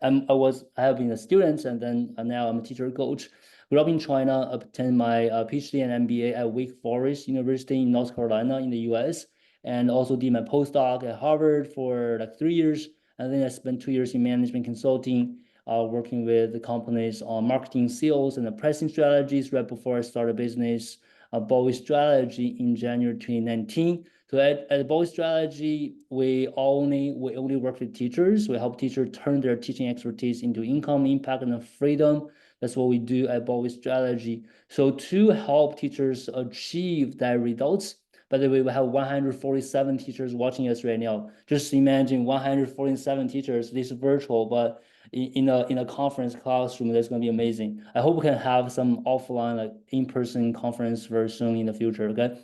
I have been a student, and then now I'm a teacher coach. Grew up in China, obtained my PhD and MBA at Wake Forest University in North Carolina in the US, and also did my postdoc at Harvard for like 3 years. And then I spent 2 years in management consulting, working with the companies on marketing, sales, and the pricing strategies right before I started business, Bowie Strategy in January 2019. So at Bowie Strategy, we only work with teachers. We help teachers turn their teaching expertise into income, impact, and freedom. That's what we do at Bowie Strategy. So to help teachers achieve that results, by the way, we have 147 teachers watching us right now. Just imagine 147 teachers. This is virtual, but in a conference classroom, that's going to be amazing. I hope we can have some offline, like in-person conference very soon in the future. Okay.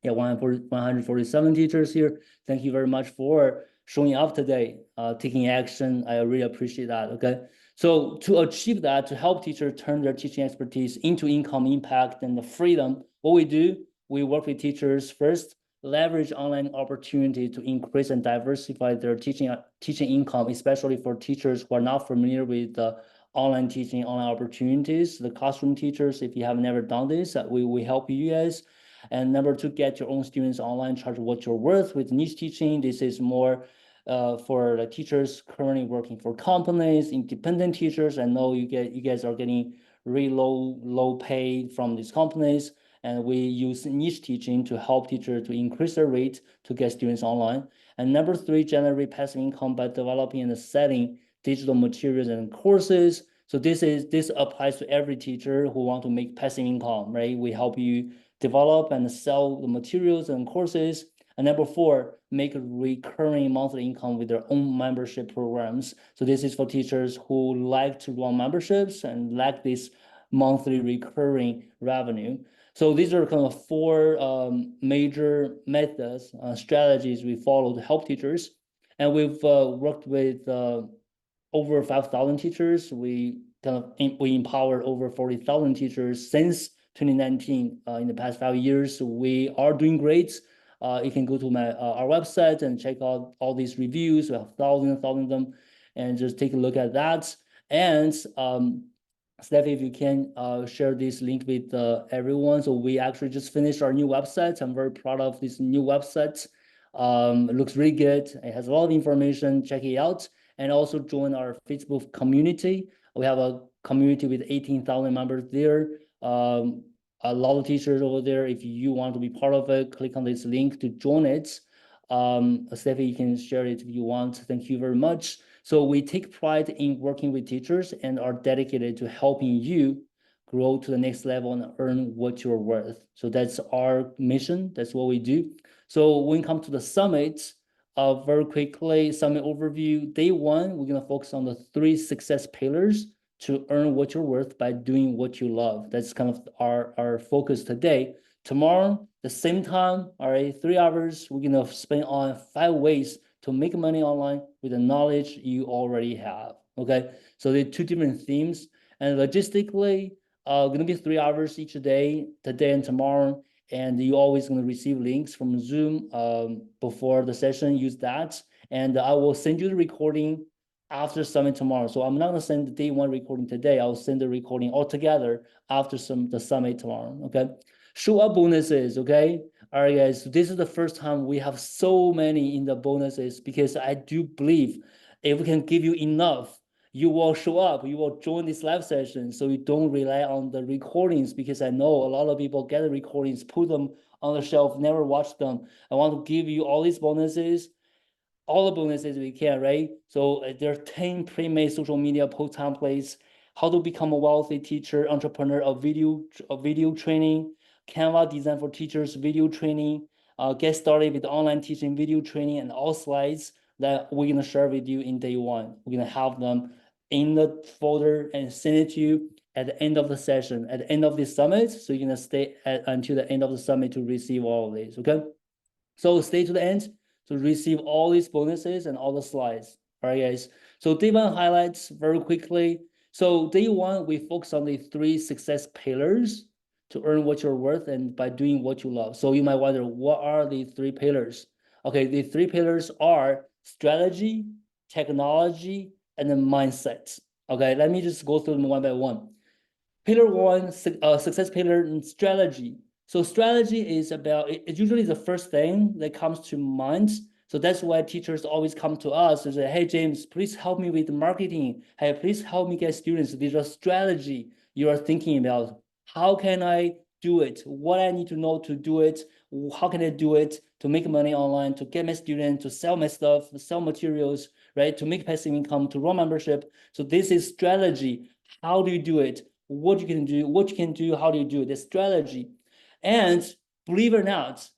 Yeah, 147 teachers here. Thank you very much for showing up today, taking action. I really appreciate that. Okay. So to achieve that, to help teachers turn their teaching expertise into income, impact, and the freedom, what we do, we work with teachers first, leverage online opportunity to increase and diversify their teaching income, especially for teachers who are not familiar with the online teaching, online opportunities. The classroom teachers, if you have never done this, we help you guys. And number two, get your own students online, charge what you're worth with niche teaching. This is more for the teachers currently working for companies, independent teachers. I know you guys are getting really low pay from these companies. And we use niche teaching to help teachers to increase their rate to get students online. And number three, generate passive income by developing and selling digital materials and courses. So this applies to every teacher who want to make passive income, right? We help you develop and sell the materials and courses. And number four, make a recurring monthly income with their own membership programs. So this is for teachers who like to run memberships and like this monthly recurring revenue. So these are kind of four major methods, strategies we follow to help teachers. And we've worked with over 5,000 teachers. We empowered over 40,000 teachers since 2019. In the past 5 years, we are doing great. You can go to our website and check out all these reviews. We have thousands of them, and just take a look at that. And Steffi, if you can share this link with everyone. So we actually just finished our new website. I'm very proud of this new website. It looks really good. It has a lot of information. Check it out. And also join our Facebook community. We have a community with 18,000 members there. A lot of teachers over there. If you want to be part of it, click on this link to join it. Steffi, you can share it if you want. Thank you very much. So we take pride in working with teachers and are dedicated to helping you grow to the next level and earn what you're worth. So that's our mission. That's what we do. So when it comes to the summit, very quickly, summit overview. Day one, we're going to focus on the 3 success pillars to earn what you're worth by doing what you love. That's kind of our focus today. Tomorrow, the same time, all right, 3 hours, we're going to spend on 5 ways to make money online with the knowledge you already have. Okay, so there are 2 different themes, and logistically, going to be 3 hours each day, today and tomorrow. And you're always going to receive links from Zoom before the session. Use that, and I will send you the recording after summit tomorrow. So I'm not going to send the day 1 recording today. I'll send the recording all together after the summit tomorrow. Okay, show up bonuses. Okay. All right, guys, so this is the first time we have so many in the bonuses, because I do believe if we can give you enough, you will show up, you will join this live session, so you don't rely on the recordings, because I know a lot of people get the recordings, put them on the shelf, never watch them. I want to give you all these bonuses, all the bonuses we can, right? So there are 10 pre-made social media post templates, how to become a wealthy teacher, entrepreneur, a video training, Canva design for teachers, video training, get started with online teaching, video training, and all slides that we're going to share with you in day 1. We're going to have them in the folder and send it to you at the end of the session, at the end of this summit. So you're going to stay until the end of the summit to receive all of these, okay? So stay to the end to receive all these bonuses and all the slides. All right, guys. So day 1 highlights very quickly. So day 1, we focus on the 3 success pillars to earn what you're worth and by doing what you love. So you might wonder, what are the 3 pillars? Okay, the 3 pillars are strategy, technology, and then mindset. Okay, let me just go through them one by one. Pillar one, success pillar and strategy. So strategy is about, it usually the first thing that comes to mind. So that's why teachers always come to us and say, hey, James, please help me with marketing. Hey, please help me get students. These are strategy you are thinking about. How can I do it? What I need to know to do it? How can I do it to make money online, to get my students, to sell my stuff, to sell materials, right? To make passive income, to run membership. So this is strategy. How do you do it? What you can do, how do you do it, the strategy. And believe it or not,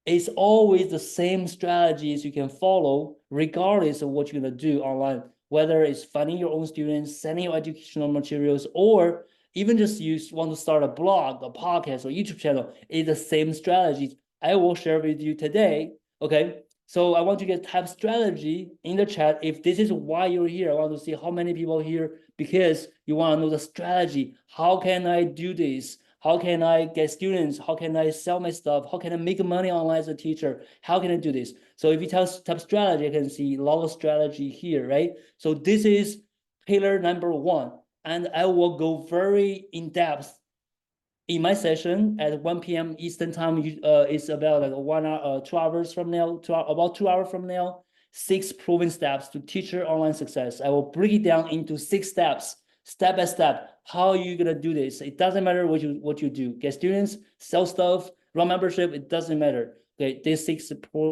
it's always the same strategies you can follow regardless of what you're going to do online, whether it's finding your own students, sending your educational materials, or even just you want to start a blog, a podcast, or YouTube channel. It's the same strategies I will share with you today. Okay, so I want you to type strategy in the chat. If this is why you're here, I want to see how many people here because you want to know the strategy. How can I do this? How can I get students? How can I sell my stuff? How can I make money online as a teacher? How can I do this? So if you type strategy, you can see a lot of strategy here, right? So this is pillar number one. And I will go very in depth in my session at 1 p.m. Eastern time. It's about like 1 hour, 2 hours from now, about 2 hours from now, 6 proven steps to teacher online success. I will break it down into 6 steps, step by step. How are you gonna do this? It doesn't matter what you do. Get students, sell stuff, run membership. It doesn't matter. Okay, these 6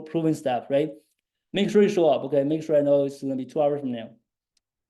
proven steps, right? Make sure you show up. Okay, make sure I know it's gonna be 2 hours from now.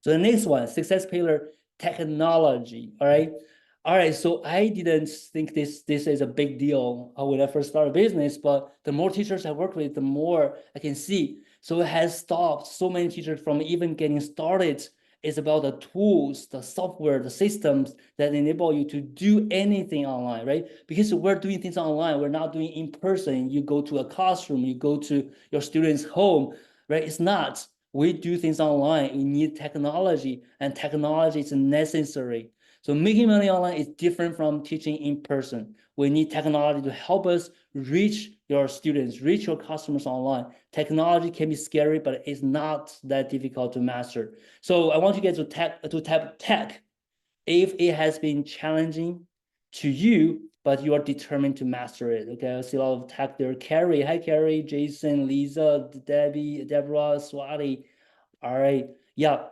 So the next one, success pillar, technology. All right. So I didn't think this is a big deal when I first started business, but the more teachers I work with, the more I can see. So it has stopped so many teachers from even getting started. It's about the tools, the software, the systems that enable you to do anything online, right? Because we're doing things online, we're not doing in person. You go to a classroom, you go to your student's home, right? It's not. We do things online. We need technology, and technology is necessary. So making money online is different from teaching in person. We need technology to help us reach your students, reach your customers online. Technology can be scary, but it's not that difficult to master. So I want you guys to tap tech if it has been challenging to you, but you are determined to master it. Okay, I see a lot of tech there. Carrie, hi Carrie, Jason, Lisa, Debbie, Deborah, Swati. All right, yeah,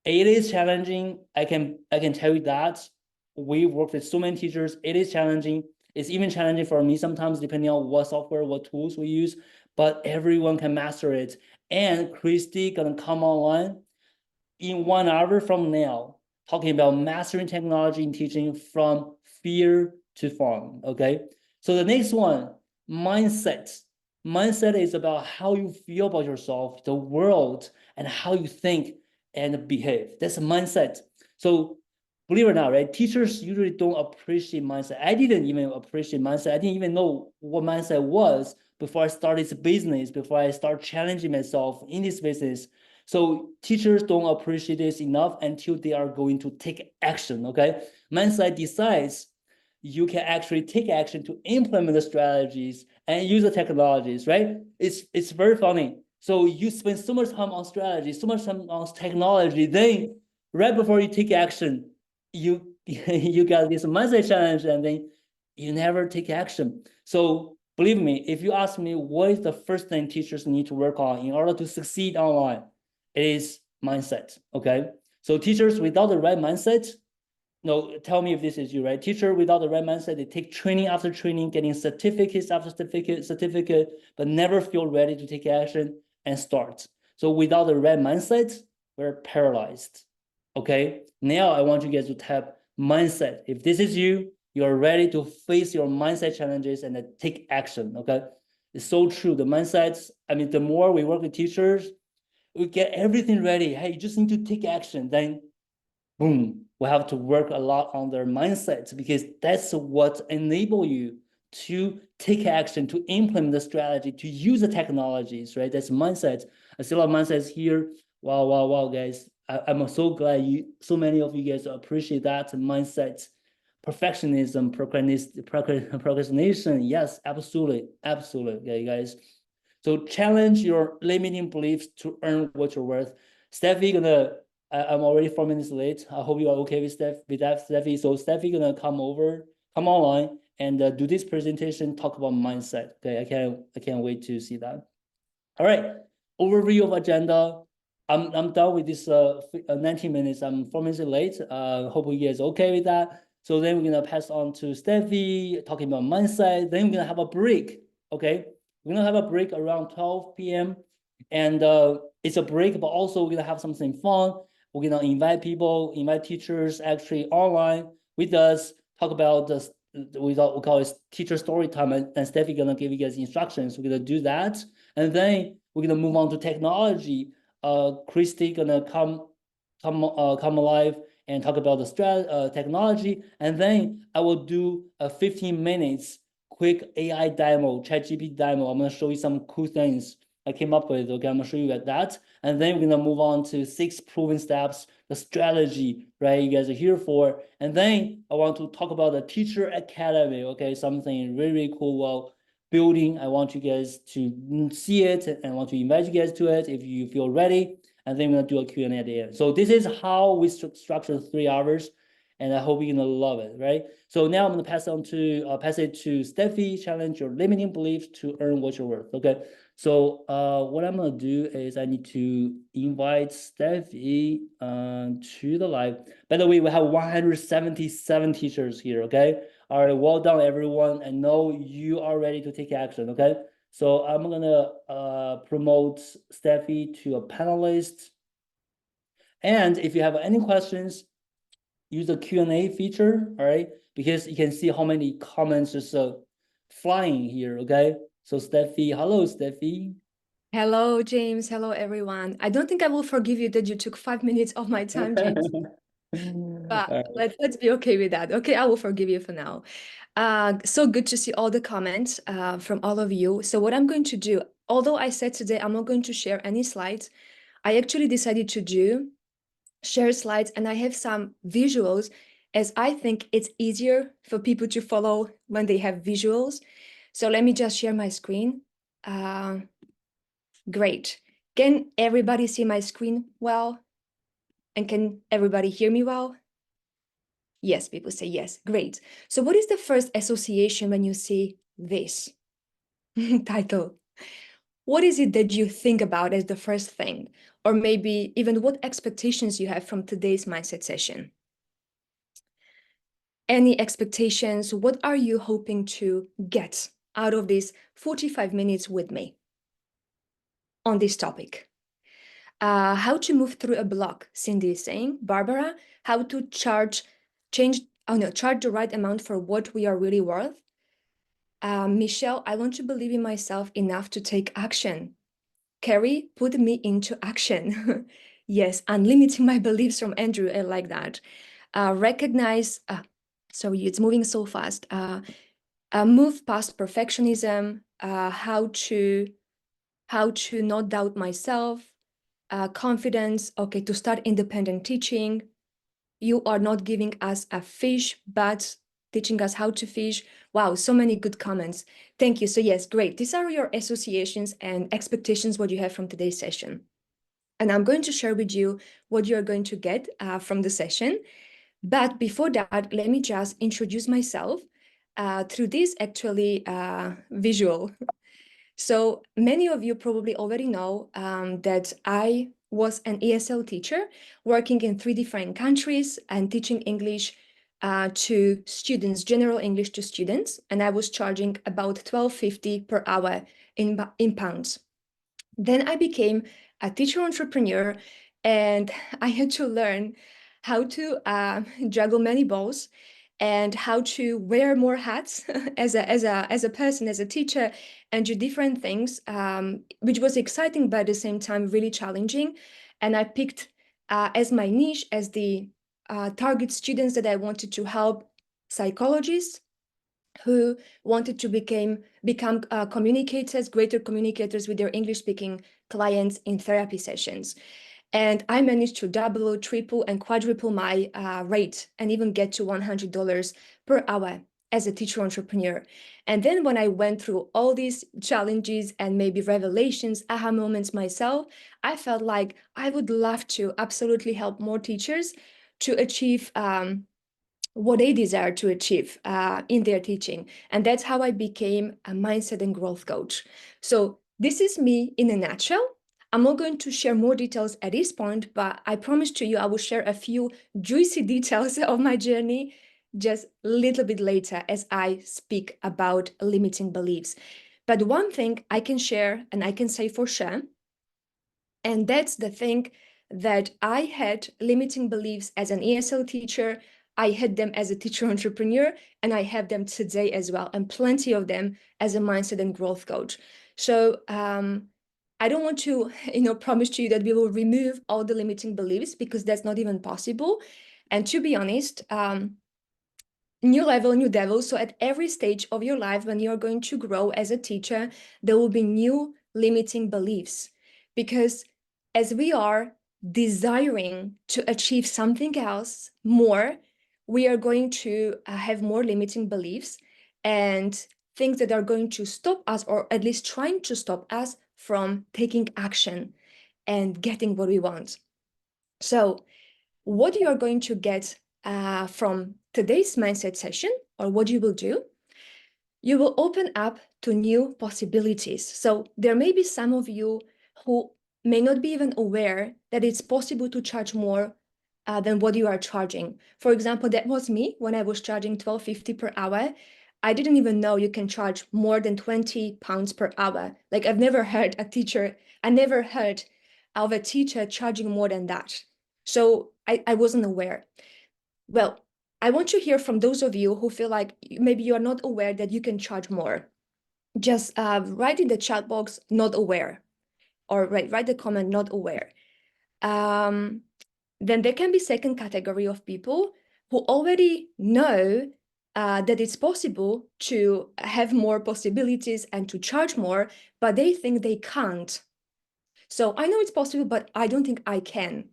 it is challenging. I can tell you that. We work with so many teachers. It is challenging. It's even challenging for me sometimes, depending on what software, what tools we use. But everyone can master it. And Christy gonna come online in 1 hour from now, talking about mastering technology and teaching from fear to fun. Okay. So the next one, mindset. Mindset is about how you feel about yourself, the world, and how you think and behave. That's a mindset. So believe it or not, right? Teachers usually don't appreciate mindset. I didn't even appreciate mindset. I didn't even know what mindset was before I started this business, before I start challenging myself in this business. So teachers don't appreciate this enough until they are going to take action, okay? Mindset decides you can actually take action to implement the strategies and use the technologies, right? It's very funny. So you spend so much time on strategy, so much time on technology, then right before you take action, you you got this mindset challenge and then you never take action. So believe me, if you ask me what is the first thing teachers need to work on in order to succeed online, it is mindset. Okay. So teachers without the right mindset, no, tell me if this is you, right? Teacher without the right mindset, they take training after training, getting certificates after certificate, but never feel ready to take action and start. So without the right mindset, we're paralyzed. Okay. Now I want you guys to tap mindset. If this is you, you're ready to face your mindset challenges and take action. Okay. It's so true. The mindsets, I mean, the more we work with teachers, we get everything ready. Hey, you just need to take action. Then boom, we have to work a lot on their mindset because that's what enable you to take action, to implement the strategy, to use the technologies, right? That's mindset. I see a lot of mindsets here. Wow, guys. I'm so glad so many of you guys appreciate that mindset. Perfectionism, procrastination. Yes, absolutely. Okay, guys. So challenge your limiting beliefs to earn what you're worth. Steffi gonna I'm already 4 minutes late. I hope you are okay with that, Steffi. So Steffi gonna come online and do this presentation, talk about mindset. Okay, I can't wait to see that. All right, overview of agenda. I'm done with this 19 minutes. I'm 4 minutes late. Hope you guys okay with that. So then we're gonna pass on to Steffi talking about mindset. Then we're gonna have a break. Okay, we're gonna have a break around 12 p.m. And it's a break, but also we're gonna have something fun. We're gonna invite people, invite teachers actually online with us, talk about the we call it teacher story time, and Steffi gonna give you guys instructions. We're gonna do that, and then we're gonna move on to technology. Christy gonna come alive and talk about the technology, and then I will do a 15 minutes quick AI demo, ChatGPT demo. I'm gonna show you some cool things I came up with. Okay, I'm gonna show you that, and then we're gonna move on to 6 proven steps, the strategy, right? You guys are here for, and then I want to talk about the Teacher Academy. Okay, something really, really cool. Well, building. I want you guys to see it, and I want to invite you guys to it if you feel ready. And then we're gonna do a Q&A at the end. So this is how we structure 3 hours, and I hope you're gonna love it, right? So now I'm gonna pass it to Steffi. Challenge your limiting beliefs to earn what you're worth. Okay. So what I'm gonna do is I need to invite Steffi to the live. By the way, we have 177 teachers here. Okay. All right, well done, everyone. I know you are ready to take action, okay? So I'm gonna promote Steffi to a panelist. And if you have any questions, use the Q&A feature, all right? Because you can see how many comments just flying here, okay? So Steffi, hello, Steffi. Hello, James. Hello, everyone. I don't think I will forgive you that you took 5 minutes of my time, James. But let's be okay with that. Okay, I will forgive you for now. So good to see all the comments from all of you. So what I'm going to do, although I said today I'm not going to share any slides, I actually decided to share slides, and I have some visuals, as I think it's easier for people to follow when they have visuals. So let me just share my screen. Great. Can everybody see my screen well? And can everybody hear me well? Yes, people say yes. Great. So what is the first association when you see this title? What is it that you think about as the first thing? Or maybe even what expectations you have from today's mindset session? Any expectations? What are you hoping to get out of these 45 minutes with me on this topic? How to move through a block, Cindy is saying. Barbara, how to charge the right amount for what we are really worth. Michelle, I want to believe in myself enough to take action. Carrie, put me into action. Yes, unlimiting my beliefs from Andrew, I like that. Recognize, sorry, it's moving so fast. Move past perfectionism, how to not doubt myself, confidence, okay, to start independent teaching. You are not giving us a fish, but teaching us how to fish. Wow, so many good comments. Thank you. So yes, great. These are your associations and expectations, what you have from today's session. And I'm going to share with you what you're going to get from the session. But before that, let me just introduce myself through this actually visual. So many of you probably already know that I was an ESL teacher working in 3 different countries and teaching English to students, general English to students. And I was charging about $12.50 per hour in pounds. Then I became a teacher entrepreneur, and I had to learn how to juggle many balls and how to wear more hats as a person, as a teacher, and do different things, which was exciting, but at the same time really challenging. And I picked as my niche, as the target students that I wanted to help, psychologists who wanted to become communicators, greater communicators with their English-speaking clients in therapy sessions. And I managed to double, triple, and quadruple my rate, and even get to $100 per hour as a teacher entrepreneur. And then when I went through all these challenges and maybe revelations, aha moments myself, I felt like I would love to absolutely help more teachers to achieve what they desire to achieve in their teaching. And that's how I became a mindset and growth coach. So this is me in a nutshell. I'm not going to share more details at this point, but I promise to you I will share a few juicy details of my journey just a little bit later as I speak about limiting beliefs. But one thing I can share and I can say for sure, and that's the thing that I had limiting beliefs as an ESL teacher. I had them as a teacher entrepreneur, and I have them today as well, and plenty of them as a mindset and growth coach. So I don't want to, promise to you that we will remove all the limiting beliefs, because that's not even possible. And to be honest, new level, new devil. So at every stage of your life, when you're going to grow as a teacher, there will be new limiting beliefs, because as we are desiring to achieve something else more, we are going to have more limiting beliefs and things that are going to stop us, or at least trying to stop us from taking action and getting what we want. So what you are going to get from today's mindset session, or what you will do, you will open up to new possibilities. So there may be some of you who may not be even aware that it's possible to charge more than what you are charging. For example, that was me when I was charging $12.50 per hour. I didn't even know you can charge more than 20 pounds per hour. Like, I've never heard I never heard of a teacher charging more than that. So I wasn't aware. Well, I want to hear from those of you who feel like maybe you are not aware that you can charge more. Just write in the chat box, not aware, or write the comment, not aware. Then there can be second category of people who already know that it's possible to have more possibilities and to charge more, but they think they can't. So I know it's possible, but I don't think I can.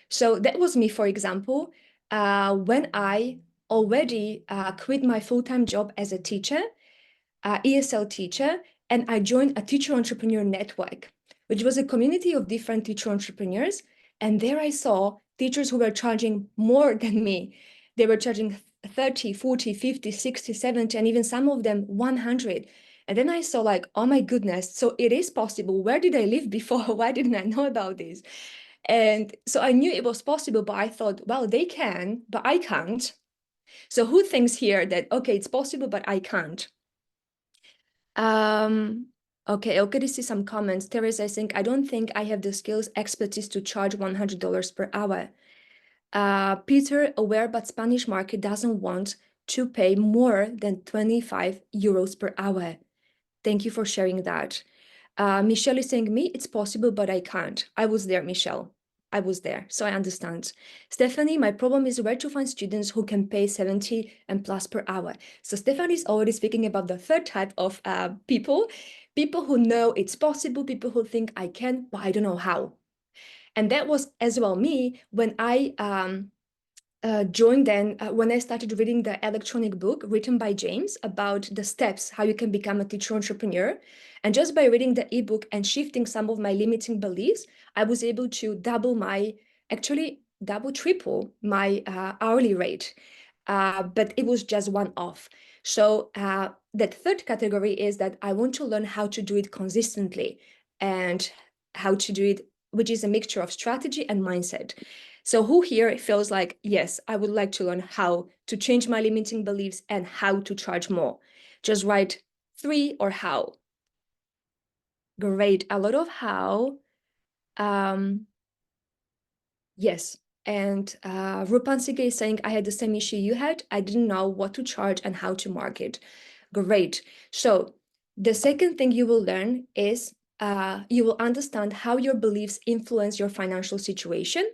So that was me, for example, when I already quit my full-time job as a teacher, ESL teacher, and I joined a teacher entrepreneur network, which was a community of different teacher entrepreneurs. And there I saw teachers who were charging more than me. They were charging 30, 40, 50, 60, 70, and even some of them 100. And then I saw like, oh my goodness, so it is possible. Where did I live before? Why didn't I know about this? And so I knew it was possible, but I thought, well, they can, but I can't. So who thinks here that, okay, it's possible, but I can't? Okay, to see some comments. Teresa, I don't think I have the skills, expertise to charge $100 per hour. Peter, aware, but Spanish market doesn't want to pay more than 25 euros per hour. Thank you for sharing that. Michelle is saying, me, it's possible, but I can't. I was there, Michelle. I was there, so I understand. Stephanie, my problem is where to find students who can pay 70 and plus per hour. So Stephanie is already speaking about the third type of people who know it's possible, people who think I can, but I don't know how. And that was as well me when I joined then, when I started reading the electronic book written by James about the steps, how you can become a teacher entrepreneur. And just by reading the ebook and shifting some of my limiting beliefs, I was able to triple my hourly rate. But it was just one off. So that third category is that I want to learn how to do it consistently and how to do it, which is a mixture of strategy and mindset. So who here feels like, yes, I would like to learn how to change my limiting beliefs and how to charge more? Just write 3 or how. Great, a lot of how. Yes, and Rupan Sige is saying, I had the same issue you had. I didn't know what to charge and how to market. Great. So the second thing you will learn is you will understand how your beliefs influence your financial situation.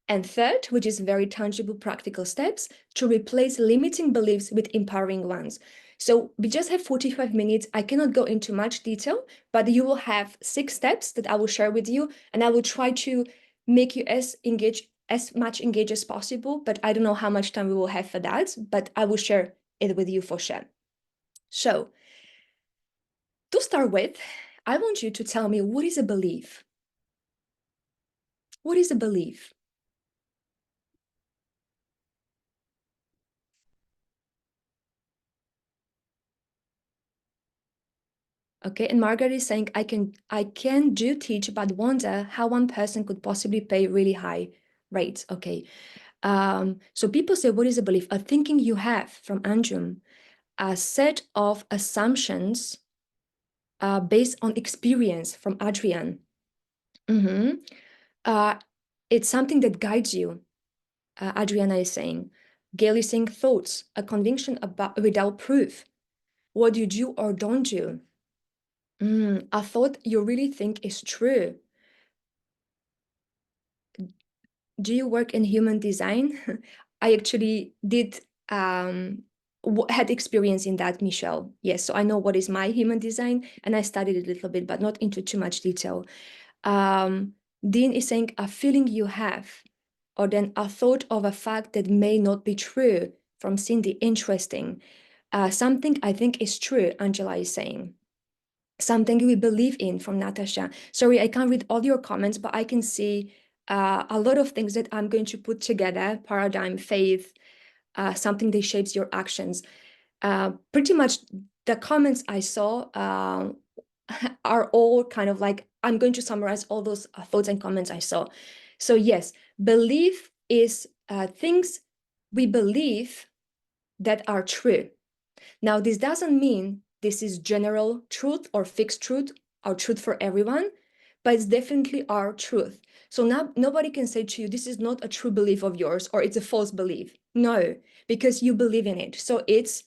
And third, which is very tangible, practical steps to replace limiting beliefs with empowering ones. So we just have 45 minutes. I cannot go into much detail, but you will have 6 steps that I will share with you, and I will try to make you as much engaged as possible, but I don't know how much time we will have for that, but I will share it with you for sure. So to start with, I want you to tell me, what is a belief? What is a belief? Okay, and Margaret is saying, I can do teach, but wonder how one person could possibly pay really high rates. Okay. So people say, what is a belief? A thinking you have, from Anjum, a set of assumptions based on experience, from Adrian. It's something that guides you, Adriana is saying. Gail is saying thoughts, a conviction about without proof. What you do or don't do. A thought you really think is true. Do you work in human design? I actually did had experience in that, Michelle. Yes, so I know what is my human design, and I studied it a little bit, but not into too much detail. Dean is saying a feeling you have, or then a thought of a fact that may not be true, from Cindy. Interesting. Something I think is true, Angela is saying. Something we believe in, from Natasha. Sorry, I can't read all your comments, but I can see a lot of things that I'm going to put together: paradigm, faith, something that shapes your actions. Pretty much the comments I saw are all kind of like, I'm going to summarize all those thoughts and comments I saw. So yes, belief is things we believe that are true. Now, this doesn't mean this is general truth or fixed truth, or truth for everyone, but it's definitely our truth. So now nobody can say to you, this is not a true belief of yours, or it's a false belief. No, because you believe in it. So it's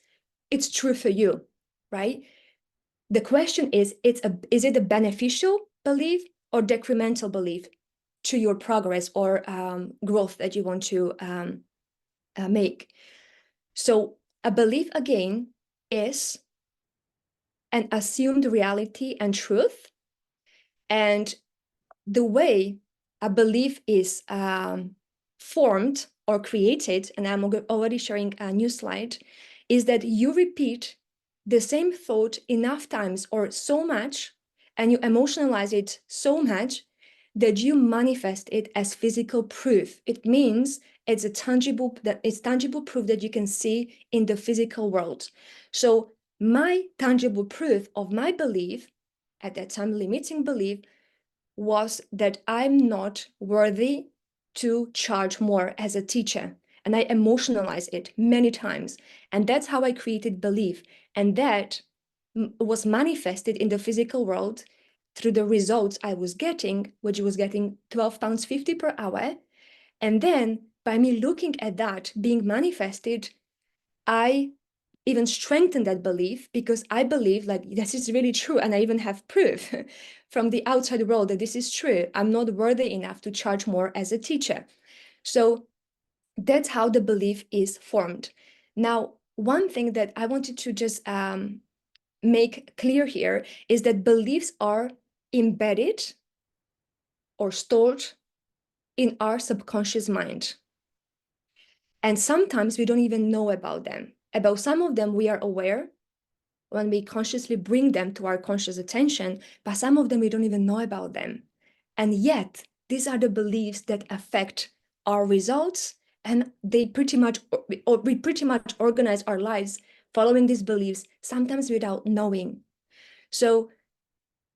true for you, right? The question is it a beneficial belief or detrimental belief to your progress or growth that you want to make? So a belief, again, is an assumed reality and truth. And the way a belief is formed or created, and I'm already sharing a new slide, is that you repeat the same thought enough times or so much, and you emotionalize it so much that you manifest it as physical proof. It means it's tangible proof that you can see in the physical world. So my tangible proof of my belief, at that time limiting belief, was that I'm not worthy to charge more as a teacher. And I emotionalized it many times. And that's how I created belief. And that was manifested in the physical world through the results I was getting, which was getting £12.50 per hour. And then by me looking at that being manifested, I even strengthened that belief, because I believe like this is really true. And I even have proof from the outside world that this is true. I'm not worthy enough to charge more as a teacher. So that's how the belief is formed. Now, one thing that I wanted to just make clear here is that beliefs are embedded or stored in our subconscious mind. And sometimes we don't even know about them. About some of them we are aware when we consciously bring them to our conscious attention, but some of them we don't even know about them. And yet, these are the beliefs that affect our results, and we pretty much organize our lives following these beliefs, sometimes without knowing. So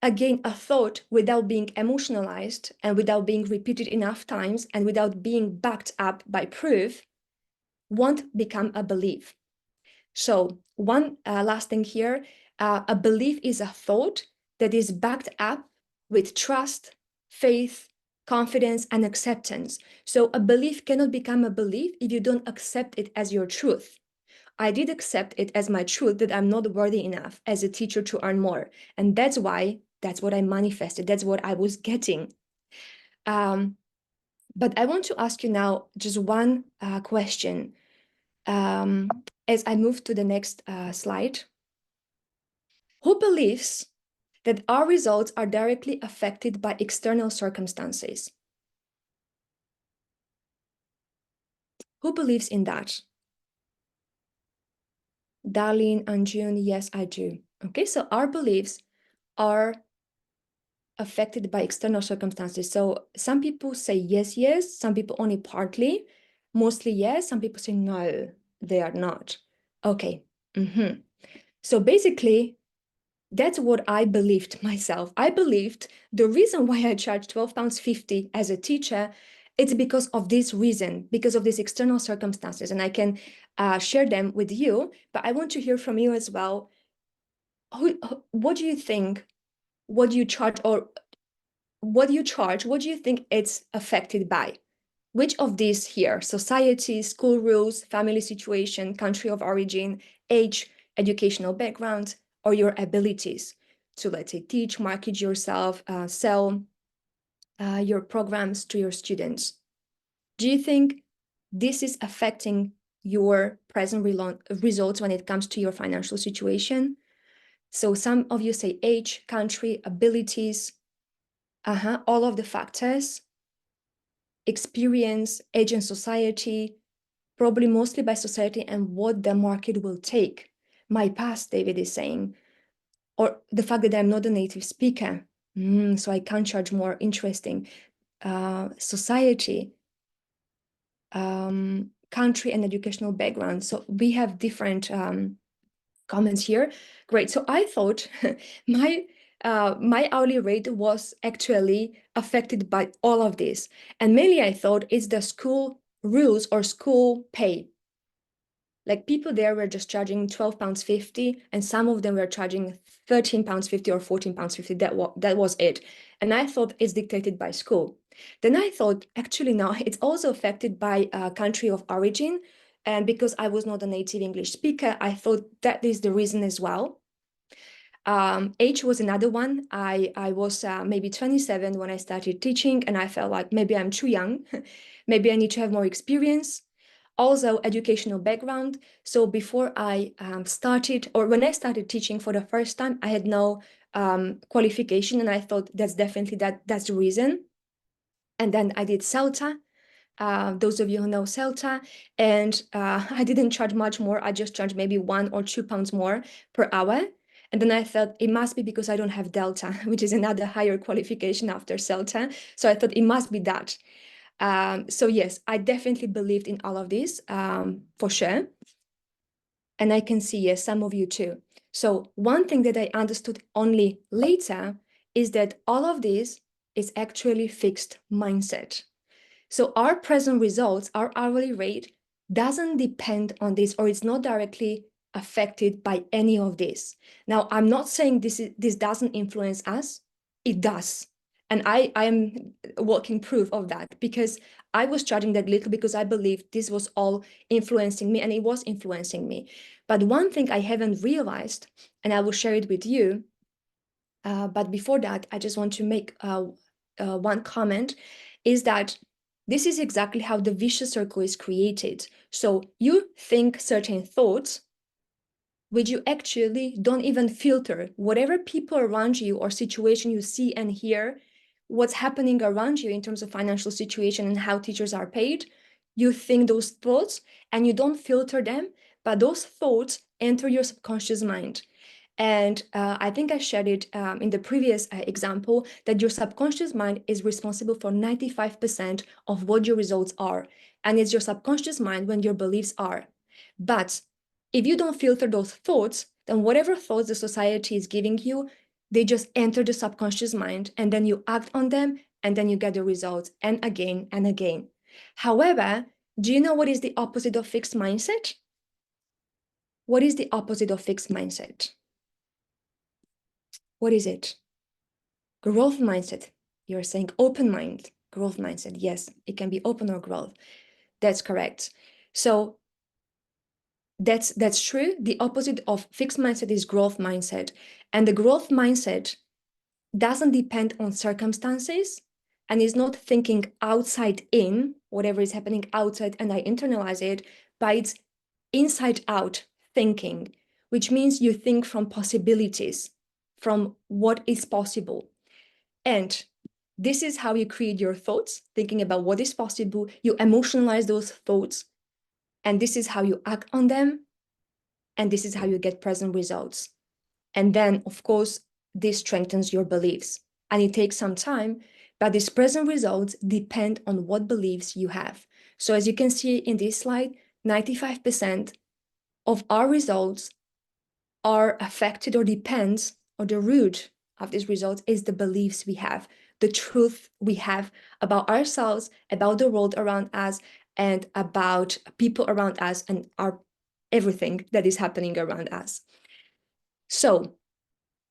again, a thought without being emotionalized and without being repeated enough times and without being backed up by proof won't become a belief. So one last thing here, a belief is a thought that is backed up with trust, faith, confidence, and acceptance. So a belief cannot become a belief if you don't accept it as your truth. I did accept it as my truth that I'm not worthy enough as a teacher to earn more. And that's what I manifested. That's what I was getting. But I want to ask you now just one question. As I move to the next slide, who believes that our results are directly affected by external circumstances? Who believes in that? Darlene and June, yes, I do. Okay, so our beliefs are affected by external circumstances. So some people say yes, yes, some people only partly, mostly yes, some people say no, they are not. Okay. So basically, that's what I believed myself. I believed the reason why I charge £12.50 as a teacher, it's because of this reason, because of these external circumstances. And I can share them with you, but I want to hear from you as well. What do you think? What do you charge, or what do you charge? What do you think it's affected by? Which of these here? Society, school rules, family situation, country of origin, age, educational background, or your abilities to, let's say, teach, market yourself, sell your programs to your students. Do you think this is affecting your present results when it comes to your financial situation? So some of you say age, country, abilities, all of the factors, experience, age and society, probably mostly by society and what the market will take. My past, David is saying, or the fact that I'm not a native speaker, so I can't charge more. Interesting. Society, country and educational background. So we have different comments here. Great. So I thought my hourly rate was actually affected by all of this. And mainly I thought it's the school rules or school pay. Like people there were just charging £12.50, and some of them were charging £13.50 or £14.50. That was it. And I thought it's dictated by school. Then I thought, actually, no, it's also affected by country of origin. And because I was not a native English speaker, I thought that is the reason as well. Age was another one. I was maybe 27 when I started teaching, and I felt like maybe I'm too young. Maybe I need to have more experience. Also, educational background. So before I started, or when I started teaching for the first time, I had no qualification, and I thought that's definitely that's the reason. And then I did CELTA. Those of you who know CELTA, and I didn't charge much more. I just charged maybe £1 or £2 more per hour. And then I thought it must be because I don't have Delta, which is another higher qualification after CELTA. So I thought it must be that. So yes, I definitely believed in all of this, for sure. And I can see, yes, some of you too. So one thing that I understood only later is that all of this is actually fixed mindset. So our present results, our hourly rate doesn't depend on this, or it's not directly affected by any of this. Now, I'm not saying this doesn't influence us. It does. And I am walking proof of that, because I was charging that little because I believed this was all influencing me, and it was influencing me. But one thing I haven't realized, and I will share it with you, but before that, I just want to make one comment, is that this is exactly how the vicious circle is created. So you think certain thoughts, which you actually don't even filter. Whatever people around you or situation you see and hear, what's happening around you in terms of financial situation and how teachers are paid, you think those thoughts and you don't filter them, but those thoughts enter your subconscious mind. And I think I shared it in the previous example, that your subconscious mind is responsible for 95% of what your results are. And it's your subconscious mind when your beliefs are. But if you don't filter those thoughts, then whatever thoughts the society is giving you, they just enter the subconscious mind, and then you act on them, and then you get the results, and again and again. However, do you know what is the opposite of fixed mindset? What is the opposite of fixed mindset? What is it? Growth mindset. You're saying open mind, growth mindset. Yes, it can be open or growth. That's correct. So that's true. The opposite of fixed mindset is growth mindset. And the growth mindset doesn't depend on circumstances and is not thinking outside in, whatever is happening outside, and I internalize it, but it's inside out thinking, which means you think from possibilities, from what is possible. And this is how you create your thoughts, thinking about what is possible. You emotionalize those thoughts, and this is how you act on them. And this is how you get present results. And then, of course, this strengthens your beliefs. And it takes some time, but these present results depend on what beliefs you have. So as you can see in this slide, 95% of our results are affected or depends, or the root of these results is the beliefs we have, the truth we have about ourselves, about the world around us, and about people around us and our everything that is happening around us. So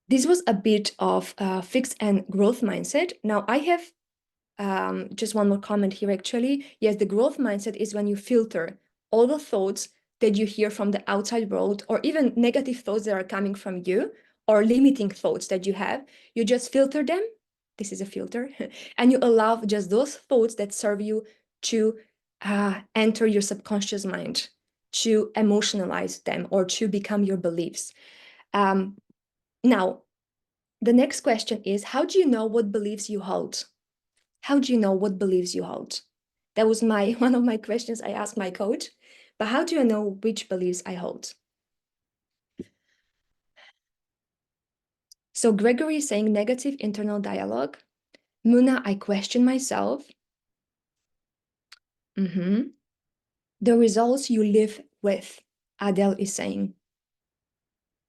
this was a bit of fixed and growth mindset. Now I have just one more comment here actually. Yes, the growth mindset is when you filter all the thoughts that you hear from the outside world, or even negative thoughts that are coming from you, or limiting thoughts that you have. You just filter them. This is a filter. And you allow just those thoughts that serve you to enter your subconscious mind, to emotionalize them, or to become your beliefs. Now, the next question is, how do you know what beliefs you hold? How do you know what beliefs you hold? That was one of my questions I asked my coach. But how do you know which beliefs I hold? So Gregory is saying negative internal dialogue. Muna, I question myself. The results you live with, Adele is saying.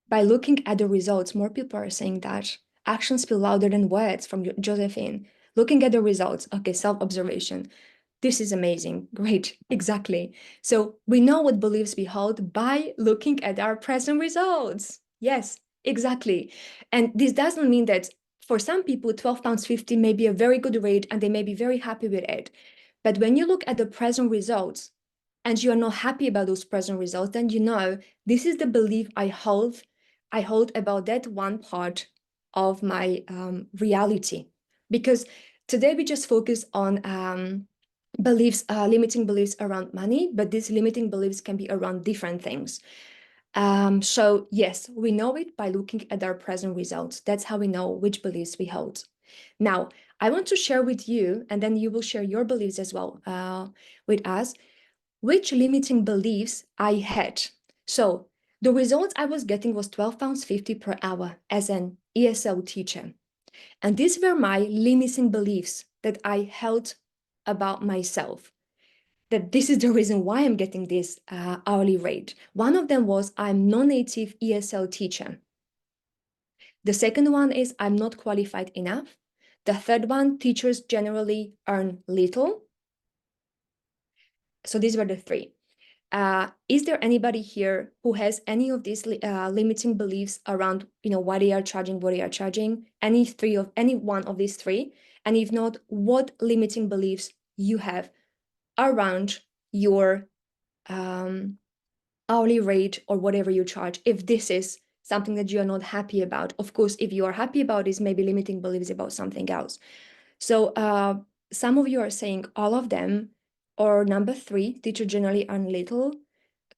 By looking at the results, more people are saying that. Actions speak louder than words, from Josephine. Looking at the results, okay, self-observation. This is amazing. Great. Exactly. So we know what beliefs we hold by looking at our present results. Yes, exactly. And this doesn't mean that for some people, £12.50 may be a very good rate and they may be very happy with it. But when you look at the present results and you are not happy about those present results, then you know this is the belief I hold about that one part of my reality. Because today we just focus on beliefs, limiting beliefs around money, but these limiting beliefs can be around different things. So yes, we know it by looking at our present results. That's how we know which beliefs we hold. Now, I want to share with you, and then you will share your beliefs as well with us, which limiting beliefs I had. So the results I was getting was £12.50 per hour as an ESL teacher. And these were my limiting beliefs that I held about myself, that this is the reason why I'm getting this hourly rate. One of them was I'm non-native ESL teacher. The second one is I'm not qualified enough. The third one, teachers generally earn little. So these were the three. Is there anybody here who has any of these limiting beliefs around, why they are charging, what they are charging? Any one of these three? And if not, what limiting beliefs you have around your hourly rate or whatever you charge? If this is something that you are not happy about, of course, if you are happy about this, maybe limiting beliefs about something else. So some of you are saying all of them, or number 3, teacher generally earn little.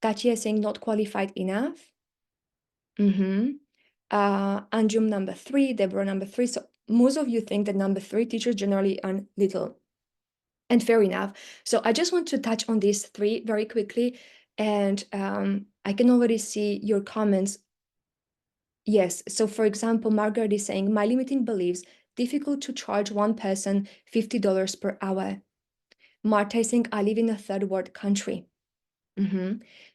Katia is saying not qualified enough. Anjum number 3, Deborah number 3. So most of you think that number 3, teachers generally earn little. And fair enough. So I just want to touch on these 3 very quickly. And I can already see your comments. Yes. So for example, Margaret is saying, my limiting beliefs, difficult to charge one person $50 per hour. Marta is saying, I live in a third world country.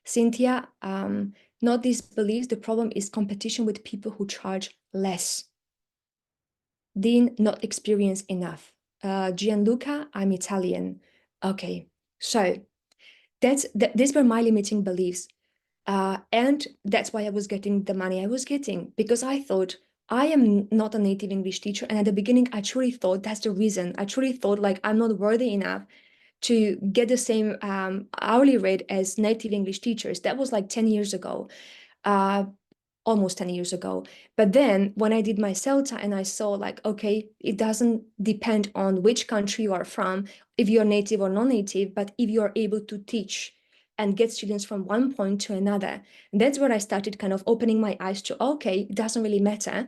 Cynthia, not these beliefs. The problem is competition with people who charge less. Dean, not experienced enough. Gianluca, I'm Italian. Okay, so these were my limiting beliefs. And that's why I was getting the money I was getting, because I thought I am not a native English teacher. And at the beginning, I truly thought that's the reason. I truly thought like I'm not worthy enough to get the same hourly rate as native English teachers. That was like 10 years ago, almost 10 years ago. But then when I did my CELTA and I saw like, okay, it doesn't depend on which country you are from, if you're native or non-native, but if you are able to teach and get students from one point to another. And that's where I started kind of opening my eyes to, okay, it doesn't really matter.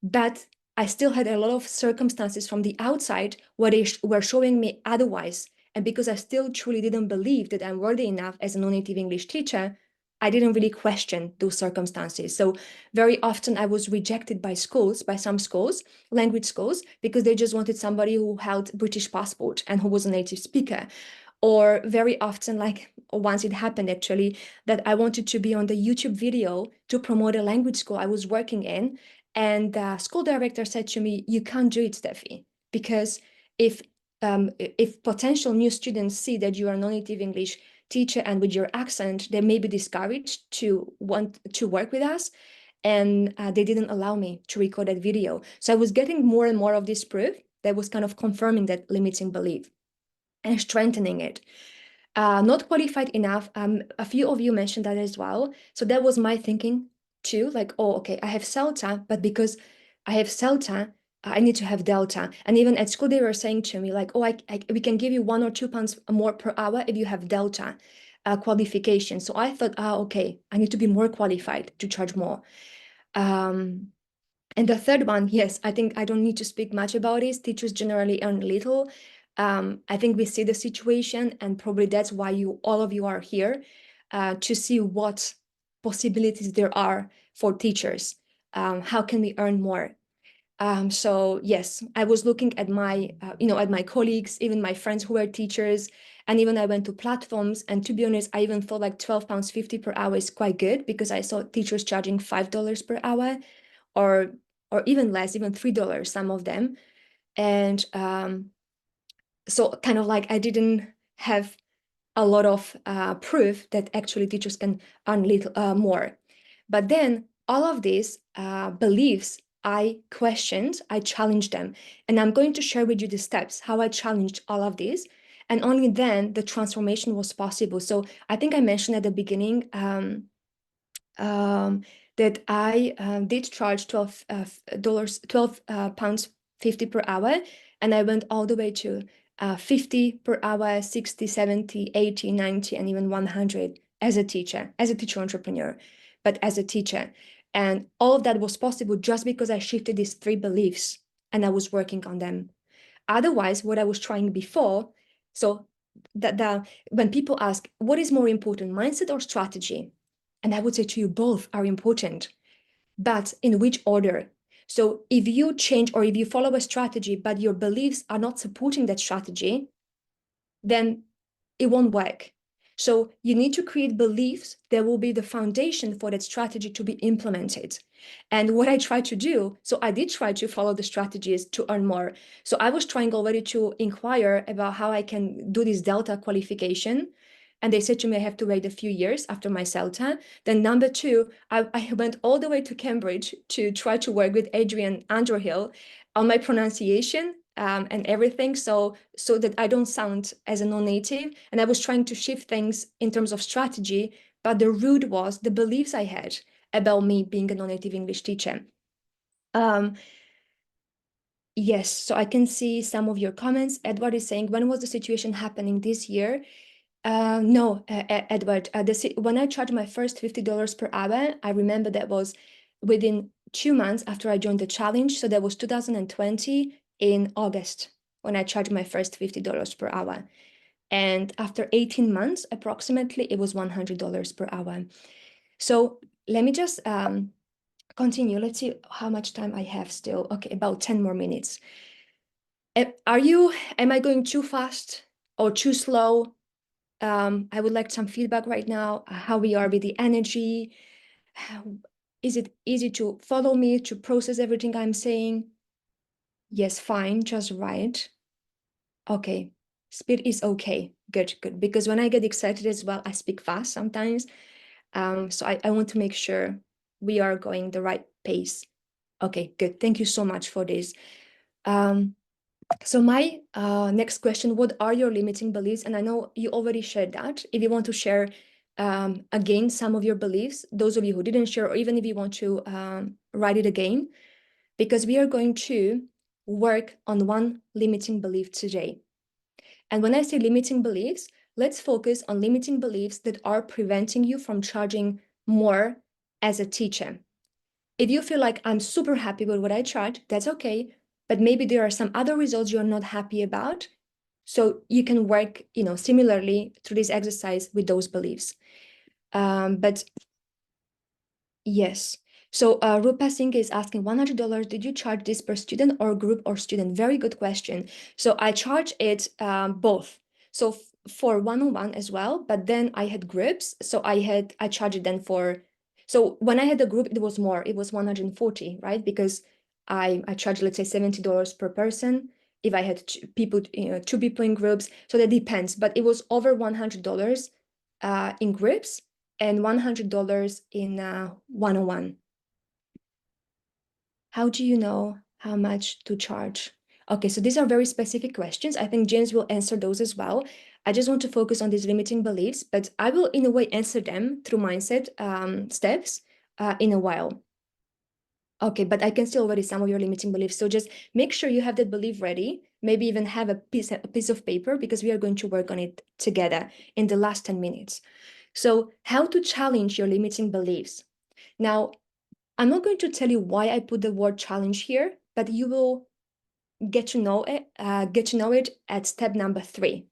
But I still had a lot of circumstances from the outside where they were showing me otherwise. And because I still truly didn't believe that I'm worthy enough as a non-native English teacher, I didn't really question those circumstances. So very often I was rejected by schools, by some schools, language schools, because they just wanted somebody who held British passport and who was a native speaker. Or very often, like once it happened actually, that I wanted to be on the YouTube video to promote a language school I was working in. And the school director said to me, "You can't do it, Steffi, because if potential new students see that you are a non-native English teacher and with your accent, they may be discouraged to want to work with us." And they didn't allow me to record that video. So I was getting more and more of this proof that was kind of confirming that limiting belief and strengthening it. Not qualified enough. A few of you mentioned that as well. So that was my thinking too, like, oh, okay, I have CELTA, but because I have CELTA, I need to have Delta. And even at school, they were saying to me, like, oh, we can give you £1 or £2 more per hour if you have Delta qualification. So I thought, okay, I need to be more qualified to charge more. And the third one, yes, I think I don't need to speak much about this. Teachers generally earn little. I think we see the situation, and probably that's why all of you are here, to see what possibilities there are for teachers. How can we earn more? So yes, I was looking at my, at my colleagues, even my friends who were teachers, and even I went to platforms. And to be honest, I even thought like £12.50 per hour is quite good, because I saw teachers charging $5 per hour, or even less, even $3, some of them. And so kind of like I didn't have a lot of proof that actually teachers can earn little more. But then all of these beliefs, I questioned, I challenged them. And I'm going to share with you the steps, how I challenged all of these. And only then the transformation was possible. So I think I mentioned at the beginning that I did charge £12.50 per hour. And I went all the way to 50 per hour, 60, 70, 80, 90, and even 100 as a teacher entrepreneur, but as a teacher. And all of that was possible just because I shifted these 3 beliefs and I was working on them. Otherwise, what I was trying before, so that when people ask, what is more important, mindset or strategy? And I would say to you, both are important, but in which order? So if you change or if you follow a strategy, but your beliefs are not supporting that strategy, then it won't work. So you need to create beliefs that will be the foundation for that strategy to be implemented. And what I try to do, so I did try to follow the strategies to earn more. So I was trying already to inquire about how I can do this Delta qualification. And they said to me, I have to wait a few years after my CELTA. Then number 2, I went all the way to Cambridge to try to work with Adrian Underhill on my pronunciation and everything, so that I don't sound as a non-native. And I was trying to shift things in terms of strategy, but the root was the beliefs I had about me being a non-native English teacher. Yes, so I can see some of your comments. Edward is saying, when was the situation happening this year? No, Edward, when I charged my first $50 per hour, I remember that was within 2 months after I joined the challenge. So that was 2020 in August when I charged my first $50 per hour. And after 18 months, approximately, it was $100 per hour. So let me just continue. Let's see how much time I have still. Okay, about 10 more minutes. Am I going too fast or too slow? I would like some feedback right now, how we are with the energy. Is it easy to follow me, to process everything I'm saying? Yes, fine, just right. Okay, speed is okay. Good, good. Because when I get excited as well, I speak fast sometimes. So I want to make sure we are going the right pace. Okay, good. Thank you so much for this. So my next question, what are your limiting beliefs? And I know you already shared that. If you want to share again some of your beliefs, those of you who didn't share, or even if you want to write it again, because we are going to work on one limiting belief today. And when I say limiting beliefs, let's focus on limiting beliefs that are preventing you from charging more as a teacher. If you feel like I'm super happy with what I charge, that's okay. But maybe there are some other results you're not happy about. So you can work, similarly through this exercise with those beliefs. But yes. So Rupa Singh is asking $100. Did you charge this per student or group or student? Very good question. So I charge it both. So for one-on-one as well, but then I had groups. So I charged it then for. So when I had a group, it was more. It was 140, right? Because I charged, let's say, $70 per person. If I had people, two people in groups, so that depends. But it was over $100 in groups and $100 in one-on-one. How do you know how much to charge? Okay, so these are very specific questions. I think James will answer those as well. I just want to focus on these limiting beliefs, but I will in a way answer them through mindset steps in a while. Okay, but I can see already some of your limiting beliefs. So just make sure you have that belief ready. Maybe even have a piece of paper because we are going to work on it together in the last 10 minutes. So how to challenge your limiting beliefs. Now, I'm not going to tell you why I put the word challenge here, but you will get to know it at step number 3.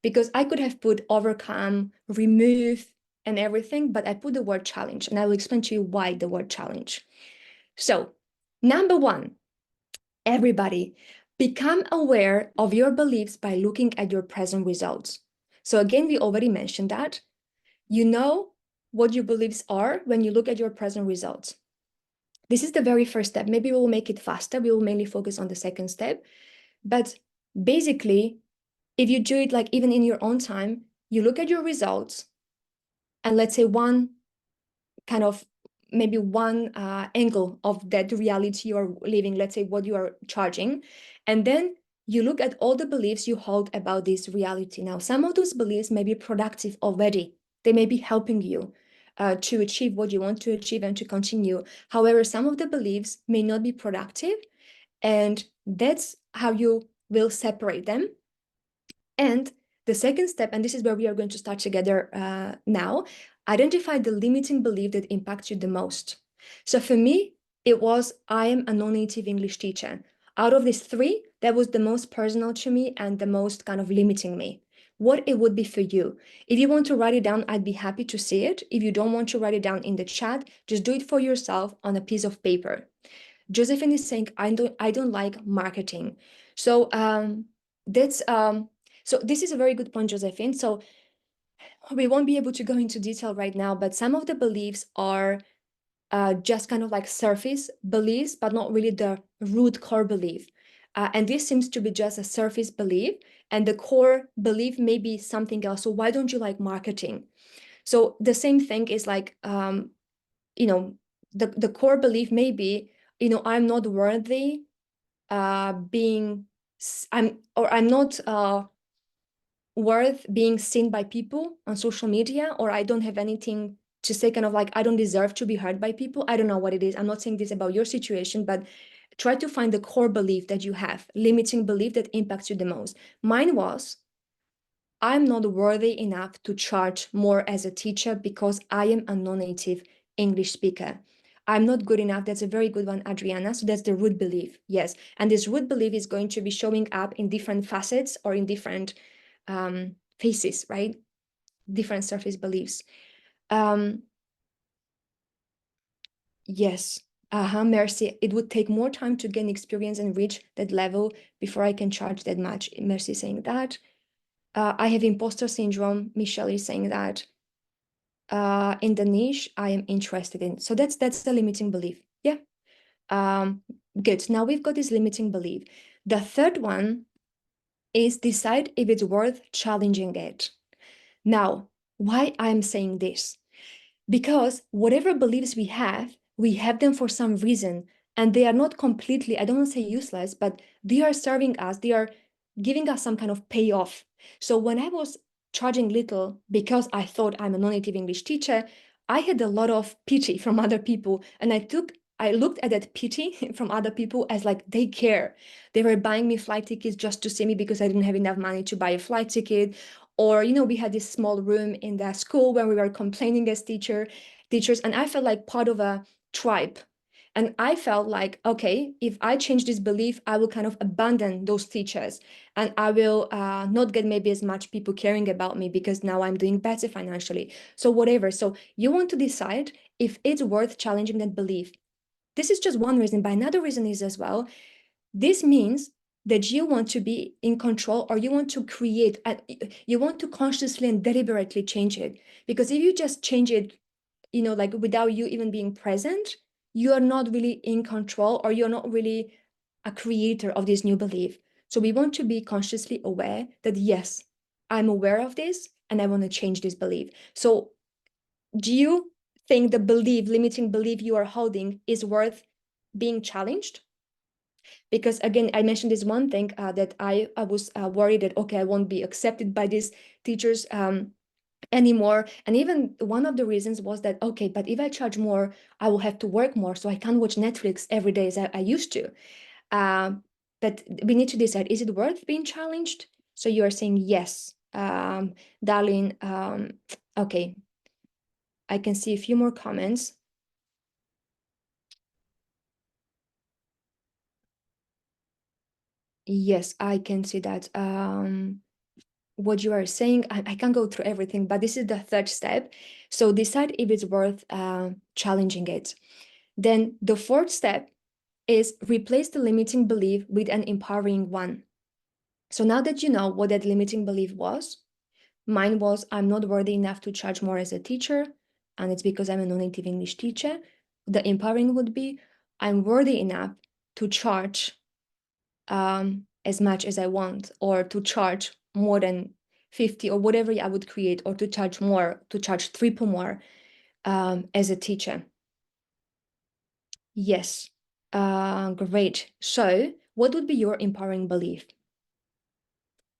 Because I could have put overcome, remove, and everything, but I put the word challenge, and I will explain to you why the word challenge. So, number 1, everybody, become aware of your beliefs by looking at your present results. So again, we already mentioned that. You know what your beliefs are when you look at your present results. This is the very first step. Maybe we'll make it faster. We will mainly focus on the second step. But basically, if you do it like even in your own time, you look at your results and let's say one kind of maybe one angle of that reality you are living, let's say what you are charging. And then you look at all the beliefs you hold about this reality. Now, some of those beliefs may be productive already. They may be helping you to achieve what you want to achieve and to continue. However, some of the beliefs may not be productive, and that's how you will separate them. And the second step, and this is where we are going to start together now, identify the limiting belief that impacts you the most. So for me, it was, I am a non-native English teacher. Out of these 3, that was the most personal to me and the most kind of limiting me. What it would be for you. If you want to write it down, I'd be happy to see it. If you don't want to write it down in the chat, just do it for yourself on a piece of paper. Josephine is saying, I don't like marketing. So so this is a very good point, Josephine. So we won't be able to go into detail right now, but some of the beliefs are just kind of like surface beliefs, but not really the root core belief. And this seems to be just a surface belief, and the core belief may be something else. So why don't you like marketing? So the same thing is like, you know, the core belief may be, I'm not worthy I'm not worth being seen by people on social media, or I don't have anything to say, kind of like I don't deserve to be heard by people. I don't know what it is. I'm not saying this about your situation, but try to find the core belief that you have, limiting belief that impacts you the most. Mine was, I'm not worthy enough to charge more as a teacher because I am a non-native English speaker. I'm not good enough. That's a very good one, Adriana. So that's the root belief. Yes. And this root belief is going to be showing up in different facets or in different faces, right? Different surface beliefs. Yes. Mercy. It would take more time to gain experience and reach that level before I can charge that much. Mercy saying that. I have imposter syndrome. Michelle is saying that. In the niche I am interested in. So that's the limiting belief. Yeah. Good. Now we've got this limiting belief. The third one is decide if it's worth challenging it. Now, why I'm saying this? Because whatever beliefs we have them for some reason, and they are not completely, I don't want to say useless, but they are serving us, they are giving us some kind of payoff. So when I was charging little because I thought I'm a non-native English teacher, I had a lot of pity from other people, and I looked at that pity from other people as like they care. They were buying me flight tickets just to see me because I didn't have enough money to buy a flight ticket. Or, we had this small room in the school where we were complaining as teachers, and I felt like part of a tribe. And I felt like, okay, if I change this belief, I will kind of abandon those teachers and I will not get maybe as much people caring about me because now I'm doing better financially. So whatever. So you want to decide if it's worth challenging that belief. This is just one reason, but another reason is as well, this means that you want to be in control or you want to create, you want to consciously and deliberately change it. Because if you just change it, like without you even being present, you are not really in control or you're not really a creator of this new belief. So we want to be consciously aware that, yes, I'm aware of this and I want to change this belief. So do you think the limiting belief you are holding is worth being challenged? Because again, I mentioned this one thing that I was worried that, okay, I won't be accepted by these teachers anymore. And even one of the reasons was that, okay, but if I charge more, I will have to work more. So I can't watch Netflix every day as I used to. But we need to decide, is it worth being challenged? So you are saying yes, Darlene. Okay, I can see a few more comments. Yes, I can see that. What you are saying, I can't go through everything, but this is the third step. So decide if it's worth challenging it. Then the fourth step is replace the limiting belief with an empowering one. So now that you know what that limiting belief was, mine was, I'm not worthy enough to charge more as a teacher, and it's because I'm a non-native English teacher. The empowering would be, I'm worthy enough to charge as much as I want, or to charge more than 50 or whatever I would create, or to charge more, to charge triple more as a teacher. Yes, great. So what would be your empowering belief?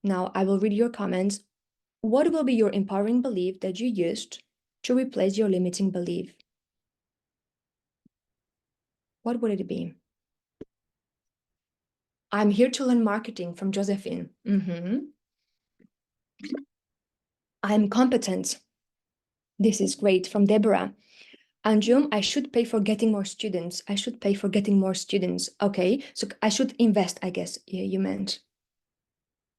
Now I will read your comments. What will be your empowering belief that you used to replace your limiting belief? What would it be? I'm here to learn marketing from Josephine. I'm competent. This is great from Deborah. Anjum, I should pay for getting more students. I should pay for getting more students. Okay, so I should invest, I guess you meant.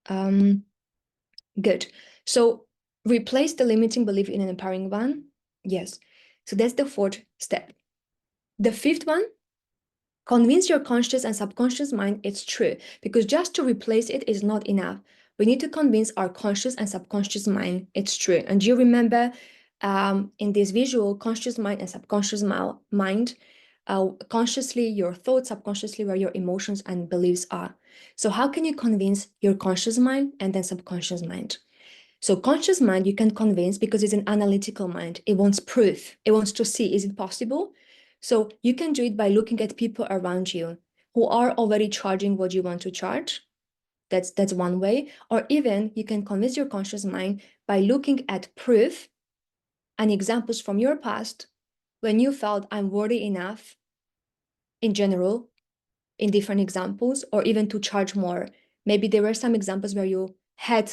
Good. So replace the limiting belief in an empowering one. Yes. So that's the fourth step. The fifth one, convince your conscious and subconscious mind it's true, because just to replace it is not enough. We need to convince our conscious and subconscious mind it's true. And you remember in this visual, conscious mind and subconscious mind, consciously your thoughts, subconsciously where your emotions and beliefs are. So how can you convince your conscious mind and then subconscious mind? So conscious mind you can convince because it's an analytical mind. It wants proof. It wants to see, is it possible? So you can do it by looking at people around you who are already charging what you want to charge. That's one way. Or even you can convince your conscious mind by looking at proof and examples from your past when you felt I'm worthy enough in general, in different examples, or even to charge more. Maybe there were some examples where you had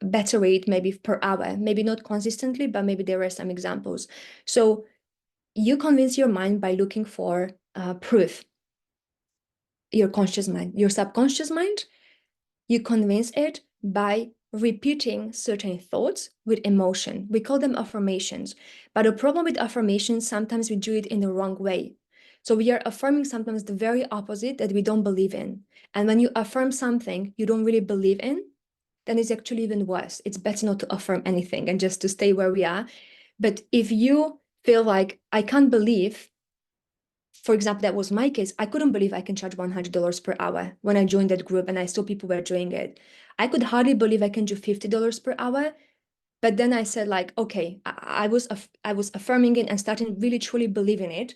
better rate maybe per hour, maybe not consistently, but maybe there were some examples. So you convince your mind by looking for proof. Your conscious mind, your subconscious mind, you convince it by repeating certain thoughts with emotion. We call them affirmations. But the problem with affirmations, sometimes we do it in the wrong way. So we are affirming sometimes the very opposite that we don't believe in. And when you affirm something you don't really believe in, then it's actually even worse. It's better not to affirm anything and just to stay where we are. But if you feel like, I can't believe, for example, that was my case, I couldn't believe I can charge $100 per hour when I joined that group and I saw people were doing it. I could hardly believe I can do $50 per hour. But then I said like, okay, I was affirming it and starting really truly believing it.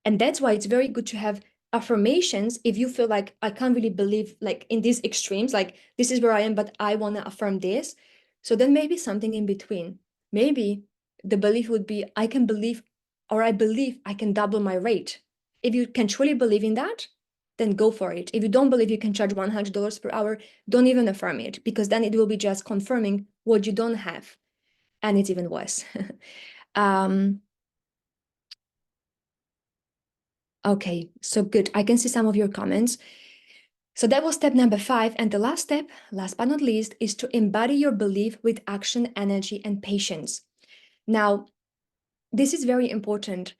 And that's why it's very good to have affirmations if you feel like I can't really believe like in these extremes, like this is where I am, but I want to affirm this. So then maybe something in between. Maybe the belief would be I can believe, or I believe I can double my rate. If you can truly believe in that, then go for it. If you don't believe you can charge $100 per hour, don't even affirm it, because then it will be just confirming what you don't have. And it's even worse. Okay, so good. I can see some of your comments. So that was step number 5. And the last step, last but not least, is to embody your belief with action, energy, and patience. Now, this is very important.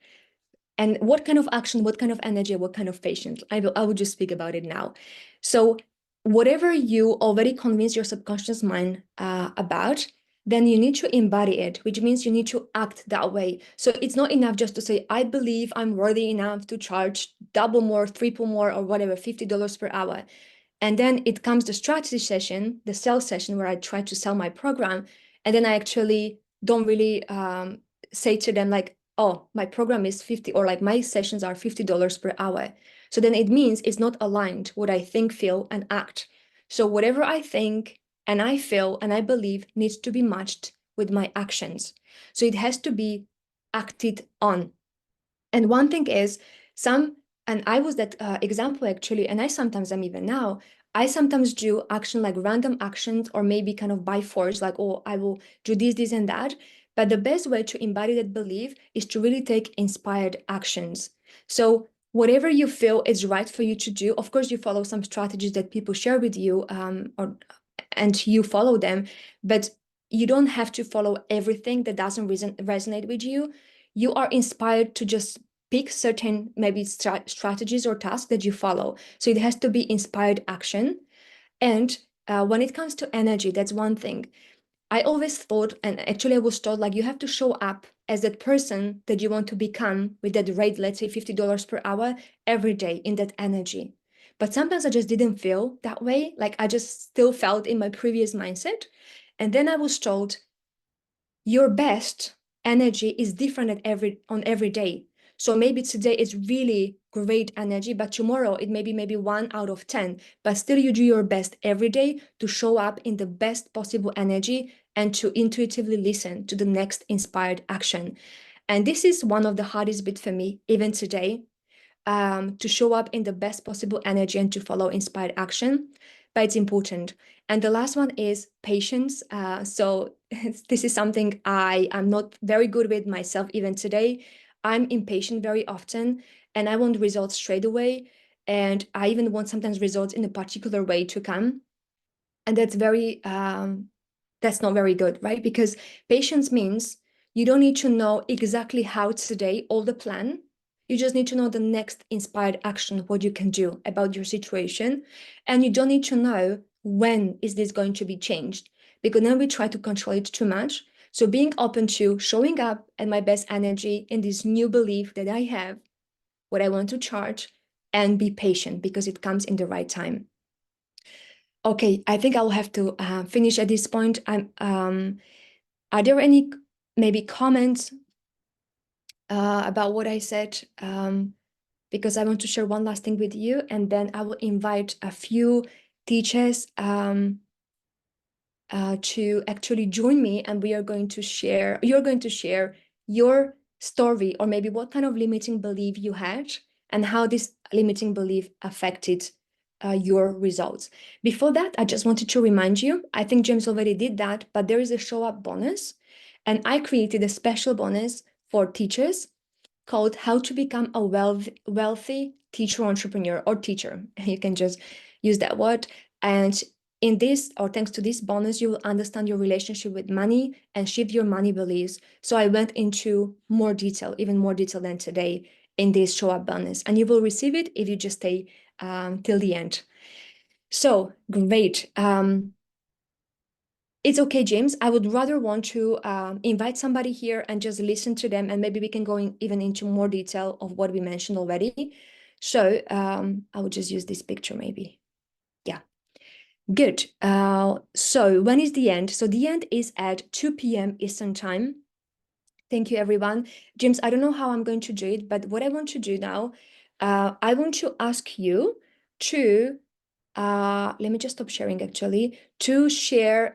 And what kind of action, what kind of energy, what kind of patience? I will just speak about it now. So whatever you already convince your subconscious mind about, then you need to embody it, which means you need to act that way. So it's not enough just to say, I believe I'm worthy enough to charge double more, triple more, or whatever, $50 per hour. And then it comes the strategy session, the sales session, where I try to sell my program. And then I actually don't really say to them like, oh, my program is 50, or like my sessions are $50 per hour. So then it means it's not aligned what I think, feel, and act. So whatever I think and I feel and I believe needs to be matched with my actions. So it has to be acted on. And one thing is and I was that example actually, and I sometimes am even now, I sometimes do action like random actions or maybe kind of by force, like, oh, I will do this, this, and that. But the best way to embody that belief is to really take inspired actions. So whatever you feel is right for you to do, of course, you follow some strategies that people share with you, and you follow them, but you don't have to follow everything that doesn't resonate with you. You are inspired to just pick certain maybe strategies or tasks that you follow. So it has to be inspired action. And when it comes to energy, that's one thing. I always thought, and actually I was told, like, you have to show up as that person that you want to become with that rate, let's say $50 per hour every day in that energy. But sometimes I just didn't feel that way. Like I just still felt in my previous mindset. And then I was told, your best energy is different on every day. So maybe today it's really great energy, but tomorrow it may be maybe 1 out of 10. But still, you do your best every day to show up in the best possible energy and to intuitively listen to the next inspired action. And this is one of the hardest bits for me, even today, to show up in the best possible energy and to follow inspired action. But it's important. And the last one is patience. So this is something I am not very good with myself even today. I'm impatient very often, and I want results straight away. And I even want sometimes results in a particular way to come. And that's that's not very good, right? Because patience means you don't need to know exactly how today, all the plan. You just need to know the next inspired action, what you can do about your situation. And you don't need to know when is this going to be changed, because then we try to control it too much. So being open to showing up at my best energy in this new belief that I have, what I want to charge, and be patient because it comes in the right time. Okay, I think I'll have to finish at this point. Are there any maybe comments about what I said? Because I want to share one last thing with you, and then I will invite a few teachers to actually join me, and you're going to share your story, or maybe what kind of limiting belief you had and how this limiting belief affected your results. Before that, I just wanted to remind you, I think James already did that, but there is a show up bonus, and I created a special bonus for teachers called How to Become a Wealthy Teacher Entrepreneur, or teacher. You can just use that word. And in this, or thanks to this bonus, you will understand your relationship with money and shift your money beliefs. So I went into more detail, even more detail than today, in this show up bonus. And you will receive it if you just stay till the end. So great. It's okay, James. I would rather want to invite somebody here and just listen to them, and maybe we can go even into more detail of what we mentioned already. So I would just use this picture maybe. Yeah, good. So when is the end? So the end is at 2 p.m. Eastern time. Thank you, everyone. James, I don't know how I'm going to do it, but what I want to do now, I want to ask you to let me just stop sharing actually, to share,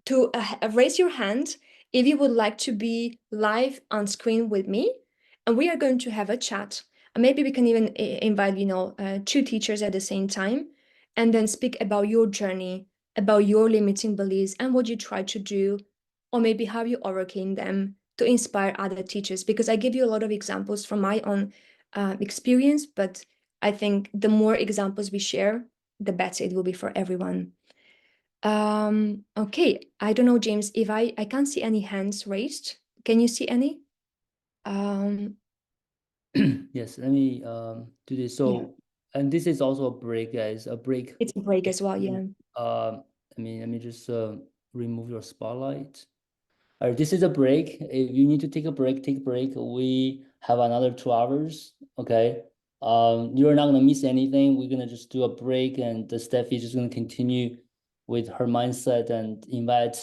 to raise your hand if you would like to be live on screen with me, and we are going to have a chat. And maybe we can even invite, 2 teachers at the same time, and then speak about your journey, about your limiting beliefs and what you try to do, or maybe how you overcame them to inspire other teachers. Because I give you a lot of examples from my own experience, but I think the more examples we share, the better it will be for everyone. Okay, I don't know, James, if I can't see any hands raised. Can you see any? Yes, let me do this. So, and this is also a break, guys. A break. It's a break as well, yeah. Let me just remove your spotlight. All right, this is a break. If you need to take a break, take a break. We have another 2 hours. Okay. You're not gonna miss anything. We're gonna just do a break, and the Steffi is just gonna continue with her mindset and invite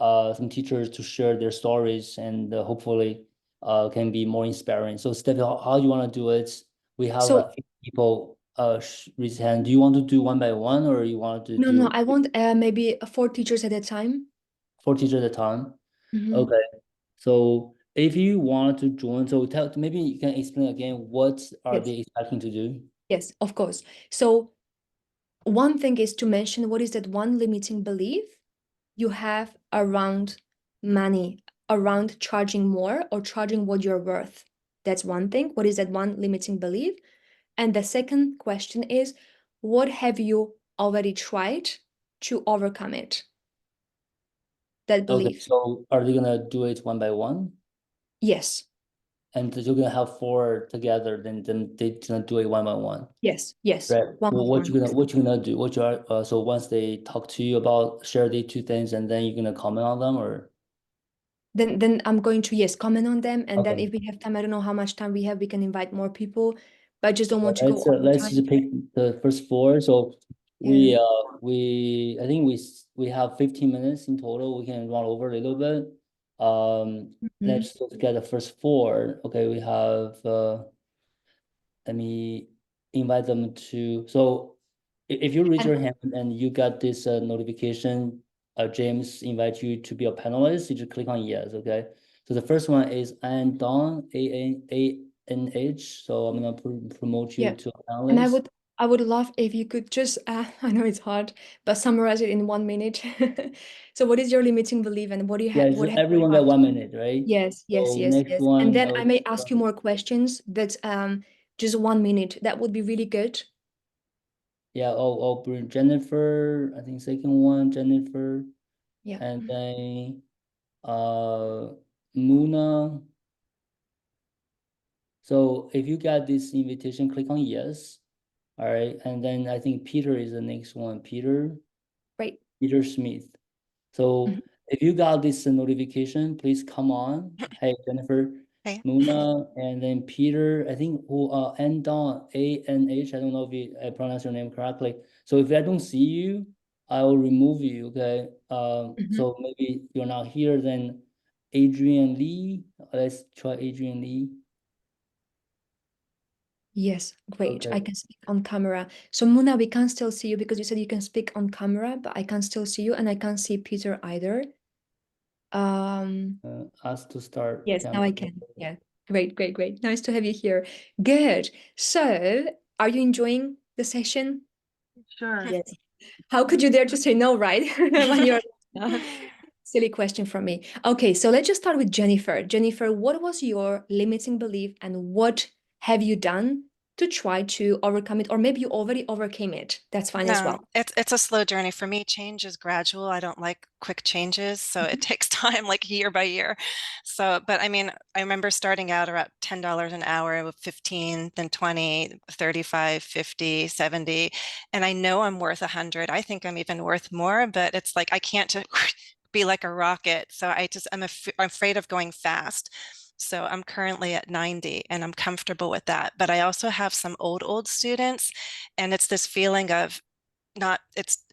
some teachers to share their stories, and hopefully can be more inspiring. So Steffi, how you want to do it? We have So 8 people raise hand. Do you want to do one by one, or you want to no, no, do I want maybe 4 teachers at a time. 4 teachers at a time? Mhm. Okay. So if you want to join, so maybe you can explain again what are Yes, they expecting to do? yes, of course. So one thing is to mention what is that one limiting belief you have around money, around charging more or charging what you're worth. That's one thing. What is that one limiting belief? And the second question is, what have you already tried to overcome it? That Okay. belief. So are they gonna do it one by one? Yes, And you're gonna have 4 together, then they're gonna do it one by one. yes, yes. Right. One Well, by one. what you gonna do? What you are so once they talk to you about share the 2 things, and then you're gonna comment on them, or Then I'm going to, yes, comment on them. And then okay. if we have time, I don't know how much time we have, we can invite more people, but I just don't want to go over Let's time. just pick the first 4. So Yeah. we I think we have 15 minutes in total. We can run over a little bit. Mhm. Let's look at the first 4. Okay, we have let me invite them to. So if you raise And your hand and you got this notification, James invite you to be a panelist, you just click on yes, okay? So the first one is Ann Dawn, ANH. So I'm gonna promote you yeah, to a and panelist. I would love if you could just I know it's hard, but summarize it in 1 minute. So what is your limiting belief and what do you Yeah, have so what have you everyone got tried? 1 minute, right? Yes, yes, So yes, next yes. And one, then I may ask you more questions, but just 1 minute. That would be really good. yeah, I'll bring Jennifer, I think second one, Jennifer, Yeah. and then uh Muna. So if you got this invitation, click on yes. All right. And then I think Peter is the next one. Right. Peter Smith. So Mhm. if you got this notification, please come on. Hey, Jennifer, Okay. Muna, and then Peter, I think who Andon, ANH. I don't know if I pronounce your name correctly. So if I don't see you, I will remove you. Okay. Mhm. So maybe you're not here, then Adrian Lee. Let's try Adrian Lee. Yes, great. I Okay. can speak on camera. So Muna, we can still see you because you said you can speak on camera, but I can still see you and I can't see Peter either. Um, Ask to start yes, now camera. I can. Yeah. Great, great, great. Nice to have you here. Good. So, are you enjoying the session? Sure. Yes. How could you dare to say no, right? When you're silly question from me. Okay, so let's just start with Jennifer. Jennifer, what was your limiting belief and what have you done to try to overcome it? Or maybe you already overcame it. That's fine as No, well. it's a slow journey. For me, change is gradual. I don't like quick changes, so it takes time, like year by year. So, but I mean, I remember starting out around $10 an hour with 15, then 20, 35, 50, 70, and I know I'm worth 100. I think I'm even worth more, but it's like I can't just be like a rocket. So I'm afraid of going fast. So I'm currently at 90 and I'm comfortable with that. But I also have some old students, and it's this feeling of not it's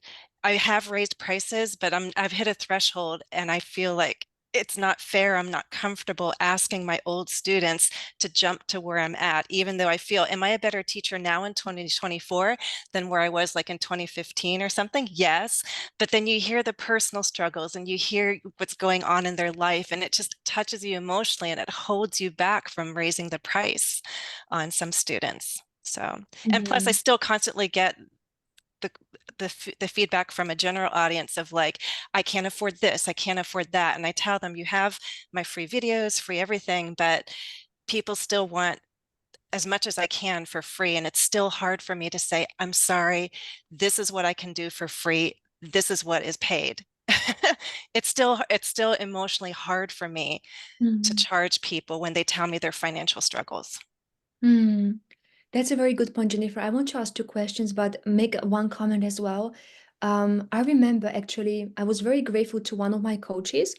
I have raised prices, but I've hit a threshold and I feel like it's not fair. I'm not comfortable asking my old students to jump to where I'm at, even though I feel, am I a better teacher now in 2024 than where I was like in 2015 or something? Yes. But then you hear the personal struggles and you hear what's going on in their life, and it just touches you emotionally and it holds you back from raising the price on some students. So, and plus I Mhm. still constantly get the the feedback from a general audience of like, I can't afford this, I can't afford that. And I tell them, you have my free videos, free everything, but people still want as much as I can for free. And it's still hard for me to say, I'm sorry, this is what I can do for free. This is what is paid. It's still emotionally hard for me to Mm. charge people when they tell me their financial struggles. Mm. That's a very good point, Jennifer. I want to ask two questions, but make one comment as well. I remember actually, I was very grateful to one of my coaches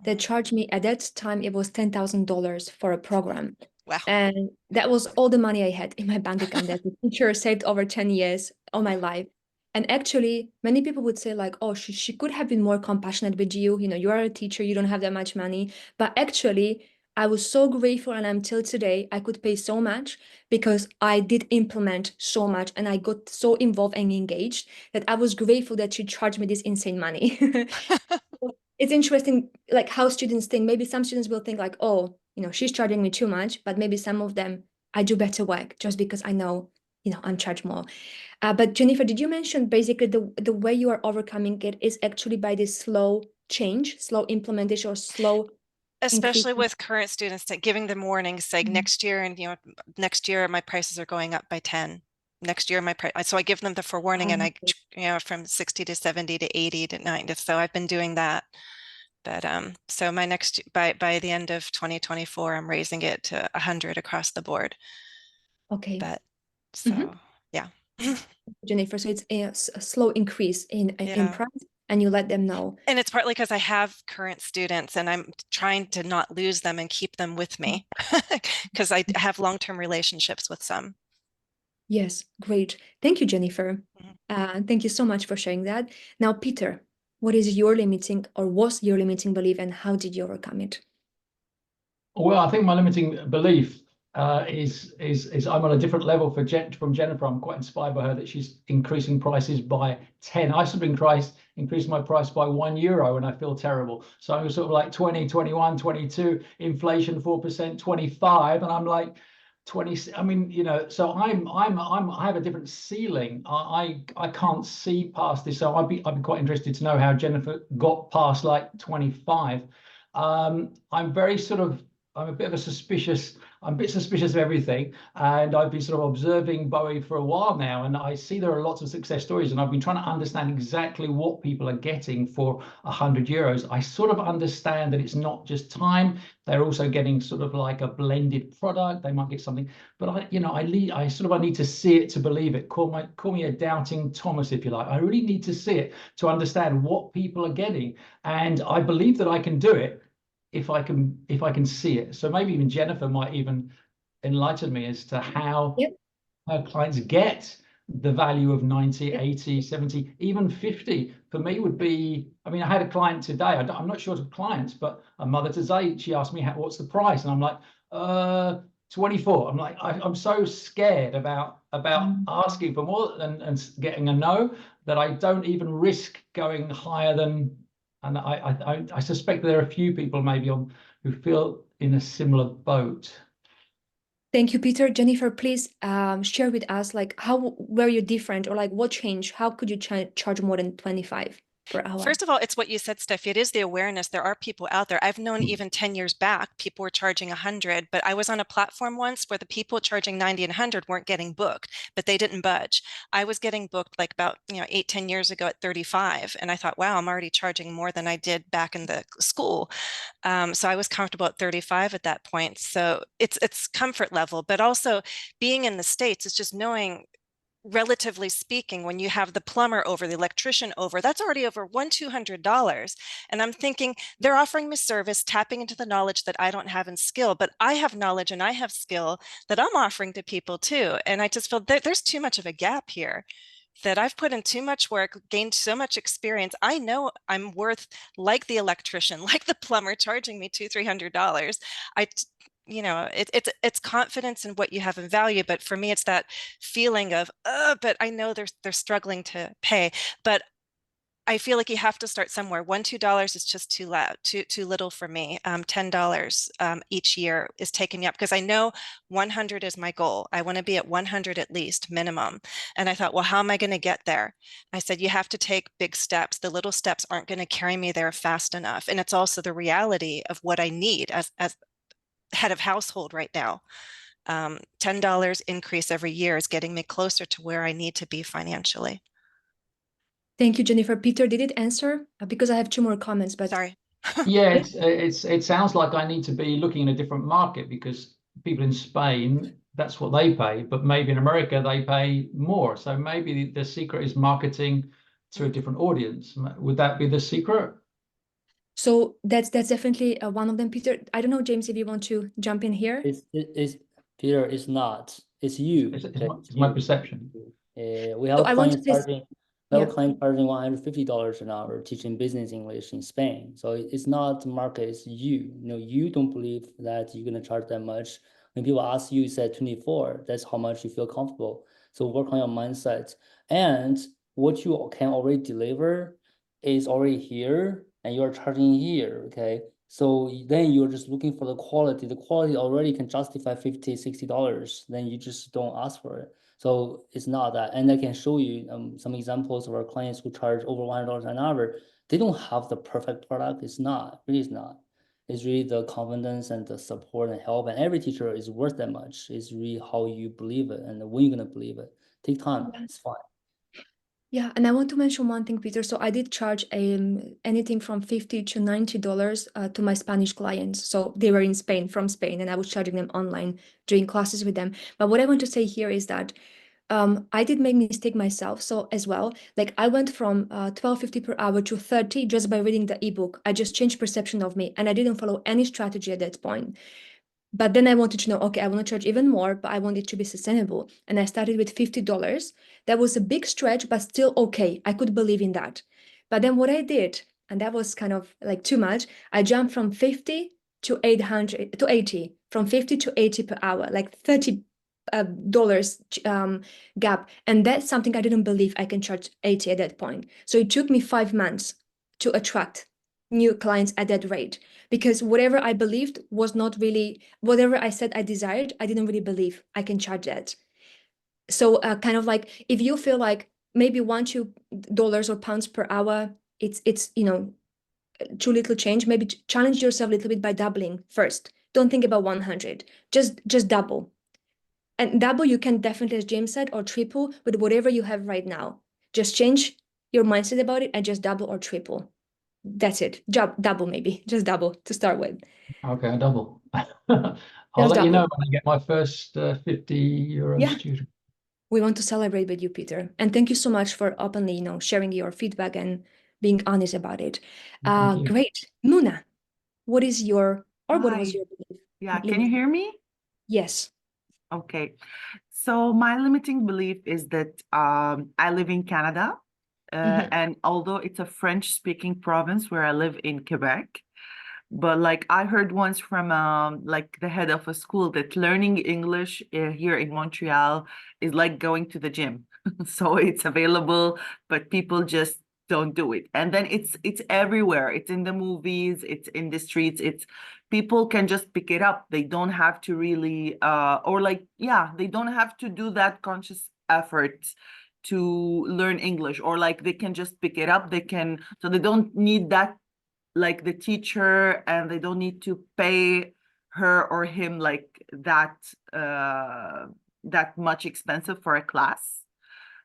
that charged me at that time, it was $10,000 for a program. Wow. And that was all the money I had in my bank account that the teacher saved over 10 years of my life. And actually, many people would say, like, oh, she could have been more compassionate with you. You know, you are a teacher, you don't have that much money. But actually, I was so grateful, and until today, I could pay so much because I did implement so much and I got so involved and engaged that I was grateful that she charged me this insane money. It's interesting, like how students think. Maybe some students will think like, oh, you know, she's charging me too much, but maybe some of them, I do better work just because I know, you know, I'm charged more. But Jennifer, did you mention basically the way you are overcoming it is actually by this slow change, slow implementation, or slow increase? Especially with current students, that giving them warnings, saying Mhm. next year, and next year my prices are going up by 10. Next year my price. So I give them the forewarning, and I, from 60 to 70 to 80 to 90. So I've been doing that. But so my next by the end of 2024, I'm raising it to 100 across the board. Okay. But so Mhm. yeah. Jennifer, so it's a slow increase in Yeah. price, and you let them know. And it's partly because I have current students and I'm trying to not lose them and keep them with me because I have long-term relationships with some. Yes, great. Thank you, Jennifer. Mhm. Thank you so much for sharing that. Now, Peter, what is your limiting or was your limiting belief, and how did you overcome it? Well, I think my limiting belief is I'm on a different level from Jennifer. I'm quite inspired by her that she's increasing prices by 10. I should have increased my price by €1 and I feel terrible. So I'm sort of like 20, 21, 22, inflation 4%, 25, and I'm like 20. I mean, you know, so I have a different ceiling. I can't see past this. So I'd be quite interested to know how Jennifer got past like 25. I'm very sort of I'm a bit suspicious of everything, and I've been sort of observing Bowie for a while now, and I see there are lots of success stories, and I've been trying to understand exactly what people are getting for €100. I sort of understand that it's not just time; they're also getting sort of like a blended product. They might get something, but I need to see it to believe it. Call me a doubting Thomas if you like. I really need to see it to understand what people are getting, and I believe that I can do it if I can see it. So maybe even Jennifer might even enlighten me as to how Yep. her clients get the value of 90, Yep. 80, 70, even 50. For me would be, I mean, I had a client today, I'm not short of clients, but a mother today, she asked me, what's the price? And I'm like, 24. I'm like, I'm so scared about asking for more and getting a no that I don't even risk going higher than. And I suspect there are a few people maybe who feel in a similar boat. Thank you, Peter. Jennifer, please share with us, like, how were you different, or like what changed? How could you charge more than 25 per hour? First of all, it's what you said, Steffi. It is the awareness. There are people out there. I've known even 10 years back, people were charging 100, but I was on a platform once where the people charging 90 and 100 weren't getting booked, but they didn't budge. I was getting booked like about 8, 10 years ago at 35. And I thought, wow, I'm already charging more than I did back in the school. So I was comfortable at 35 at that point. So it's comfort level, but also being in the States is just knowing, relatively speaking, when you have the plumber over, the electrician over, that's already over $200. And I'm thinking they're offering me service, tapping into the knowledge that I don't have in skill, but I have knowledge and I have skill that I'm offering to people too. And I just feel that there's too much of a gap here, that I've put in too much work, gained so much experience. I know I'm worth, like the electrician, like the plumber, charging me $200, $300. It's confidence in what you have in value. But for me, it's that feeling of, but I know they're struggling to pay. But I feel like you have to start somewhere. $2 is just too loud, too little for me. $10 each year is taking me up, because I know 100 is my goal. I want to be at 100 at least minimum. And I thought, well, how am I going to get there? I said, you have to take big steps. The little steps aren't going to carry me there fast enough. And it's also the reality of what I need as head of household right now. $10 increase every year is getting me closer to where I need to be financially. Thank you, Jennifer. Peter, did it answer? Because I have 2 more comments, but Sorry. Yeah, it sounds like I need to be looking in a different market, because people in Spain, that's what they pay, but maybe in America they pay more. So maybe the secret is marketing to a different audience. Would that be the secret? so that's definitely one of them. Peter, I don't know, James, if you want to jump in here. It's Peter, it's not. It's you. It's Okay? my You. perception. We have So a I want to client say, charging. We have yeah. a client charging $150 an hour teaching business English in Spain. So it's not the market, it's you. You know, you don't believe that you're gonna charge that much. When people ask you, you said 24. That's how much you feel comfortable. So work on your mindset. And what you can already deliver is already here, and you're charging here. Okay. So then you're just looking for the quality. The quality already can justify $50, $60. Then you just don't ask for it. So it's not that. And I can show you some examples of our clients who charge over $100 an hour. They don't have the perfect product. It's not, really it's not. It's really the confidence and the support and help. And every teacher is worth that much. It's really how you believe it and when you're gonna believe it. Take time, it's fine. Yeah, and I want to mention one thing, Peter. So I did charge anything from $50 to $90 to my Spanish clients. So they were in Spain, from Spain, and I was charging them online, doing classes with them. But what I want to say here is that I did make mistake myself. So as well, like I went from $12.50 per hour to 30 just by reading the ebook. I just changed perception of me, and I didn't follow any strategy at that point. But then I wanted to know, okay, I want to charge even more, but I want it to be sustainable. And I started with $50. That was a big stretch, but still okay. I could believe in that. But then what I did, and that was kind of like too much, I jumped from 50 to 800 to 80, from 50 to 80 per hour, like $30 gap. And that's something I didn't believe I can charge 80 at that point. So it took me 5 months to attract new clients at that rate, because whatever I believed was not really, whatever I said I desired, I didn't really believe I can charge that. So kind of like, if you feel like maybe $1-2 or pounds per hour, it's you know, too little change, maybe challenge yourself a little bit by doubling first. Don't think about 100, just double. And double you can definitely, as James said, or triple with whatever you have right now. Just change your mindset about it and just double or triple. That's it. Double maybe, just double to start with. Okay, I double. I'll Just let you know double. when I get my first 50 € Yeah. student. We want to celebrate with you, Peter. And thank you so much for openly, sharing your feedback and being honest about it. Thank you. Great. Muna, what is your, or what was Hi. your belief? Yeah, can you hear me? Yes. Okay. So my limiting belief is that I live in Canada, and although it's a French-speaking province where I live in Quebec, but like I heard once from like the head of a school that learning English here in Montreal is like going to the gym. So it's available, but people just don't do it. And then it's everywhere. It's in the movies, it's in the streets, it's people can just pick it up. They don't have to really or like, yeah, they don't have to do that conscious effort to learn English, or like they can just pick it up. They can, so they don't need that, like the teacher, and they don't need to pay her or him like that that much expensive for a class.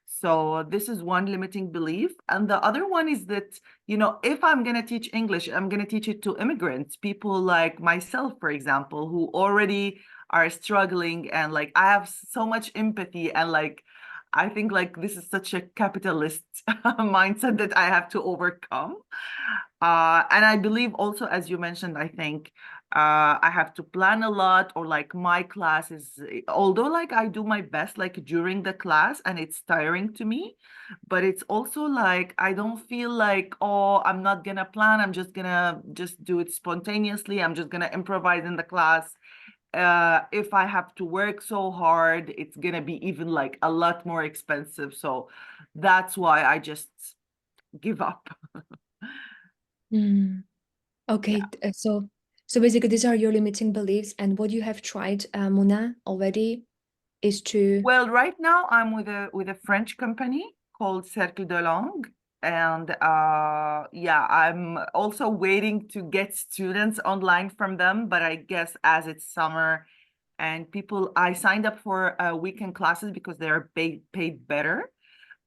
So this is one limiting belief. And the other one is that, if I'm going to teach English, I'm going to teach it to immigrants, people like myself, for example, who already are struggling. And like, I have so much empathy, and like, I think like this is such a capitalist mindset that I have to overcome. And I believe also, as you mentioned, I think I have to plan a lot, or like my class is, although like I do my best like during the class and it's tiring to me, but it's also like I don't feel like, oh, I'm not gonna plan, I'm just gonna do it spontaneously, I'm just gonna improvise in the class. If I have to work so hard, it's gonna be even like a lot more expensive. So that's why I just give up. Okay, so basically these are your limiting beliefs, and what you have tried, Muna, already is to. Well, right now I'm with a French company called Cercle de Langue, and yeah, I'm also waiting to get students online from them. But I guess as it's summer, and I signed up for weekend classes because they're paid better.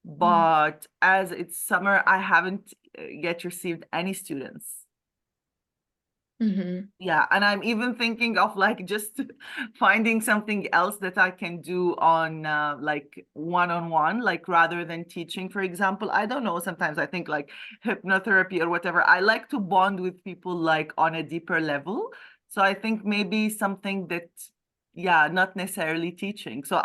But as it's summer, I haven't yet received any students. Yeah, and I'm even thinking of like just finding something else that I can do on like one-on-one, like rather than teaching, for example. I don't know, sometimes I think like hypnotherapy or whatever. I like to bond with people like on a deeper level. So I think maybe something that, yeah, not necessarily teaching. So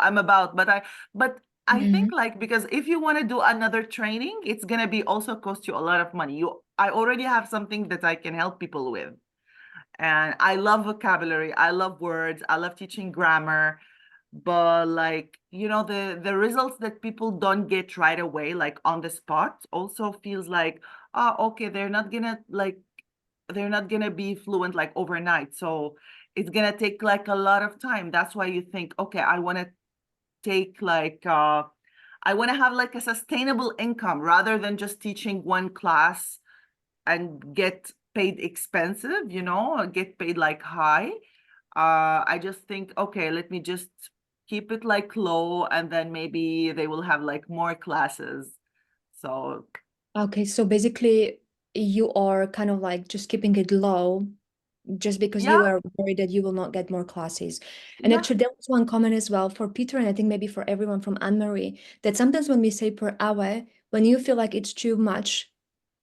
but I think like, because if you want to do another training, it's gonna be also cost you a lot of money. I already have something that I can help people with. And I love vocabulary, I love words, I love teaching grammar, but like, you know, the results that people don't get right away, like on the spot, also feels like, oh, okay, they're not gonna be fluent like overnight. So it's gonna take like a lot of time. That's why you think, okay, I want to take like I want to have like a sustainable income rather than just teaching one class and get paid expensive, you know, get paid like high. I just think, okay, let me just keep it like low, and then maybe they will have like more classes. So Okay, so basically you are kind of like just keeping it low just because you yeah, are worried that you will not get more classes. And yeah. actually, there was one comment as well for Peter, and I think maybe for everyone from Anne-Marie, that sometimes when we say per hour, when you feel like it's too much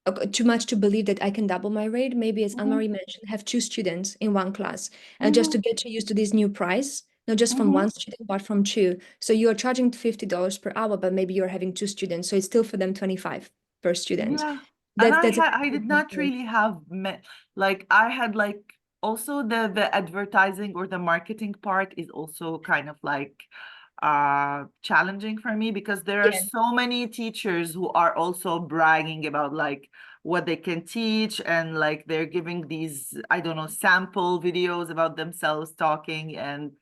to believe that I can double my rate, maybe as Anne-Marie mentioned, have 2 students in one class, and just to get you used to this new price, not just from one student, but from 2. So you are charging $50 per hour, but maybe you're having 2 students, so it's still for them 25 per student. Yeah. And That's I did not really have like I had like also the advertising or the marketing part is also kind of like challenging for me, because there are Yeah. so many teachers who are also bragging about like what they can teach, and like they're giving these, I don't know, sample videos about themselves talking. And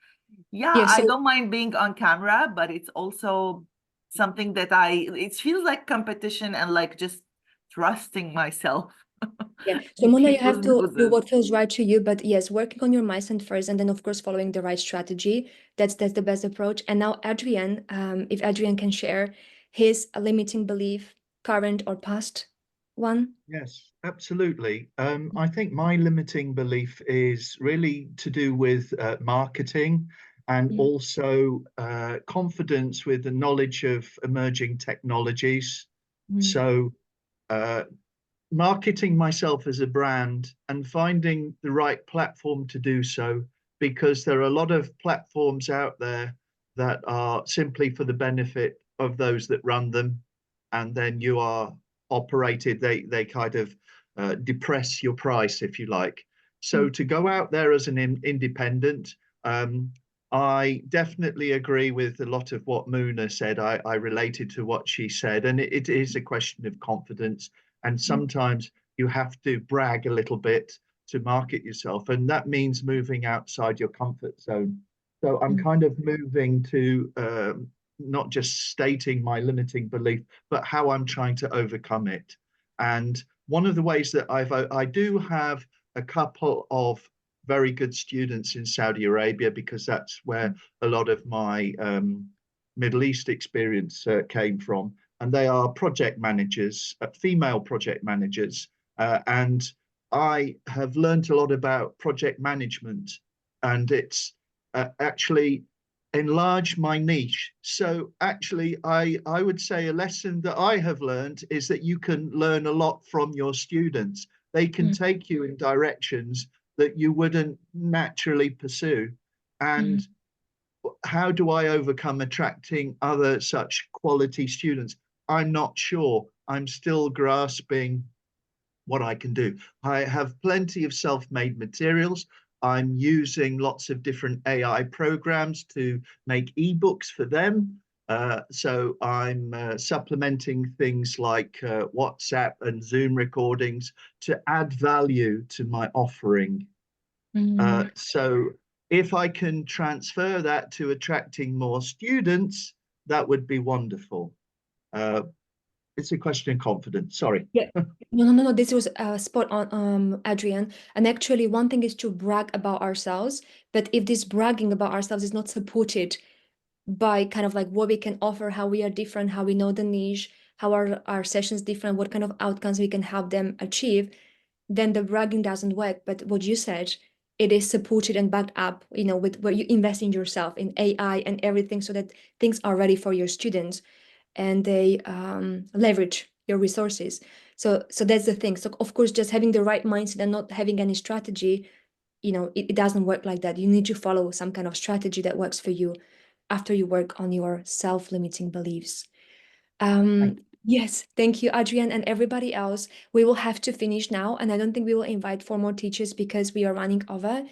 yeah, Yeah, I so don't mind being on camera, but it's also something that it feels like competition and like just trusting myself yeah, so in Mona, you have people's to do noses. what feels right to you, but yes, working on your mindset first, and then of course following the right strategy. That's the best approach. And now Adrian, if Adrian can share his limiting belief, current or past one. Yes, absolutely. I think my limiting belief is really to do with marketing and also confidence with the knowledge of emerging technologies. So, marketing myself as a brand and finding the right platform to do so, because there are a lot of platforms out there that are simply for the benefit of those that run them, and then you are operated, they kind of depress your price, if you like. So to go out there as an independent, I definitely agree with a lot of what Muna said. I related to what she said, and it is a question of confidence. And sometimes you have to brag a little bit to market yourself, and that means moving outside your comfort zone. So I'm kind of moving to not just stating my limiting belief, but how I'm trying to overcome it. And one of the ways that I do have a couple of very good students in Saudi Arabia, because that's where a lot of my Middle East experience came from. And they are project managers, female project managers. And I have learned a lot about project management, and it's actually enlarged my niche. So actually, I would say a lesson that I have learned is that you can learn a lot from your students. They can take you in directions that you wouldn't naturally pursue. And how do I overcome attracting other such quality students? I'm not sure. I'm still grasping what I can do. I have plenty of self-made materials. I'm using lots of different AI programs to make ebooks for them. So I'm supplementing things like WhatsApp and Zoom recordings to add value to my offering. So if I can transfer that to attracting more students, that would be wonderful. it's a question of confidence. Sorry. No. This was spot on, Adrian. And actually, one thing is to brag about ourselves, but if this bragging about ourselves is not supported by kind of like what we can offer, how we are different, how we know the niche, how are our sessions different, what kind of outcomes we can help them achieve, then the bragging doesn't work. But what you said, it is supported and backed up, with where you invest in yourself, in AI and everything, so that things are ready for your students and they leverage your resources. So that's the thing. So of course, just having the right mindset and not having any strategy, it doesn't work like that. You need to follow some kind of strategy that works for you after you work on your self-limiting beliefs. Yes, thank you, Adrian, and everybody else. We will have to finish now, and I don't think we will invite 4 more teachers because we are running over.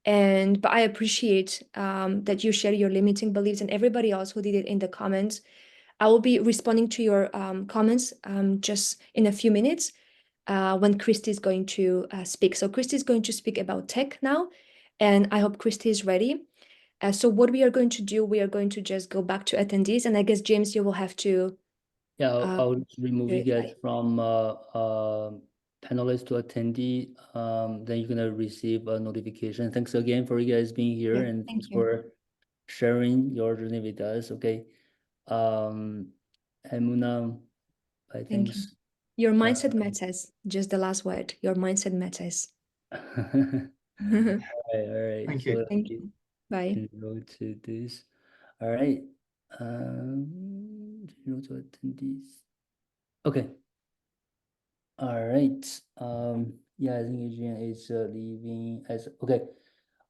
But I appreciate that you share your limiting beliefs, and everybody else who did it in the comments. I will be responding to your comments just in a few minutes when Christy is going to speak. So Christy is going to speak about tech now, and I hope Christy is ready. So what we are going to do, we are going to just go back to attendees, and I guess, James, you will have to... Yeah, I'll just remove you do it, guys from panelist to attendee. Then you're gonna receive a notification. Thanks again for you guys being here, Yeah, and thank thanks you. for sharing your journey with us. Okay. And Muna, I Thank think. you. Your mindset matters. Just the last word. Your mindset matters. All right. Thank So you. Thank you. Bye. can go to this. All right. Go to attendees. Okay. All right. Yeah, I think Adrian is leaving as okay.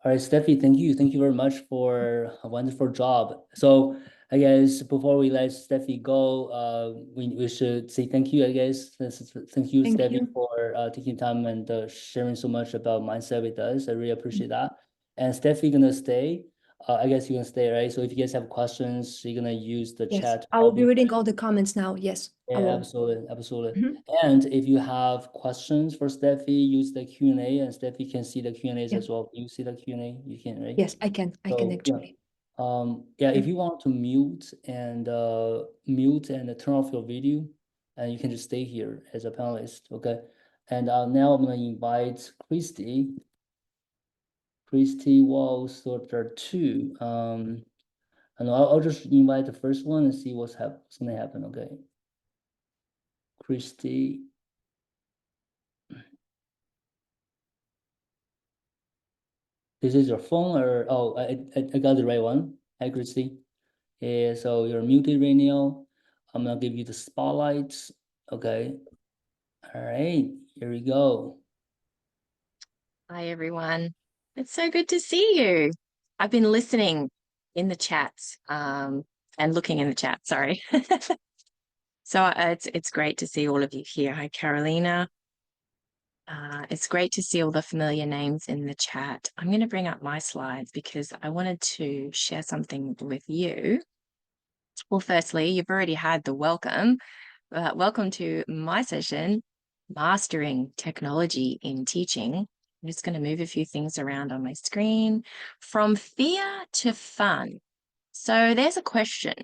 All right, Steffi, thank you. Thank you very much for a wonderful job. So I guess before we let Steffi go, we should say thank you, I guess. Thank you, Thank Steffi, you. for taking time and sharing so much about mindset with us. I really appreciate that. And Steffi gonna stay. I guess you're gonna stay, right? So if you guys have questions, you're gonna use the Yes, chat. I will be reading all the comments now. Yes, I Yeah, will. absolutely. Mhm. And if you have questions for Steffi, use the Q&A, and Steffi can see the Q&As Yeah. as well. You see the Q&A, you can, right? Yes, I can. I can So, actually. yeah, if you want to mute and turn off your video, and you can just stay here as a panelist, okay? And now I'm gonna invite Christy. Christy Walls, sort of 2. And I'll just invite the first one and see what's gonna happen, okay? Christy. This is your phone or, oh, I got the right one. Hi, Christy. Yeah, so you're muted right now. I'm gonna give you the spotlights. Okay. All right, here we go. Hi, everyone. It's so good to see you. I've been listening in the chats and looking in the chat, sorry. So it's great to see all of you here. Hi, Carolina. It's great to see all the familiar names in the chat. I'm going to bring up my slides because I wanted to share something with you. Well, firstly, you've already had the welcome. Welcome to my session, Mastering Technology in Teaching. I'm just going to move a few things around on my screen. From fear to fun. So there's a question.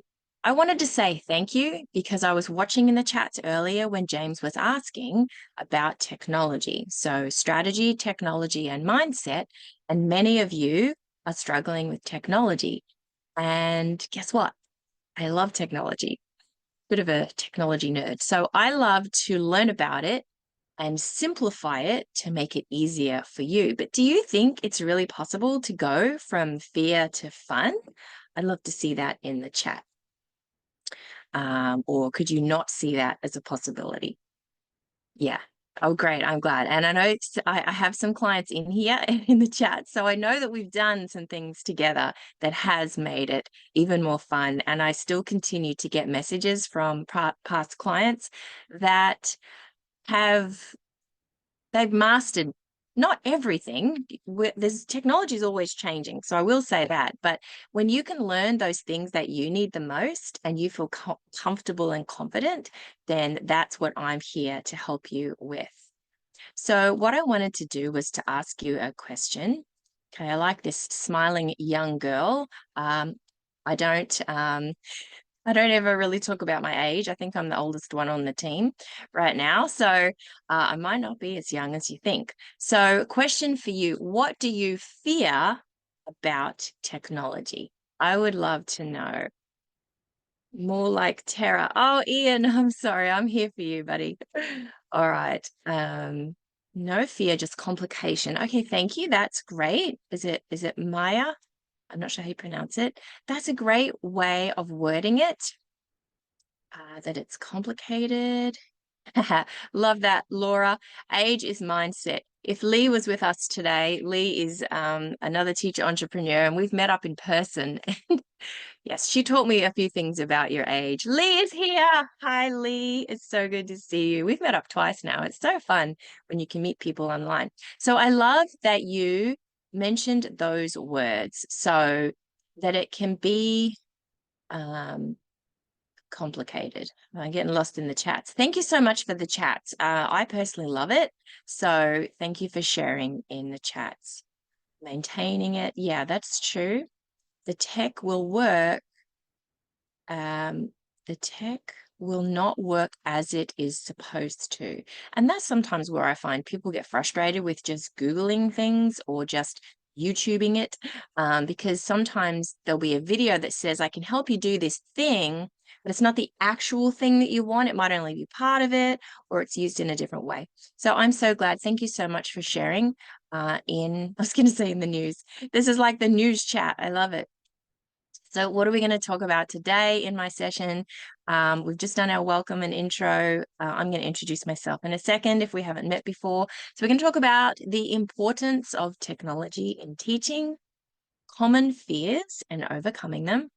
I wanted to say thank you because I was watching in the chats earlier when James was asking about technology. So strategy, technology, and mindset. And many of you are struggling with technology. And guess what? I love technology. Bit of a technology nerd. So I love to learn about it and simplify it to make it easier for you. But do you think it's really possible to go from fear to fun? I'd love to see that in the chat. Or could you not see that as a possibility? Yeah. Oh, great. I'm glad. And I know I have some clients in here in the chat. So I know that we've done some things together that has made it even more fun. And I still continue to get messages from past clients that they've mastered not everything. Technology is always changing. So I will say that. But when you can learn those things that you need the most and you feel comfortable and confident, then that's what I'm here to help you with. So what I wanted to do was to ask you a question. Okay, I like this smiling young girl. I don't I don't ever really talk about my age. I think I'm the oldest one on the team right now. So I might not be as young as you think. So question for you, what do you fear about technology? I would love to know. More like terror. Oh, Ian, I'm sorry. I'm here for you, buddy. All right. No fear, just complication. Okay, thank you. That's great. Is it Maya? I'm not sure how you pronounce it. That's a great way of wording it. That it's complicated. Love that, Laura. Age is mindset. If Lee was with us today, Lee is another teacher entrepreneur, and we've met up in person. Yes, she taught me a few things about your age. Lee is here. Hi, Lee. It's so good to see you. We've met up twice now. It's so fun when you can meet people online. So I love that you mentioned those words so that it can be complicated. I'm getting lost in the chats. Thank you so much for the chats. I personally love it. So thank you for sharing in the chats. Maintaining it. Yeah, that's true. The tech will work. The tech will not work as it is supposed to. And that's sometimes where I find people get frustrated with just Googling things or just YouTubing it, because sometimes there'll be a video that says, I can help you do this thing, but it's not the actual thing that you want. It might only be part of it, or it's used in a different way. So I'm so glad. Thank you so much for sharing I was going to say in the news. This is like the news chat. I love it. So what are we going to talk about today in my session? We've just done our welcome and intro. I'm going to introduce myself in a second if we haven't met before. So we're going to talk about the importance of technology in teaching, common fears and overcoming them,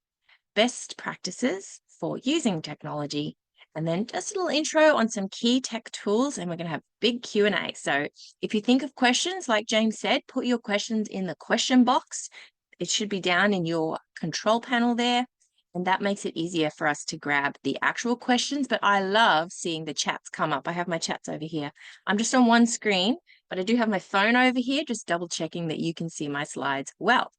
best practices for using technology, and then just a little intro on some key tech tools, and we're going to have big Q&A. So if you think of questions, like James said, put your questions in the question box. It should be down in your control panel there, and that makes it easier for us to grab the actual questions. But I love seeing the chats come up. I have my chats over here. I'm just on one screen, but I do have my phone over here, just double checking that you can see my slides well.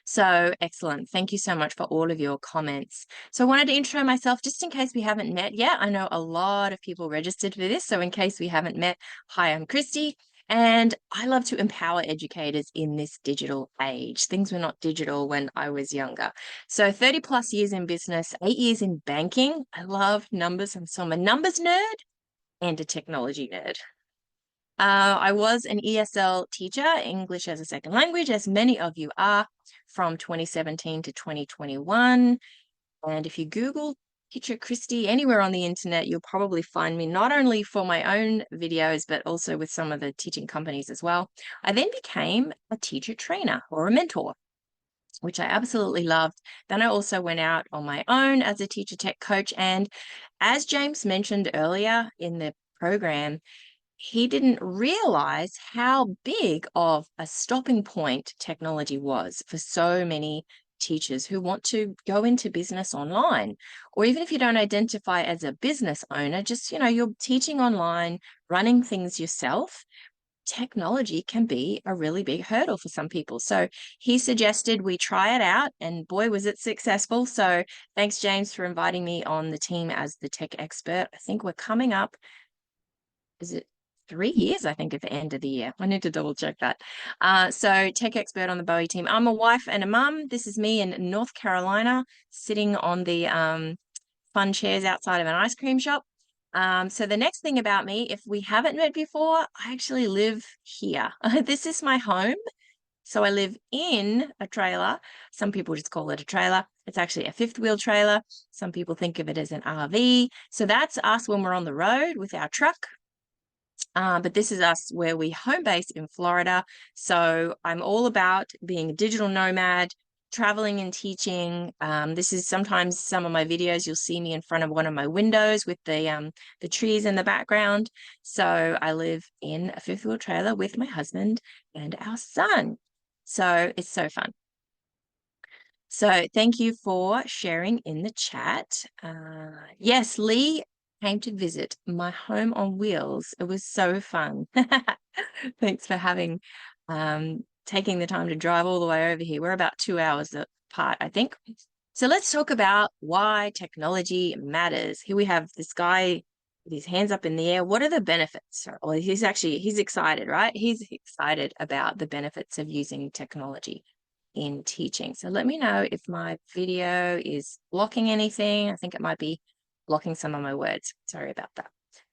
So excellent. Thank you so much for all of your comments. So I wanted to intro myself just in case we haven't met yet. I know a lot of people registered for this. So in case we haven't met, hi, I'm Christy. And I love to empower educators in this digital age. Things were not digital when I was younger. So 30 plus years in business, 8 years in banking. I love numbers. So I'm a numbers nerd and a technology nerd. I was an ESL teacher, English as a second language, as many of you are, from 2017 to 2021. And if you Google Teacher Christy anywhere on the internet, you'll probably find me not only for my own videos, but also with some of the teaching companies as well. I then became a teacher trainer or a mentor, which I absolutely loved. Then I also went out on my own as a teacher tech coach. And as James mentioned earlier in the program, he didn't realize how big of a stopping point technology was for so many teachers who want to go into business online. Or even if you don't identify as a business owner, just, you're teaching online, running things yourself, technology can be a really big hurdle for some people. So he suggested we try it out, and boy, was it successful. So thanks, James, for inviting me on the team as the tech expert. I think we're coming up, is it 3 years, I think, at the end of the year. I need to double check that. So tech expert on the Bowie team. I'm a wife and a mum. This is me in North Carolina, sitting on the fun chairs outside of an ice cream shop. So the next thing about me, if we haven't met before, I actually live here. This is my home. So I live in a trailer. Some people just call it a trailer. It's actually a fifth wheel trailer. Some people think of it as an RV. So that's us when we're on the road with our truck. But this is us where we home base in Florida. So I'm all about being a digital nomad, traveling and teaching. This is sometimes some of my videos. You'll see me in front of one of my windows with the trees in the background. So I live in a fifth wheel trailer with my husband and our son. So it's so fun. So thank you for sharing in the chat. Yes, Lee came to visit my home on wheels. It was so fun. Thanks for having taking the time to drive all the way over here. We're about 2 hours apart, I think. So let's talk about why technology matters. Here we have this guy with his hands up in the air. What are the benefits? Well, he's excited, right? He's excited about the benefits of using technology in teaching. So let me know if my video is blocking anything. I think it might be blocking some of my words. Sorry about that.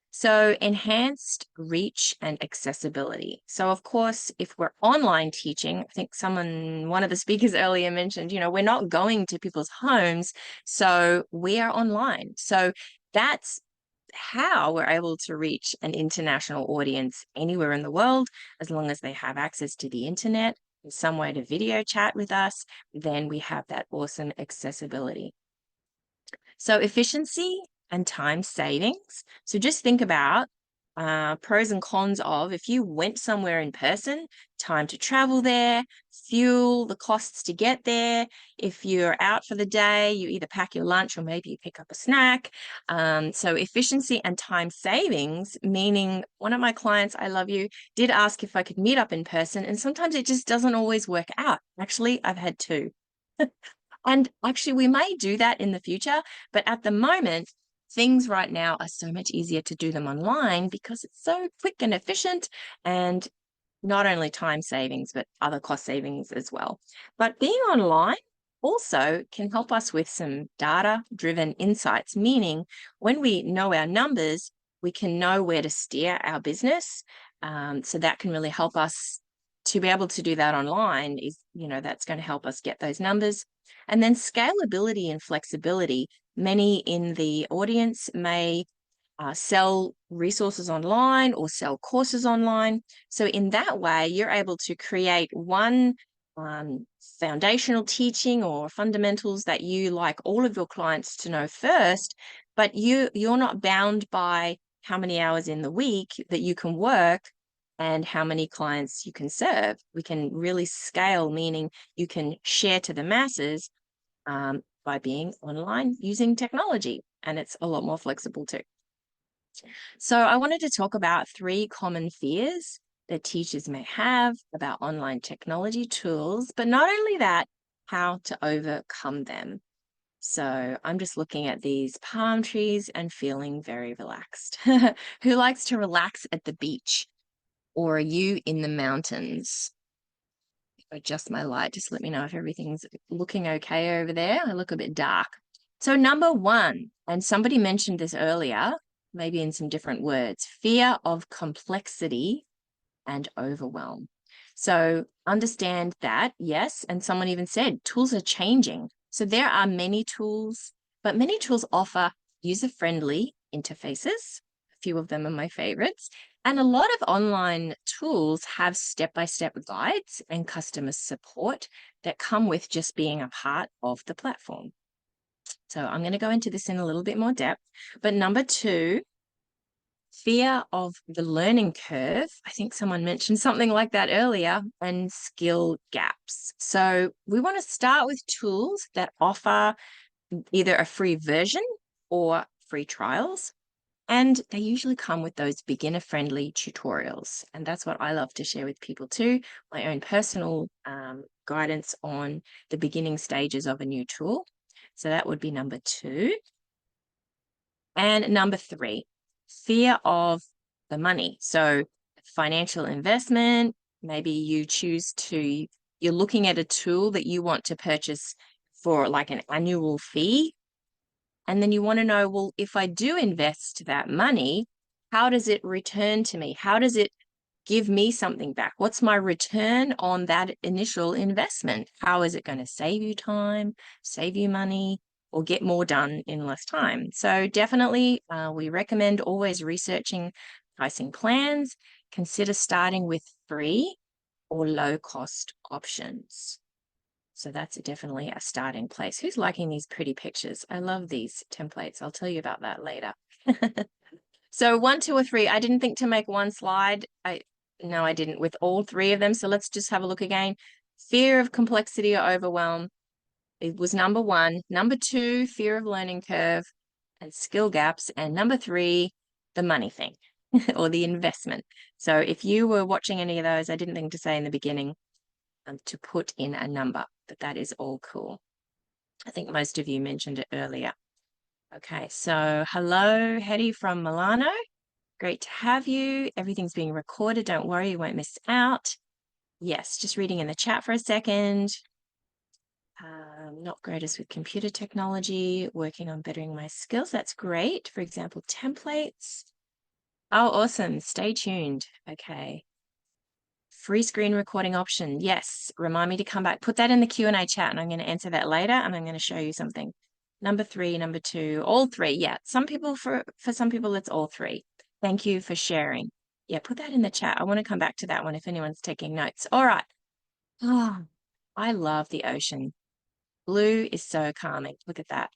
So enhanced reach and accessibility. So of course, if we're online teaching, I think one of the speakers earlier mentioned, we're not going to people's homes, so we are online. So that's how we're able to reach an international audience anywhere in the world, as long as they have access to the internet, some way to video chat with us, then we have that awesome accessibility. So efficiency and time savings. So just think about pros and cons of if you went somewhere in person, time to travel there, fuel, the costs to get there. If you're out for the day, you either pack your lunch or maybe you pick up a snack. So efficiency and time savings, meaning one of my clients, I love you, did ask if I could meet up in person, and sometimes it just doesn't always work out. Actually, I've had two. And actually, we may do that in the future, but at the moment, things right now are so much easier to do them online because it's so quick and efficient, and not only time savings, but other cost savings as well. But being online also can help us with some data-driven insights, meaning when we know our numbers, we can know where to steer our business. So that can really help us to be able to do that online. That's going to help us get those numbers. And then scalability and flexibility. Many in the audience may sell resources online or sell courses online. So in that way, you're able to create one foundational teaching or fundamentals that you like all of your clients to know first, but you're not bound by how many hours in the week that you can work and how many clients you can serve. We can really scale, meaning you can share to the masses by being online using technology, and it's a lot more flexible too. So I wanted to talk about 3 common fears that teachers may have about online technology tools, but not only that, how to overcome them. So I'm just looking at these palm trees and feeling very relaxed. Who likes to relax at the beach? Or are you in the mountains? Adjust my light. Just let me know if everything's looking okay over there. I look a bit dark. So number 1, and somebody mentioned this earlier, maybe in some different words, fear of complexity and overwhelm. So understand that, yes, and someone even said tools are changing. So there are many tools, but many tools offer user-friendly interfaces. A few of them are my favorites. And a lot of online tools have step-by-step guides and customer support that come with just being a part of the platform. So I'm going to go into this in a little bit more depth. But number 2, fear of the learning curve. I think someone mentioned something like that earlier, and skill gaps. So we want to start with tools that offer either a free version or free trials. And they usually come with those beginner-friendly tutorials. And that's what I love to share with people too, my own personal guidance on the beginning stages of a new tool. So that would be number 2. And number 3, fear of the money. So financial investment, maybe you're looking at a tool that you want to purchase for like an annual fee. And then you want to know, well, if I do invest that money, how does it return to me? How does it give me something back? What's my return on that initial investment? How is it going to save you time, save you money, or get more done in less time? So definitely, we recommend always researching pricing plans. Consider starting with free or low-cost options. So that's definitely a starting place. Who's liking these pretty pictures? I love these templates. I'll tell you about that later. So 1, 2, or 3. I didn't think to make one slide. No, I didn't with all 3 of them. So let's just have a look again. Fear of complexity or overwhelm. It was number 1. Number 2, fear of learning curve and skill gaps. And number 3, the money thing or the investment. So if you were watching any of those, I didn't think to say in the beginning to put in a number, but that is all cool. I think most of you mentioned it earlier. Okay, so hello, Hetty from Milano. Great to have you. Everything's being recorded. Don't worry, you won't miss out. Yes, just reading in the chat for a second. Not greatest with computer technology, working on bettering my skills. That's great. For example, templates. Oh, awesome. Stay tuned. Okay. Free screen recording option. Yes. Remind me to come back. Put that in the Q&A chat and I'm going to answer that later and I'm going to show you something. Number 3, number 2, all 3. Yeah. For some people, it's all 3. Thank you for sharing. Yeah, put that in the chat. I want to come back to that one if anyone's taking notes. All right. Oh, I love the ocean. Blue is so calming. Look at that.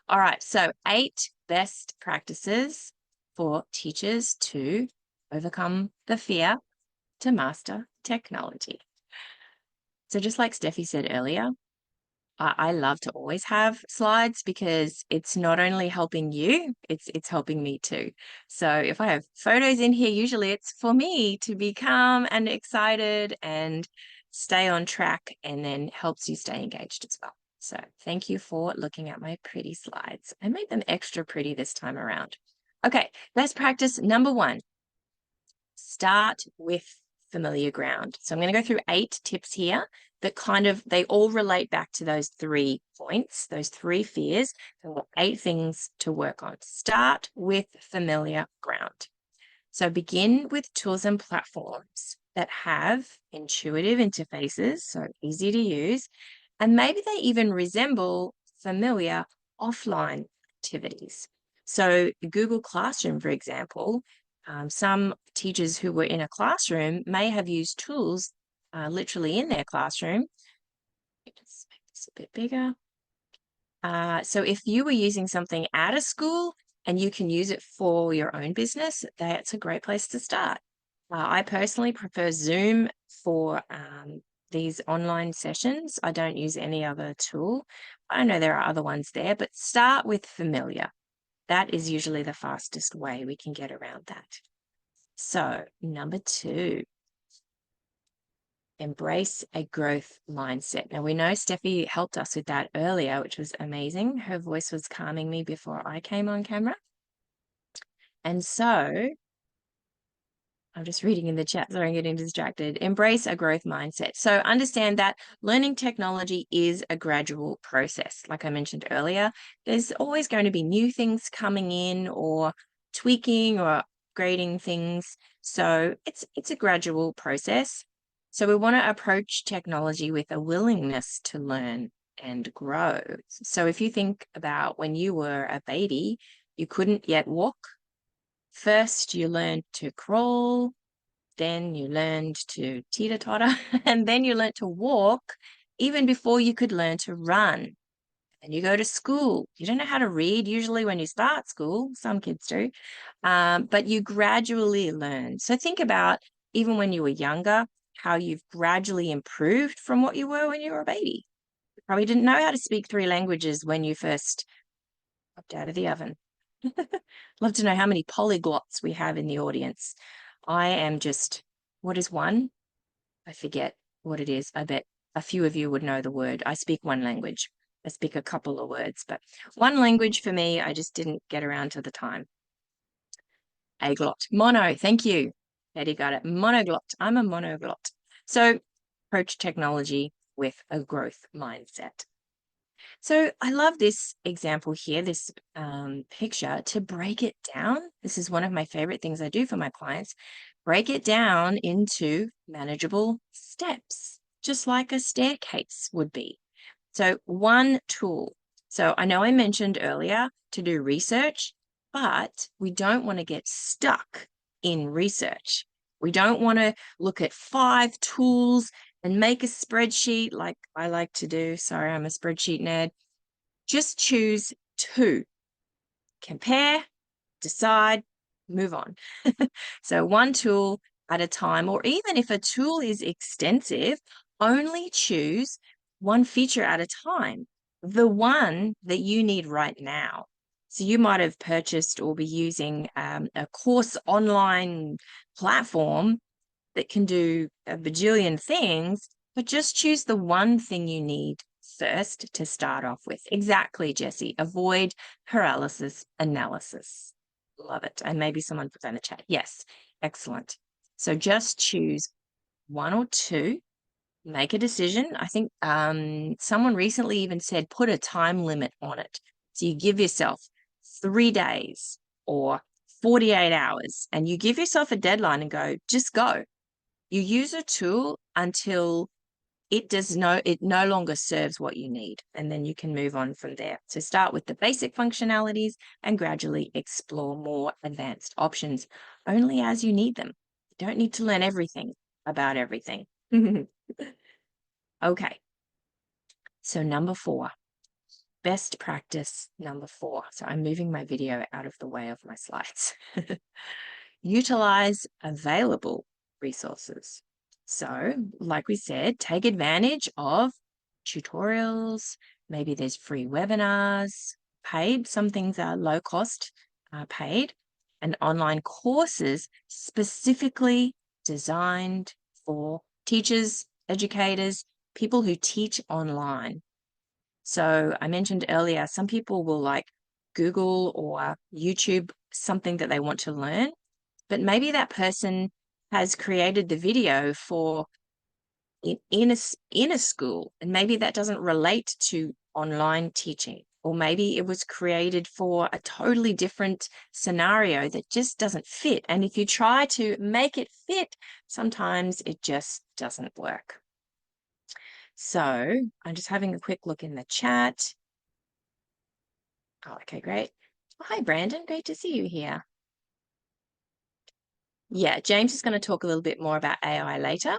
All right. So 8 best practices for teachers to overcome the fear to master technology. So just like Steffi said earlier, I love to always have slides because it's not only helping you, it's helping me too. So if I have photos in here, usually it's for me to be calm and excited and stay on track, and then helps you stay engaged as well. So thank you for looking at my pretty slides. I made them extra pretty this time around. Okay, best practice number 1. Start with familiar ground. So I'm going to go through 8 tips here that they all relate back to those 3 points, those 3 fears. There are 8 things to work on. Start with familiar ground. So begin with tools and platforms that have intuitive interfaces, so easy to use, and maybe they even resemble familiar offline activities. So Google Classroom, for example, some teachers who were in a classroom may have used tools literally in their classroom. Let's make this a bit bigger. So if you were using something at a school and you can use it for your own business, that's a great place to start. I personally prefer Zoom for these online sessions. I don't use any other tool. I know there are other ones there, but start with familiar. That is usually the fastest way we can get around that. So number 2, embrace a growth mindset. Now we know Steffi helped us with that earlier, which was amazing. Her voice was calming me before I came on camera. And so I'm just reading in the chat, sorry, I'm getting distracted. Embrace a growth mindset. So understand that learning technology is a gradual process. Like I mentioned earlier, there's always going to be new things coming in or tweaking or upgrading things. So it's a gradual process. So we want to approach technology with a willingness to learn and grow. So if you think about when you were a baby, you couldn't yet walk. First, you learned to crawl, then you learned to teeter-totter, and then you learned to walk even before you could learn to run. And you go to school. You don't know how to read usually when you start school. Some kids do. But you gradually learn. So think about even when you were younger, how you've gradually improved from what you were when you were a baby. You probably didn't know how to speak 3 languages when you first popped out of the oven. Love to know how many polyglots we have in the audience. I am just, what is one? I forget what it is. I bet a few of you would know the word. I speak 1 language. I speak a couple of words, but 1 language for me, I just didn't get around to the time. Aglot. Mono, thank you. Eddie got it. Monoglot. I'm a monoglot. So approach technology with a growth mindset. So I love this example here, this picture, to break it down. This is one of my favorite things I do for my clients. Break it down into manageable steps, just like a staircase would be. So 1 tool. So I know I mentioned earlier to do research, but we don't want to get stuck in research. We don't want to look at 5 tools and make a spreadsheet like I like to do. Sorry, I'm a spreadsheet nerd. Just choose 2. Compare, decide, move on. So 1 tool at a time, or even if a tool is extensive, only choose 1 feature at a time, the one that you need right now. So you might have purchased or be using a course online platform that can do a bajillion things, but just choose the 1 thing you need first to start off with. Exactly, Jessie. Avoid paralysis analysis. Love it. And maybe someone put that in the chat. Yes, excellent. So just choose one or two, make a decision. I think someone recently even said put a time limit on it. So you give yourself 3 days or 48 hours and you give yourself a deadline and go, just go. You use a tool until it no longer serves what you need, and then you can move on from there. So start with the basic functionalities and gradually explore more advanced options only as you need them. You don't need to learn everything about everything. Okay. So number 4, best practice number 4. So I'm moving my video out of the way of my slides. Utilize available resources. So, like we said, take advantage of tutorials. Maybe there's free webinars, paid. Some things are low cost, paid, and online courses specifically designed for teachers, educators, people who teach online. So I mentioned earlier, some people will like Google or YouTube something that they want to learn, but maybe that person has created the video for in a school, and maybe that doesn't relate to online teaching, or maybe it was created for a totally different scenario that just doesn't fit. And if you try to make it fit, sometimes it just doesn't work. So I'm just having a quick look in the chat. Oh, okay, great. Oh, hi, Brandon. Great to see you here. Yeah, James is going to talk a little bit more about AI later.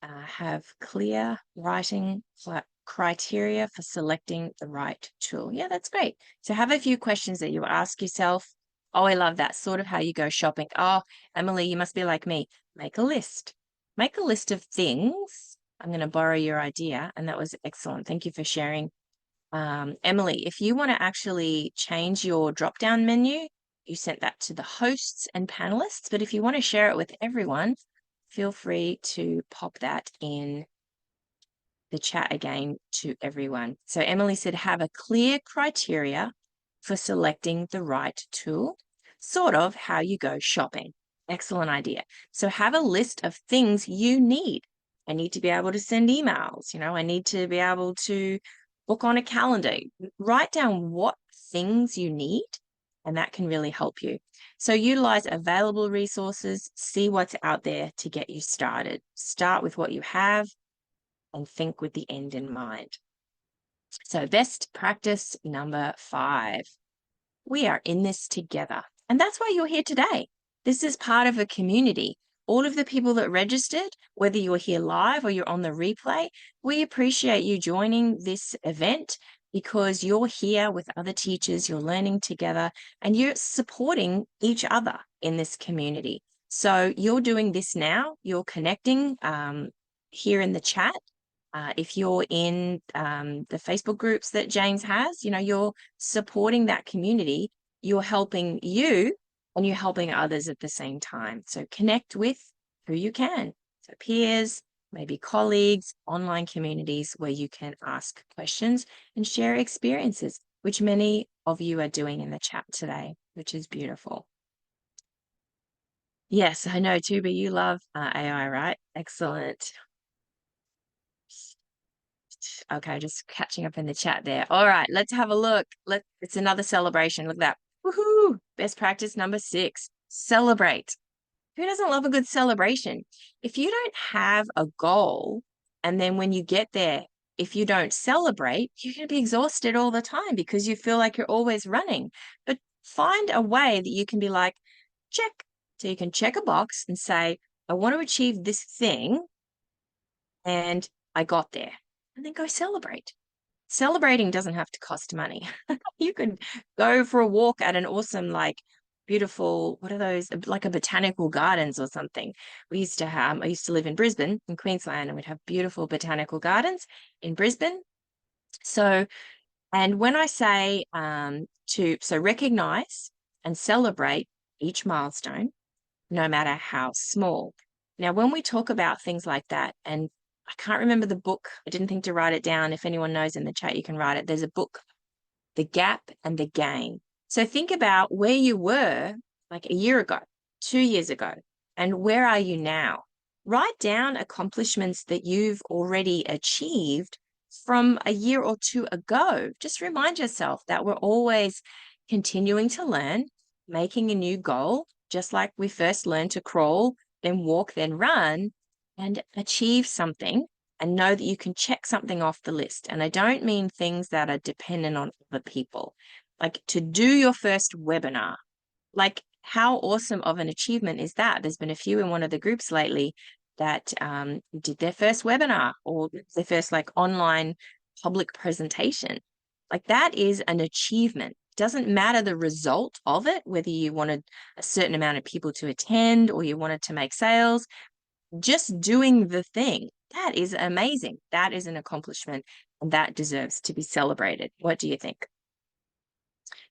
Have clear writing criteria for selecting the right tool. Yeah, that's great. So have a few questions that you ask yourself. Oh, I love that. Sort of how you go shopping. Oh, Emily, you must be like me. Make a list. Make a list of things. I'm going to borrow your idea, and that was excellent. Thank you for sharing. Emily, if you want to actually change your drop-down menu, you sent that to the hosts and panelists, but if you want to share it with everyone, feel free to pop that in the chat again to everyone. So Emily said, have a clear criteria for selecting the right tool, sort of how you go shopping. Excellent idea. So have a list of things you need. I need to be able to send emails. I need to be able to book on a calendar. Write down what things you need, and that can really help you. So utilize available resources, see what's out there to get you started. Start with what you have and think with the end in mind. So best practice number 5. We are in this together. And that's why you're here today. This is part of a community. All of the people that registered, whether you're here live or you're on the replay, we appreciate you joining this event because you're here with other teachers, you're learning together, and you're supporting each other in this community. So you're doing this now, you're connecting here in the chat. If you're in the Facebook groups that James has, you're supporting that community, you're helping you, and you're helping others at the same time. So connect with who you can. So peers, maybe colleagues, online communities where you can ask questions and share experiences, which many of you are doing in the chat today, which is beautiful. Yes, I know, Tuba, you love AI, right? Excellent. Okay, just catching up in the chat there. All right, let's have a look. It's another celebration. Look at that. Woohoo! Best practice number 6. Celebrate. Who doesn't love a good celebration? If you don't have a goal, and then when you get there, if you don't celebrate, you're going to be exhausted all the time because you feel like you're always running. But find a way that you can be like, check. So you can check a box and say, I want to achieve this thing, and I got there. And then go celebrate. Celebrating doesn't have to cost money. You could go for a walk at an awesome, beautiful, what are those, like a botanical gardens or something. I used to live in Brisbane, in Queensland, and we'd have beautiful botanical gardens in Brisbane. So, and when I say so recognize and celebrate each milestone, no matter how small. Now, when we talk about things like that, and I can't remember the book. I didn't think to write it down. If anyone knows in the chat, you can write it. There's a book, The Gap and the Gain. So think about where you were like a year ago, 2 years ago, and where are you now? Write down accomplishments that you've already achieved from a year or two ago. Just remind yourself that we're always continuing to learn, making a new goal, just like we first learned to crawl, then walk, then run, and achieve something and know that you can check something off the list. And I don't mean things that are dependent on other people, like to do your first webinar. Like, how awesome of an achievement is that? There's been a few in one of the groups lately that did their first webinar or their first like online public presentation. Like, that is an achievement. Doesn't matter the result of it, whether you wanted a certain amount of people to attend or you wanted to make sales, just doing the thing, that is amazing. That is an accomplishment and that deserves to be celebrated. What do you think?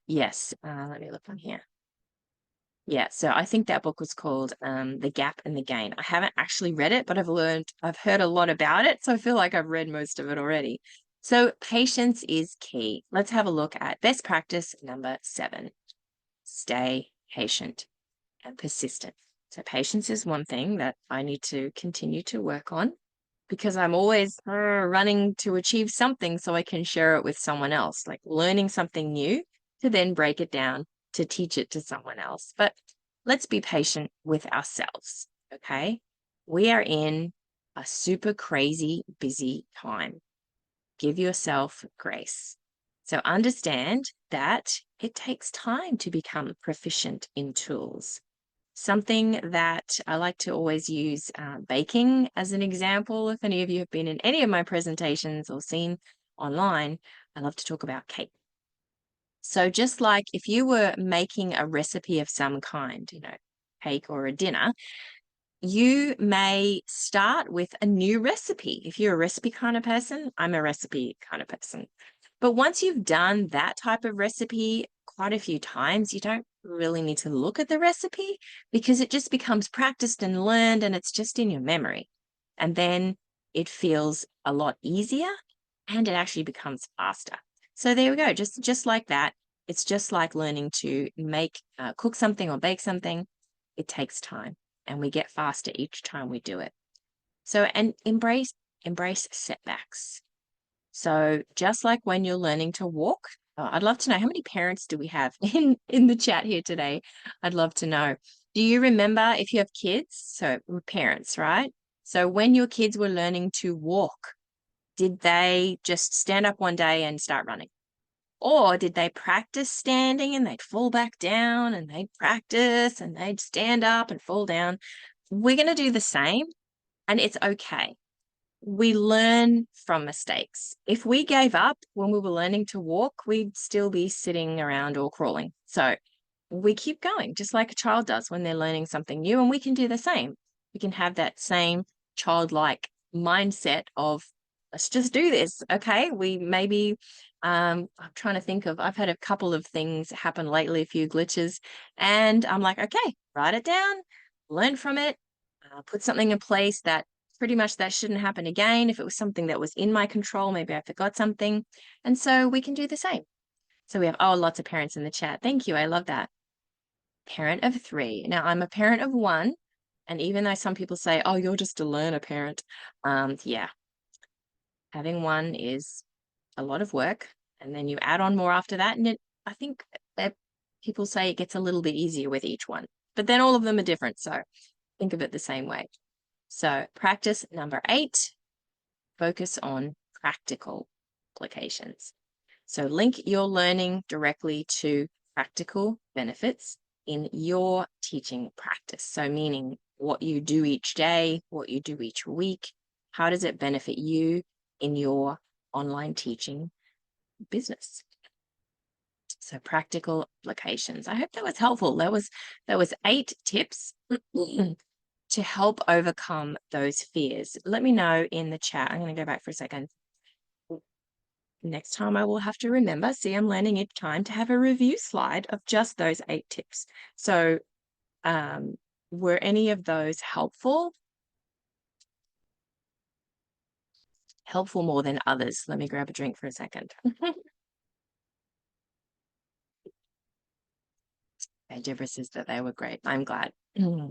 Yes, let me look on here. Yeah, so I think that book was called The Gap and the Gain. I haven't actually read it, but I've heard a lot about it, so I feel like I've read most of it already. So patience is key. Let's have a look at best practice number 7. Stay patient and persistent. So patience is one thing that I need to continue to work on because I'm always running to achieve something so I can share it with someone else, like learning something new to then break it down to teach it to someone else. But let's be patient with ourselves, okay? We are in a super crazy, busy time. Give yourself grace. So understand that it takes time to become proficient in tools. Something that I like to always use baking as an example. If any of you have been in any of my presentations or seen online, I love to talk about cake. So just like if you were making a recipe of some kind, cake or a dinner, you may start with a new recipe. If you're a recipe kind of person, I'm a recipe kind of person. But once you've done that type of recipe quite a few times, you don't really need to look at the recipe because it just becomes practiced and learned and it's just in your memory. And then it feels a lot easier and it actually becomes faster. So there we go, just like that. It's just like learning to cook something or bake something. It takes time and we get faster each time we do it. So, and embrace setbacks. So just like when you're learning to walk, I'd love to know, how many parents do we have in the chat here today? I'd love to know. Do you remember, if you have kids, so we're parents, right? So when your kids were learning to walk, did they just stand up one day and start running? Or did they practice standing and they'd fall back down and they'd practice and they'd stand up and fall down? We're going to do the same, and it's okay. We learn from mistakes. If we gave up when we were learning to walk, we'd still be sitting around or crawling. So we keep going, just like a child does when they're learning something new, and we can do the same. We can have that same childlike mindset of, let's just do this. Okay, we maybe, I'm trying to think of, I've had a couple of things happen lately, a few glitches, and I'm like, okay, write it down, learn from it, put something in place that pretty much that shouldn't happen again. If it was something that was in my control, maybe I forgot something. And so we can do the same. So we have, lots of parents in the chat. Thank you. I love that. Parent of 3. Now I'm a parent of 1. And even though some people say, oh, you're just a learner parent. Yeah, having 1 is a lot of work. And then you add on more after that. And I think that people say it gets a little bit easier with each one, but then all of them are different. So think of it the same way. So practice number 8, focus on practical applications. So link your learning directly to practical benefits in your teaching practice. So meaning what you do each day, what you do each week, how does it benefit you in your online teaching business? So practical applications. I hope that was helpful. That was 8 tips to help overcome those fears. Let me know in the chat. I'm going to go back for a second. Next time I will have to remember, see, I'm learning each time, to have a review slide of just those 8 tips. So were any of those helpful? helpful more than others. Let me grab a drink for a second. Okay, Deborah says that they were great. I'm glad. I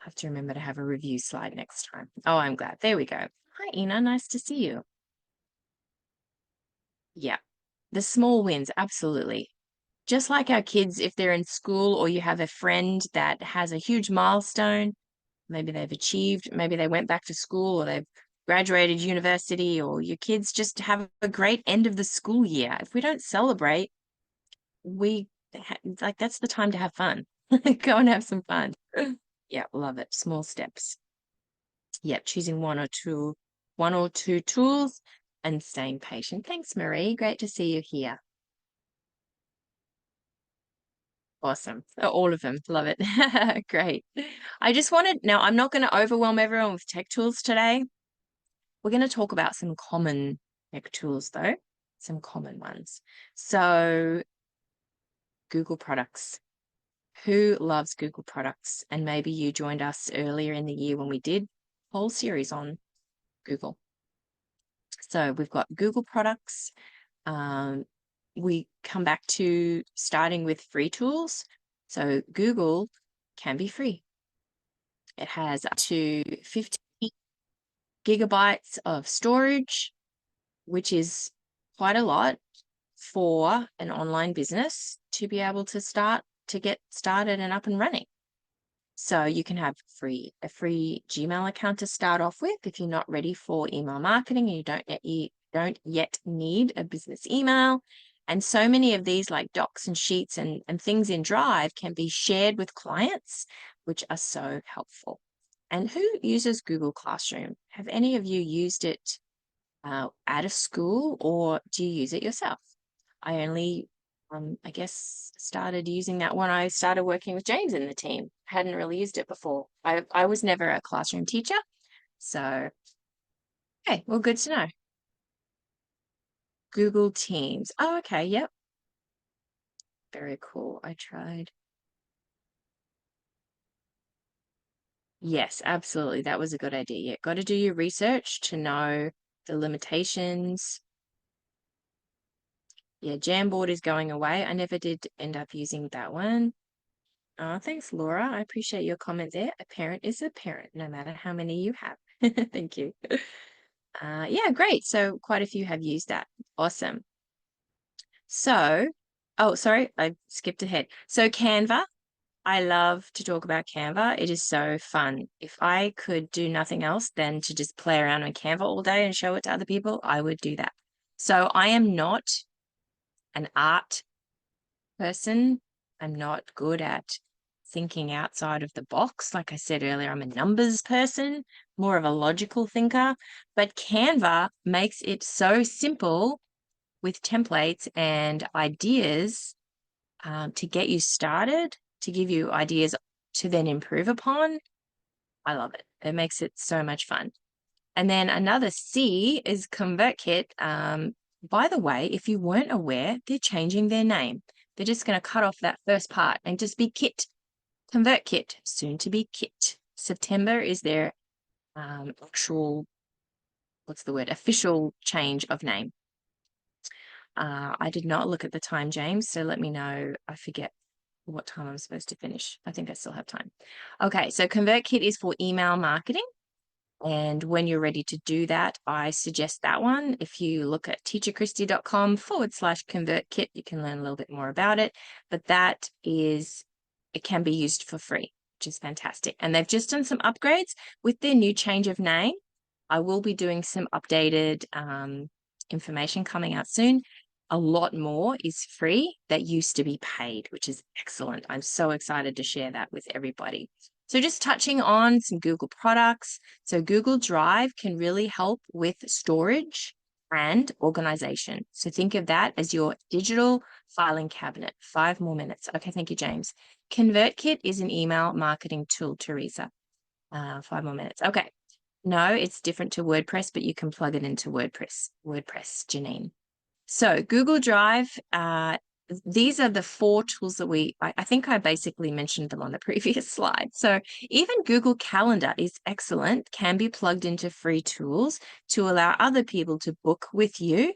have to remember to have a review slide next time. Oh, I'm glad. There we go. Hi, Ina. Nice to see you. Yeah, the small wins, absolutely. Just like our kids, if they're in school or you have a friend that has a huge milestone, maybe they've achieved, maybe they went back to school or they've graduated university, or your kids just have a great end of the school year. If we don't celebrate, like that's the time to have fun. Go and have some fun. Yeah, love it. Small steps. Yep, choosing one or two tools and staying patient. Thanks, Marie. Great to see you here. Awesome. All of them. Love it. Great. I just wanted, now I'm not going to overwhelm everyone with tech tools today. We're going to talk about some common tech tools though, some common ones. So Google products. Who loves Google products? And maybe you joined us earlier in the year when we did a whole series on Google. So we've got Google products. We come back to starting with free tools. So Google can be free. It has up to 50 gigabytes of storage, which is quite a lot for an online business to be able to get started and up and running. So you can have a free Gmail account to start off with if you're not ready for email marketing and you don't yet need a business email. And so many of these like docs and sheets and things in Drive can be shared with clients, which are so helpful. And who uses Google Classroom? Have any of you used it at a school, or do you use it yourself? I only, I guess, started using that when I started working with James in the team. Hadn't really used it before. I was never a classroom teacher. So, okay, well, good to know. Google Teams. Oh, okay, yep. Very cool. I tried. Yes, absolutely. That was a good idea. Yeah, got to do your research to know the limitations. Yeah, Jamboard is going away. I never did end up using that one. Thanks, Laura. I appreciate your comment there. A parent is a parent, no matter how many you have. Thank you. Yeah, great. So quite a few have used that. Awesome. So, oh, sorry, I skipped ahead. So Canva, I love to talk about Canva. It is so fun. If I could do nothing else than to just play around on Canva all day and show it to other people, I would do that. So I am not an art person. I'm not good at thinking outside of the box. Like I said earlier, I'm a numbers person, more of a logical thinker, but Canva makes it so simple with templates and ideas to get you started, to give you ideas to then improve upon. I love it. It makes it so much fun. And then another C is ConvertKit. By the way, if you weren't aware, they're changing their name. They're just going to cut off that first part and just be Kit. ConvertKit, soon to be Kit. September is their official change of name. I did not look at the time, James, so let me know. I forget what time I'm supposed to finish. I think I still have time. Okay, so ConvertKit is for email marketing. And when you're ready to do that, I suggest that one. If you look at teacherchristie.com/ConvertKit, you can learn a little bit more about it. But it can be used for free, which is fantastic. And they've just done some upgrades with their new change of name. I will be doing some updated information coming out soon. A lot more is free that used to be paid, which is excellent. I'm so excited to share that with everybody. So just touching on some Google products. So Google Drive can really help with storage and organization. So think of that as your digital filing cabinet. 5 more minutes. Okay, thank you, James. ConvertKit is an email marketing tool, Teresa. 5 more minutes. Okay. No, it's different to WordPress, but you can plug it into WordPress, Janine. So Google Drive these are the 4 tools that I think I basically mentioned them on the previous slide. So even Google Calendar is excellent, can be plugged into free tools to allow other people to book with you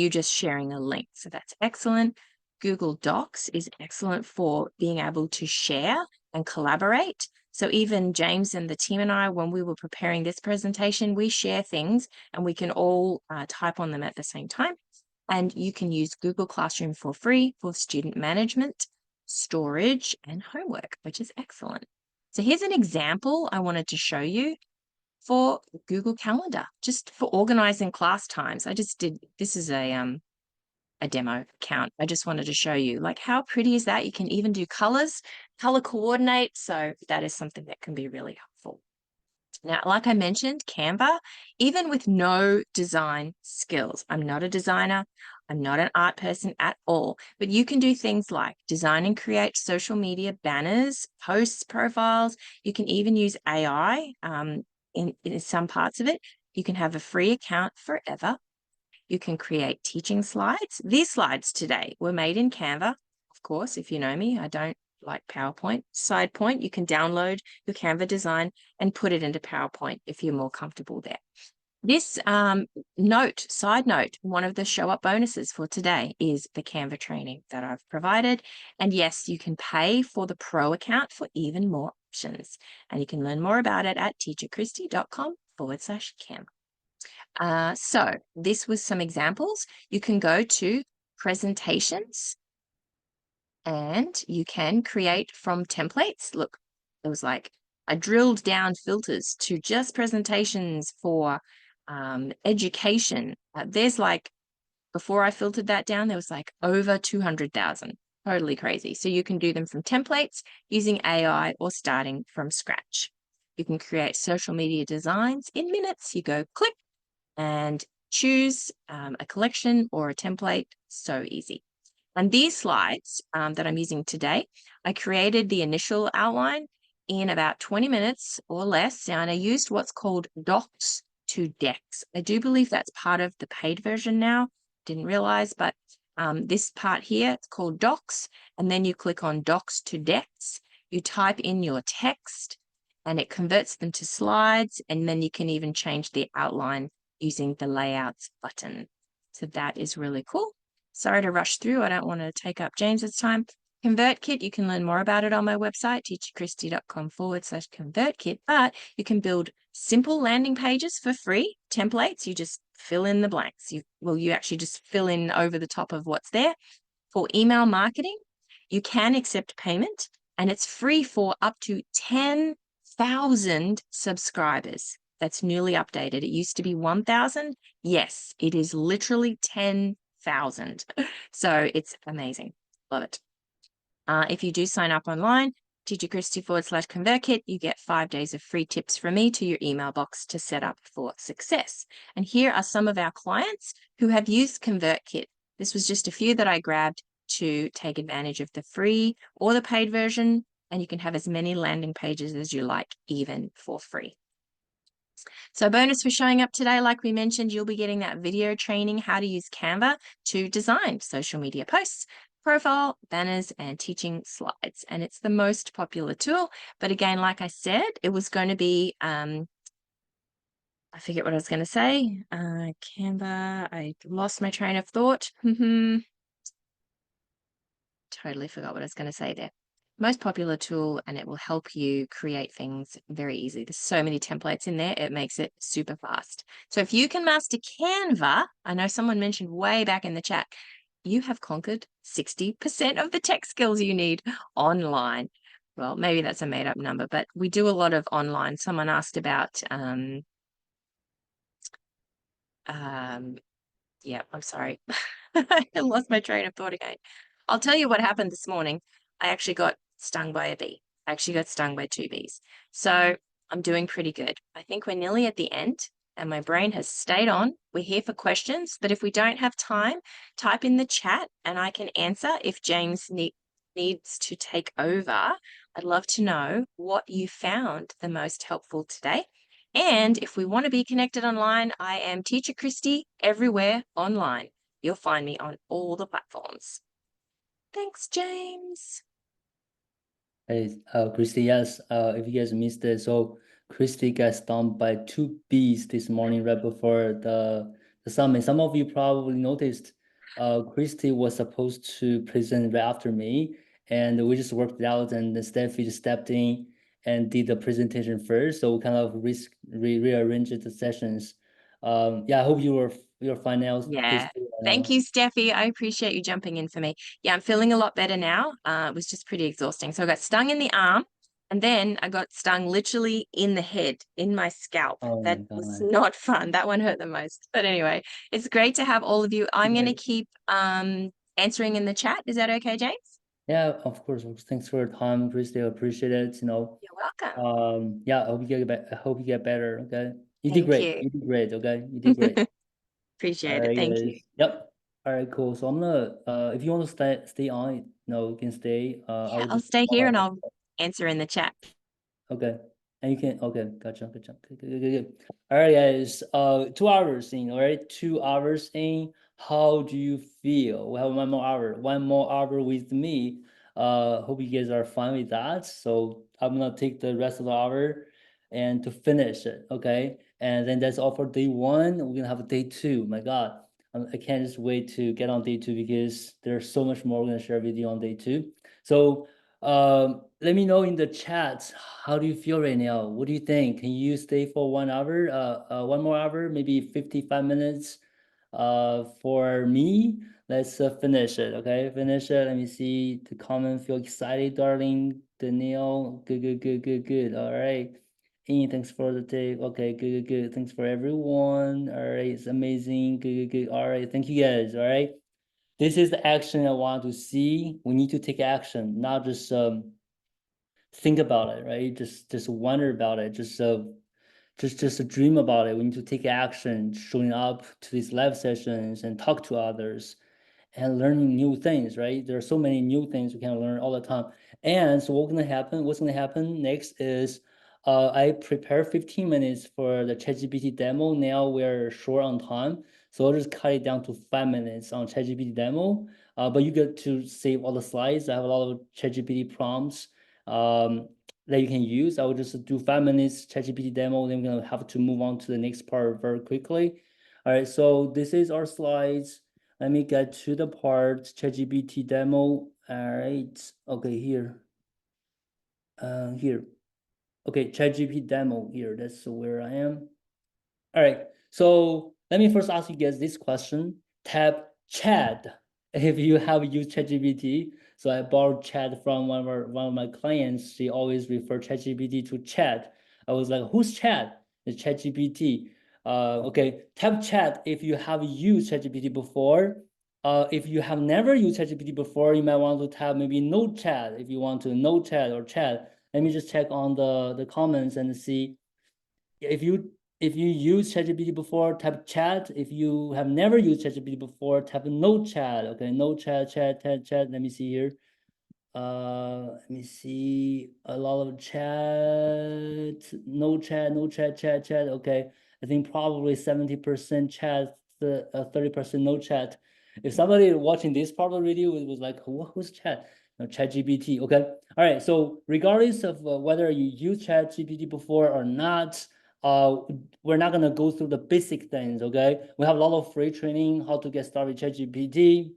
just sharing a link. So that's excellent. Google Docs is excellent for being able to share and collaborate. So even James and the team and I, when we were preparing this presentation, we share things and we can all type on them at the same time. And you can use Google Classroom for free for student management, storage, and homework, which is excellent. So here's an example I wanted to show you for Google Calendar, just for organizing class times. This is a demo account. I just wanted to show you, like, how pretty is that? You can even do colors, color coordinate. So that is something that can be really helpful. Now, like I mentioned, Canva, even with no design skills, I'm not a designer, I'm not an art person at all, but you can do things like design and create social media banners, posts, profiles. You can even use AI in some parts of it. You can have a free account forever. You can create teaching slides. These slides today were made in Canva. Of course, if you know me, I don't like PowerPoint. Side point, you can download your Canva design and put it into PowerPoint if you're more comfortable there. This side note, one of the show up bonuses for today is the Canva training that I've provided. And yes, you can pay for the pro account for even more options. And you can learn more about it at teacherchristie.com/Canva. So this was some examples. You can go to presentations and you can create from templates. Look, it was like I drilled down filters to just presentations for education. There's like, before I filtered that down, there was like over 200,000. Totally crazy. So you can do them from templates using AI or starting from scratch. You can create social media designs in minutes. You go click and choose a collection or a template. So easy. And these slides that I'm using today, I created the initial outline in about 20 minutes or less, and I used what's called Docs to Decks. I do believe that's part of the paid version now. Didn't realize, but this part here, it's called Docs, and then you click on Docs to Decks. You type in your text, and it converts them to slides, and then you can even change the outline using the Layouts button. So that is really cool. Sorry to rush through. I don't want to take up James's time. ConvertKit, you can learn more about it on my website, teacherchristie.com/ConvertKit, but you can build simple landing pages for free, templates. You just fill in the blanks. You actually just fill in over the top of what's there. For email marketing, you can accept payment, and it's free for up to 10,000 subscribers. That's newly updated. It used to be 1,000. Yes, it is literally 10,000. So it's amazing. Love it. If you do sign up online, teacherchristie.com/ConvertKit, you get 5 days of free tips from me to your email box to set up for success. And here are some of our clients who have used ConvertKit. This was just a few that I grabbed to take advantage of the free or the paid version, and you can have as many landing pages as you like, even for free. So bonus for showing up today, like we mentioned, you'll be getting that video training, how to use Canva to design social media posts, profile, banners, and teaching slides. And it's the most popular tool. But again, like I said, it was going to be, I forget what I was going to say. Canva, I lost my train of thought. Totally forgot what I was going to say there. Most popular tool, and it will help you create things very easily. There's so many templates in there, it makes it super fast. So if you can master Canva, I know someone mentioned way back in the chat, you have conquered 60% of the tech skills you need online. Well, maybe that's a made up number, but we do a lot of online. Someone asked about, yeah, I'm sorry. I lost my train of thought again. I'll tell you what happened this morning. I actually got stung by a bee. I actually got stung by 2 bees. So I'm doing pretty good. I think we're nearly at the end and my brain has stayed on. We're here for questions, but if we don't have time, type in the chat and I can answer if James needs to take over. I'd love to know what you found the most helpful today. And if we want to be connected online, I am Teacher Christie everywhere online. You'll find me on all the platforms. Thanks, James. Hey, Christy, yes, if you guys missed it, so Christy got stumped by 2 bees this morning right before the summit. Some of you probably noticed, Christy was supposed to present right after me, and we just worked it out, and the Steffi just stepped in and did the presentation first, so we kind of rearranged the sessions. Yeah, I hope you're fine now, Yeah. Christy. Thank you, Steffi. I appreciate you jumping in for me. Yeah, I'm feeling a lot better now. It was just pretty exhausting. So I got stung in the arm, and then I got stung literally in the head, in my scalp. Oh That my was God. not fun. That one hurt the most. But anyway, it's great to have all of you. I'm going to Right. keep answering in the chat. Is that okay, James? Yeah, of course. Thanks for your time, Christy. I appreciate it. You're welcome. Yeah, I hope you get better. Okay, you did Thank great. you. You did great. Okay, you did great. All Appreciate it. right, Thank you. guys. Yep. All right, cool. So I'm gonna if you want to stay on, you can stay. I Yeah, will I'll just stay here and I'll answer in the chat. Okay. And you can, okay, gotcha. Good. All right, guys. 2 hours in, all right? 2 hours in. How do you feel? We have 1 more hour. 1 more hour with me. Hope you guys are fine with that. So I'm gonna take the rest of the hour and to finish it, okay? And then that's all for day 1. We're gonna have a day 2. My God, I can't just wait to get on day 2 because there's so much more we're gonna share with you on day 2. So let me know in the chat, how do you feel right now? What do you think? Can you stay for 1 hour, 1 more hour, maybe 55 minutes? For me, let's finish it. Okay, finish it. Let me see the comment. Feel excited, darling. Danielle, good. All right. Ian, thanks for the tip. Okay, good. Thanks for everyone. All right, it's amazing. Good. All right, thank you guys. All right. This is the action I want to see. We need to take action, not just think about it, right? Just wonder about it. Just dream about it. We need to take action, showing up to these live sessions and talk to others and learning new things, right? There are so many new things we can learn all the time. And so what's gonna happen next is I prepare 15 minutes for the ChatGPT demo. Now we're short on time. So I'll just cut it down to 5 minutes on ChatGPT demo. But you get to save all the slides. I have a lot of ChatGPT prompts that you can use. I will just do 5 minutes ChatGPT demo. Then we're gonna have to move on to the next part very quickly. All right, so this is our slides. Let me get to the part ChatGPT demo. All right, okay, here. Here. Okay, ChatGPT demo here. That's where I am. All right, so let me first ask you guys this question. Tap chat if you have used ChatGPT. So I borrowed chat from one of my clients. She always refer ChatGPT to chat. I was like, who's chat? It's ChatGPT. Okay, tap chat if you have used ChatGPT before. If you have never used ChatGPT before, you might want to tap maybe no chat if you want to no chat or chat. Let me just check on the comments and see if you use ChatGPT before, type chat. If you have never used ChatGPT before, type no chat. Okay, no chat. Let me see here. Let me see a lot of chat. No chat. Okay, I think probably 70% chat, 30% no chat. If somebody watching this part of the video was like, who's chat? No, ChatGPT. Okay. All right. So regardless of whether you use ChatGPT before or not, we're not gonna go through the basic things. Okay. We have a lot of free training how to get started with ChatGPT.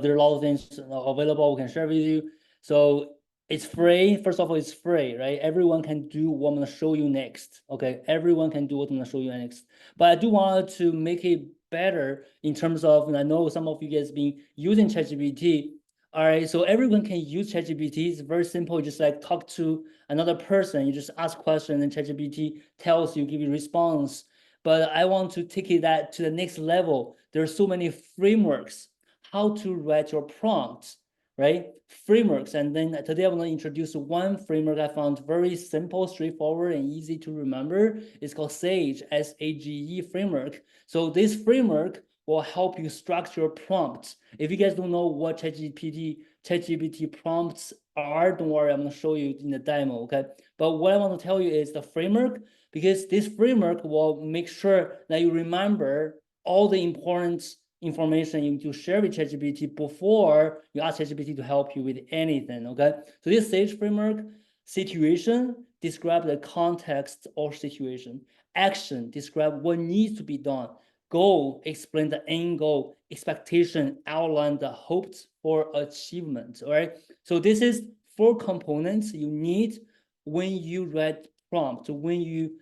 There are a lot of things available we can share with you. So it's free. First of all, it's free, right? Everyone can do what I'm gonna show you next. Okay, everyone can do what I'm gonna show you next. But I do want to make it better in terms of, and I know some of you guys been using ChatGPT. All right, so everyone can use ChatGPT. It's very simple. You just like talk to another person. You just ask questions, and ChatGPT tells you, give you response. But I want to take it that to the next level. There are so many frameworks how to write your prompts, right? Frameworks. And then today I'm going to introduce one framework I found very simple, straightforward, and easy to remember. It's called SAGE, S-A-G-E framework. So this framework will help you structure your prompts. If you guys don't know what ChatGPT prompts are, don't worry, I'm going to show you in the demo, okay? But what I want to tell you is the framework, because this framework will make sure that you remember all the important information you need to share with ChatGPT before you ask ChatGPT to help you with anything, okay? So this SAGE framework, situation, describe the context or situation. Action, describe what needs to be done. Goal, explain the end goal. Expectation, outline the hoped for achievement, all right? So this is 4 components you need when you write prompt, when you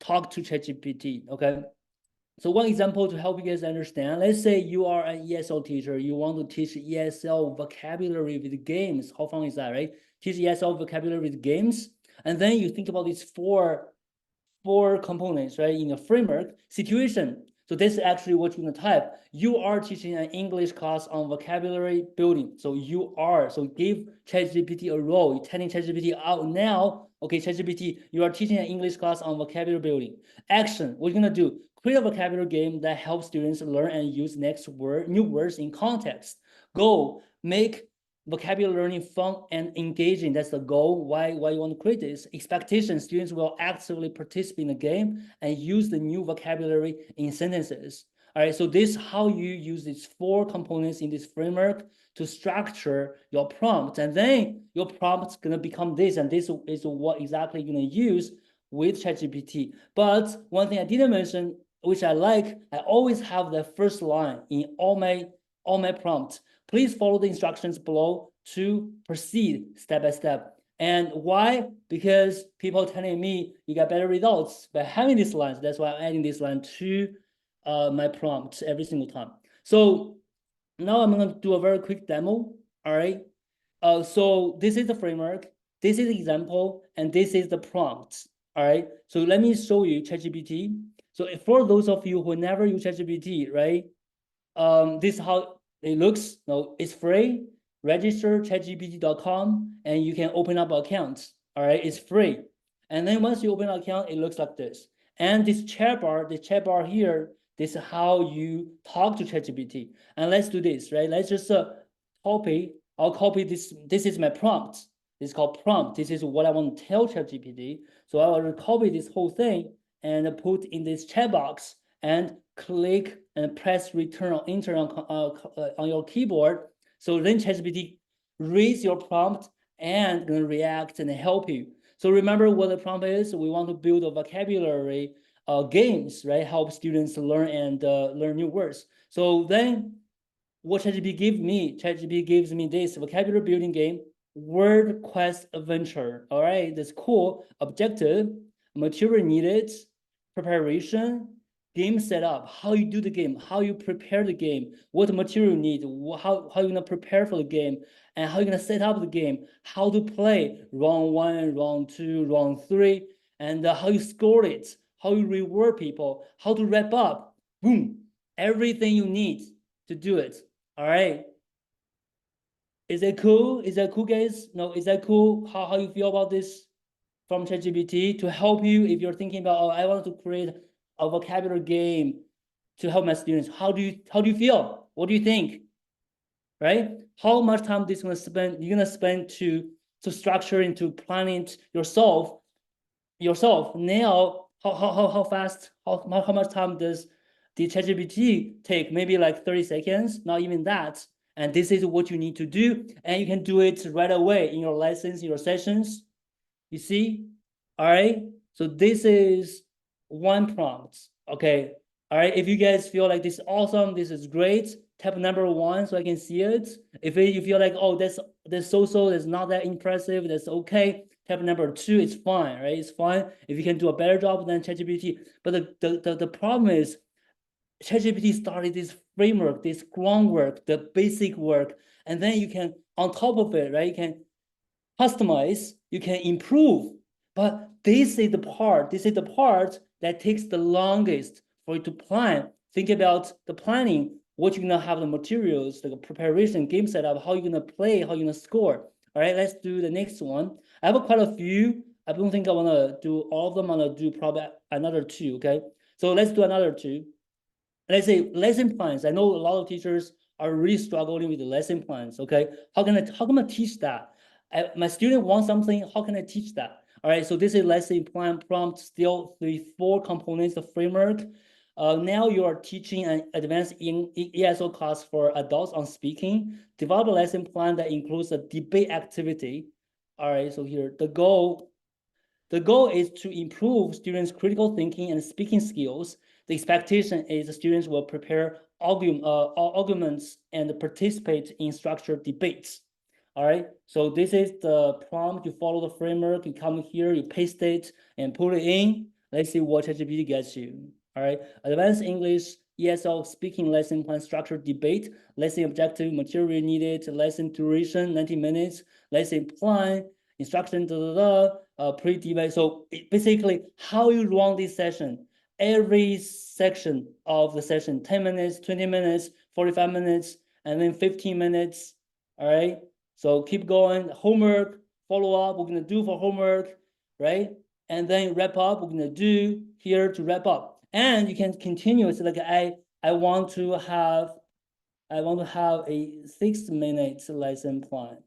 talk to ChatGPT, okay? So one example to help you guys understand, let's say you are an ESL teacher, you want to teach ESL vocabulary with games. How fun is that, right? Teach ESL vocabulary with games. And then you think about these four components, right? In a framework, situation. So this is actually what you're gonna type. You are teaching an English class on vocabulary building. So you are, so give ChatGPT a role. You're telling ChatGPT out now, okay, ChatGPT, you are teaching an English class on vocabulary building. Action, what you're gonna do? Create a vocabulary game that helps students learn and use new words in context. Goal, make vocabulary learning fun and engaging. That's the goal. Why you want to create this? Expectation, students will actively participate in the game and use the new vocabulary in sentences. All right, so this is how you use these 4 components in this framework to structure your prompt. And then your prompt is gonna become this, and this is what exactly you're gonna use with ChatGPT. But one thing I didn't mention, which I like, I always have the first line in all my prompts. Please follow the instructions below to proceed step by step. And why? Because people are telling me you got better results by having these lines. That's why I'm adding this line to my prompt every single time. So now I'm going to do a very quick demo. All right. So this is the framework. This is the example, and this is the prompt. All right. So let me show you ChatGPT. So for those of you who never use ChatGPT, right? This is how it looks. No, it's free. Register chatgpt.com and you can open up accounts. All right, it's free. And then once you open an account, it looks like this. And this chat bar here, this is how you talk to ChatGPT. And let's do this, right? Let's just copy. I'll copy this. This is my prompt. This is called prompt. This is what I want to tell ChatGPT. So I will copy this whole thing and put in this chat box and click and press return or enter on your keyboard. So then ChatGPT reads your prompt and gonna react and help you. So remember what the prompt is. We want to build a vocabulary games, right? Help students learn and learn new words. So then what ChatGPT gives me this vocabulary building game, word quest adventure. All right, that's cool. Objective, material needed, preparation, game setup, how you do the game, how you prepare the game, what material you need, how you're gonna prepare for the game, and how you're gonna set up the game, how to play round 1, round 2, round 3, and how you score it, how you reward people, how to wrap up, boom, everything you need to do it. All right. Is that cool? Is that cool, guys? No, is that cool? How you feel about this from ChatGPT to help you if you're thinking about, oh, I want to create a vocabulary game to help my students? How do you feel? What do you think? Right? How much time you're gonna spend to structure into planning it yourself? Now, how fast? How much time does the ChatGPT take? Maybe like 30 seconds, not even that. And this is what you need to do, and you can do it right away in your lessons, in your sessions. You see? All right. So this is one prompt. Okay. All right. If you guys feel like this is awesome, this is great, tap number 1 so I can see it. If you feel like, oh, that's so-so, that's not that impressive, that's okay, tap number 2. It's fine, right? It's fine if you can do a better job than ChatGPT. But the problem is ChatGPT started this framework, this groundwork, the basic work, and then you can, on top of it, right, you can customize, you can improve. But this is the part that takes the longest for you to plan. Think about the planning, what you're gonna have the materials, the preparation, game setup, how you're gonna play, how you're gonna score. All right, let's do the next one. I have quite a few. I don't think I wanna do all of them. I'm gonna do probably another 2, okay? So let's do another 2. Let's say lesson plans. I know a lot of teachers are really struggling with the lesson plans, okay? How can I teach that? My student wants something, how can I teach that? All right, so this is lesson plan prompt, still 4 components of framework. Now you are teaching an advanced ESL class for adults on speaking. Develop a lesson plan that includes a debate activity. All right, so here the goal is to improve students' critical thinking and speaking skills. The expectation is the students will prepare arguments and participate in structured debates. All right, so this is the prompt. You follow the framework, you come here, you paste it and put it in. Let's see what ChatGPT gets you. All right, advanced English ESL speaking lesson plan structured debate, lesson objective, material needed, lesson duration 90 minutes, lesson plan, instruction, pre-debate. So basically how you run this session, every section of the session, 10 minutes, 20 minutes, 45 minutes, and then 15 minutes. All right, so keep going. Homework, follow up, we're gonna do for homework, right? And then wrap up, we're gonna do here to wrap up. And you can continue. It's like I want to have a 6-minute lesson plan,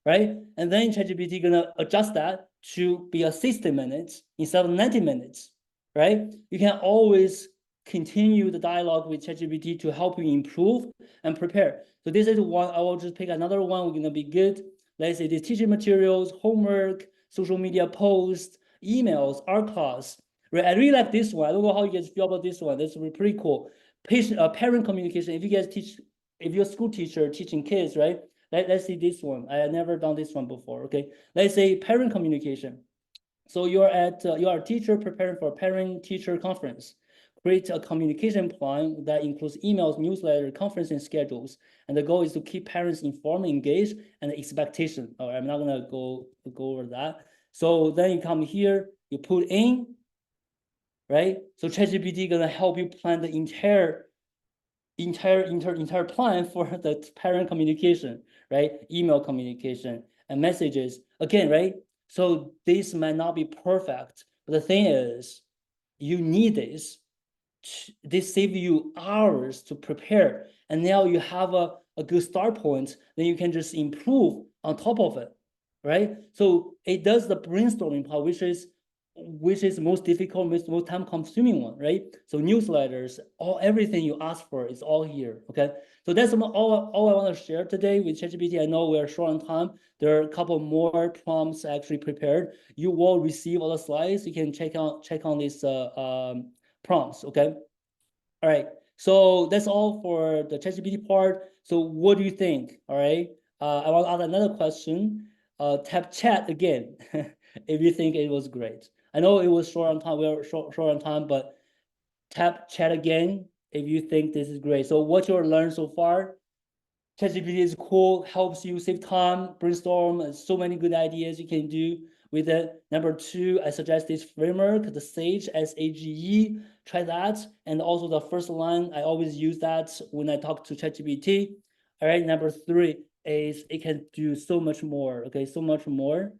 right? And then ChatGPT gonna adjust that to be a 60 minutes instead of 90 minutes, right? You can always continue the dialogue with ChatGPT to help you improve and prepare. So this is one. I will just pick another one. We're gonna be good. Let's say the teaching materials, homework, social media posts, emails, art class. Right, I really like this one. I don't know how you guys feel about this one. That's pretty cool. Parent communication. If you guys teach, if you're a school teacher teaching kids, right? Let's see this one. I have never done this one before. Okay, let's say parent communication. So you are a teacher preparing for a parent-teacher conference. Create a communication plan that includes emails, newsletter, conference, and schedules. And the goal is to keep parents informed, engaged, and expectation. All right, I'm not gonna go over that. So then you come here, you put in. Right? So ChatGPT gonna help you plan the entire plan for the parent communication, right? Email communication and messages. Again, right? So this might not be perfect, but the thing is, you need this. This saves you hours to prepare. And now you have a good start point, then you can just improve on top of it, right? So it does the brainstorming part, which is most difficult, most time consuming one, right? So newsletters, everything you ask for is all here, okay? So that's all I want to share today with ChatGPT. I know we're short on time. There are a couple more prompts actually prepared. You will receive all the slides. You can check on these prompts, okay? All right, so that's all for the ChatGPT part. So what do you think? All right, I want to ask another question. Tap chat again if you think it was great. I know it was short on time. We were short on time, but tap chat again if you think this is great. So what you learned so far? ChatGPT is cool, helps you save time, brainstorm, and so many good ideas you can do with it. Number 2, I suggest this framework, the SAGE, SAGE. Try that. And also the first line, I always use that when I talk to ChatGPT. All right, number 3 is it can do so much more, okay, so much more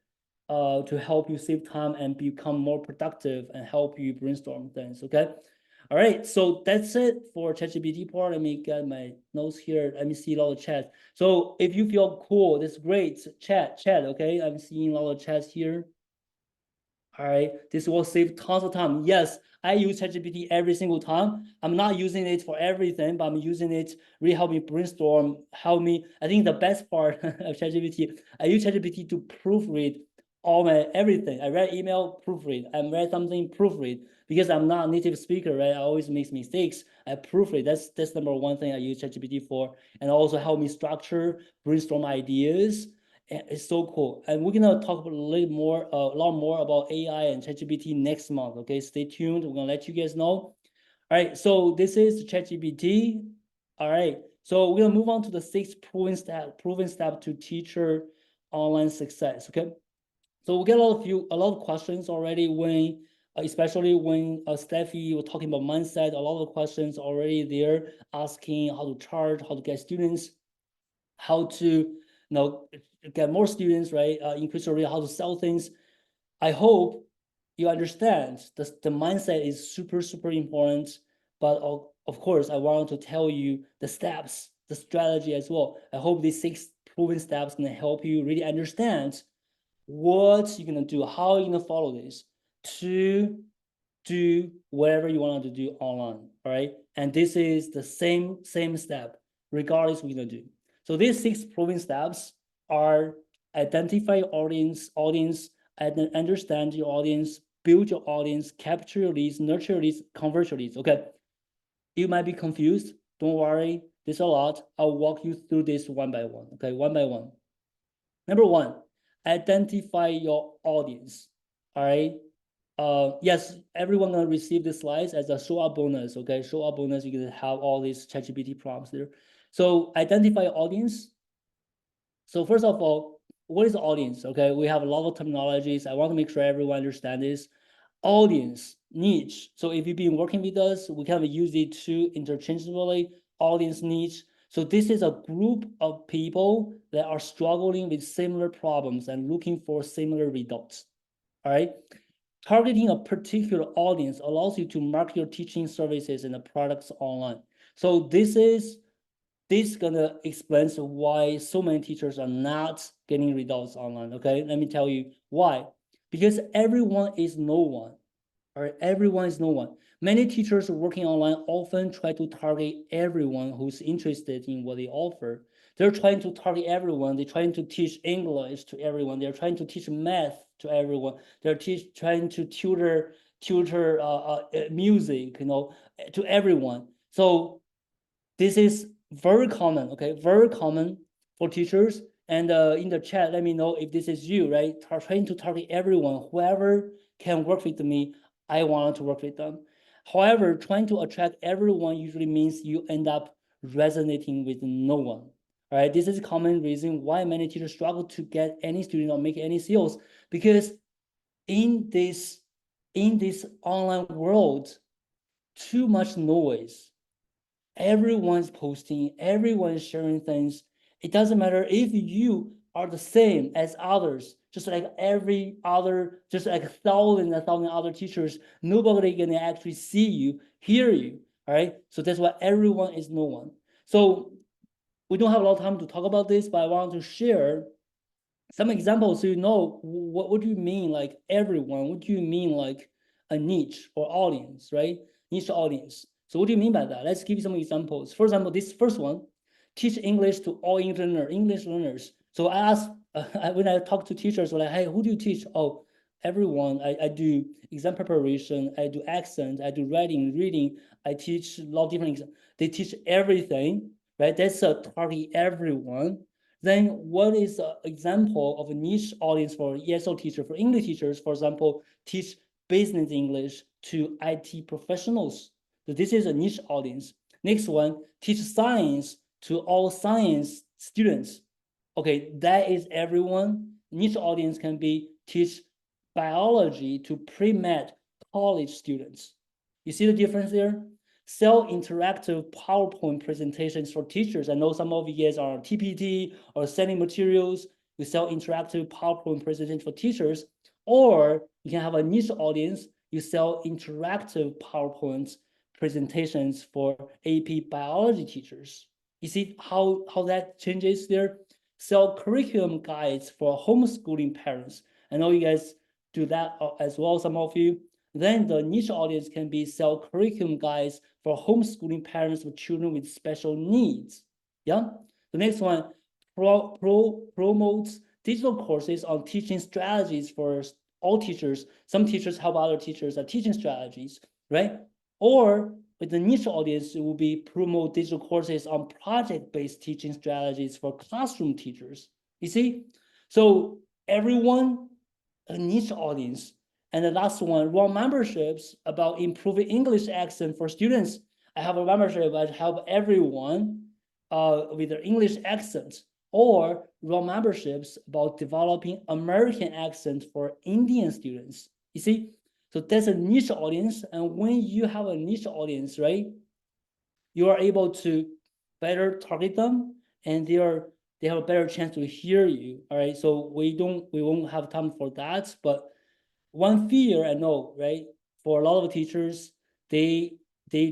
to help you save time and become more productive and help you brainstorm things, okay? All right, so that's it for ChatGPT part. Let me get my notes here. Let me see a lot of chat. So if you feel cool, that's great. Chat, okay? I'm seeing a lot of chats here. All right, this will save tons of time. Yes, I use ChatGPT every single time. I'm not using it for everything, but I'm using it really help me brainstorm, help me. I think the best part of ChatGPT, I use ChatGPT to proofread all my everything. I write email, proofread. I write something, proofread. Because I'm not a native speaker, right? I always make mistakes. I proofread. That's number one thing I use ChatGPT for, and also help me structure, brainstorm ideas. And it's so cool. And we're gonna talk a lot more about AI and ChatGPT next month. Okay, stay tuned. We're gonna let you guys know. All right. So this is ChatGPT. All right. So we're gonna move on to the 6th proven step to teacher online success. Okay. So we get a lot of questions already when. Especially when Steffi was talking about mindset, a lot of questions already there asking how to charge, how to get students, how to get more students, right? Increase your rate, how to sell things. I hope you understand the mindset is super, super important. But of course, I want to tell you the steps, the strategy as well. I hope these 6 proven steps can help you really understand what you're gonna do, how you're gonna follow this do whatever you want to do online, all right? And this is the same step, regardless what you're gonna do. So these 6 proven steps are identify your audience, and understand your audience, build your audience, capture your leads, nurture your leads, convert your leads, okay? You might be confused, don't worry, there's a lot. I'll walk you through this one by one, okay, one by one. Number 1, identify your audience, all right? Yes, everyone gonna receive the slides as a show up bonus, okay? Show up bonus, you can have all these ChatGPT prompts there. So identify your audience. So first of all, what is the audience? Okay, we have a lot of terminologies. I want to make sure everyone understands this. Audience, niche. So if you've been working with us, we kind of use it too interchangeably. Audience, niche. So this is a group of people that are struggling with similar problems and looking for similar results. All right. Targeting a particular audience allows you to market your teaching services and the products online. So this gonna explain why so many teachers are not getting results online. Okay, let me tell you why. Because everyone is no one. All right, everyone is no one. Many teachers working online often try to target everyone who's interested in what they offer. They're trying to target everyone. They're trying to teach English to everyone. They're trying to teach math to everyone. They're trying to tutor music, to everyone. So this is very common, okay? Very common for teachers. And in the chat, let me know if this is you, right? Trying to target everyone, whoever can work with me, I want to work with them. However, trying to attract everyone usually means you end up resonating with no one. All right, this is a common reason why many teachers struggle to get any student or make any sales, because in this online world, too much noise. Everyone's posting, everyone's sharing things. It doesn't matter if you are the same as others, just like every other, just like 1,000 other teachers, nobody can actually see you, hear you, all right? So that's why everyone is no one. So we don't have a lot of time to talk about this, but I want to share some examples so you know what do you mean like everyone? What do you mean like a niche or audience, right? Niche audience. So what do you mean by that? Let's give you some examples. For example, this first one, teach English to all English learners. So I ask, when I talk to teachers, like, hey, who do you teach? Oh, everyone. I do exam preparation, I do accent, I do writing, reading, I teach a lot of different exams. They teach everything, right? That's a target everyone. Then what is an example of a niche audience for ESL teacher, for English teachers, for example, teach business English to IT professionals. So this is a niche audience. Next one, teach science to all science students. Okay, that is everyone. Niche audience can be teach biology to pre-med college students. You see the difference there? Sell interactive PowerPoint presentations for teachers. I know some of you guys are TPT or selling materials. You sell interactive PowerPoint presentations for teachers, or you can have a niche audience. You sell interactive PowerPoint presentations for AP biology teachers. You see how that changes there? Sell curriculum guides for homeschooling parents. I know you guys do that as well, some of you. Then the niche audience can be sell curriculum guides for homeschooling parents with children with special needs. Yeah. The next one, promotes digital courses on teaching strategies for all teachers. Some teachers help other teachers at teaching strategies, right? Or with the niche audience, it will be promote digital courses on project-based teaching strategies for classroom teachers. You see? So everyone, a niche audience. And the last one, run memberships about improving English accent for students. I have a membership that help everyone with their English accent, or run memberships about developing American accent for Indian students. You see, so that's a niche audience. And when you have a niche audience, right, you are able to better target them, and they have a better chance to hear you. All right, so we won't have time for that, but one fear I know, right? For a lot of teachers, they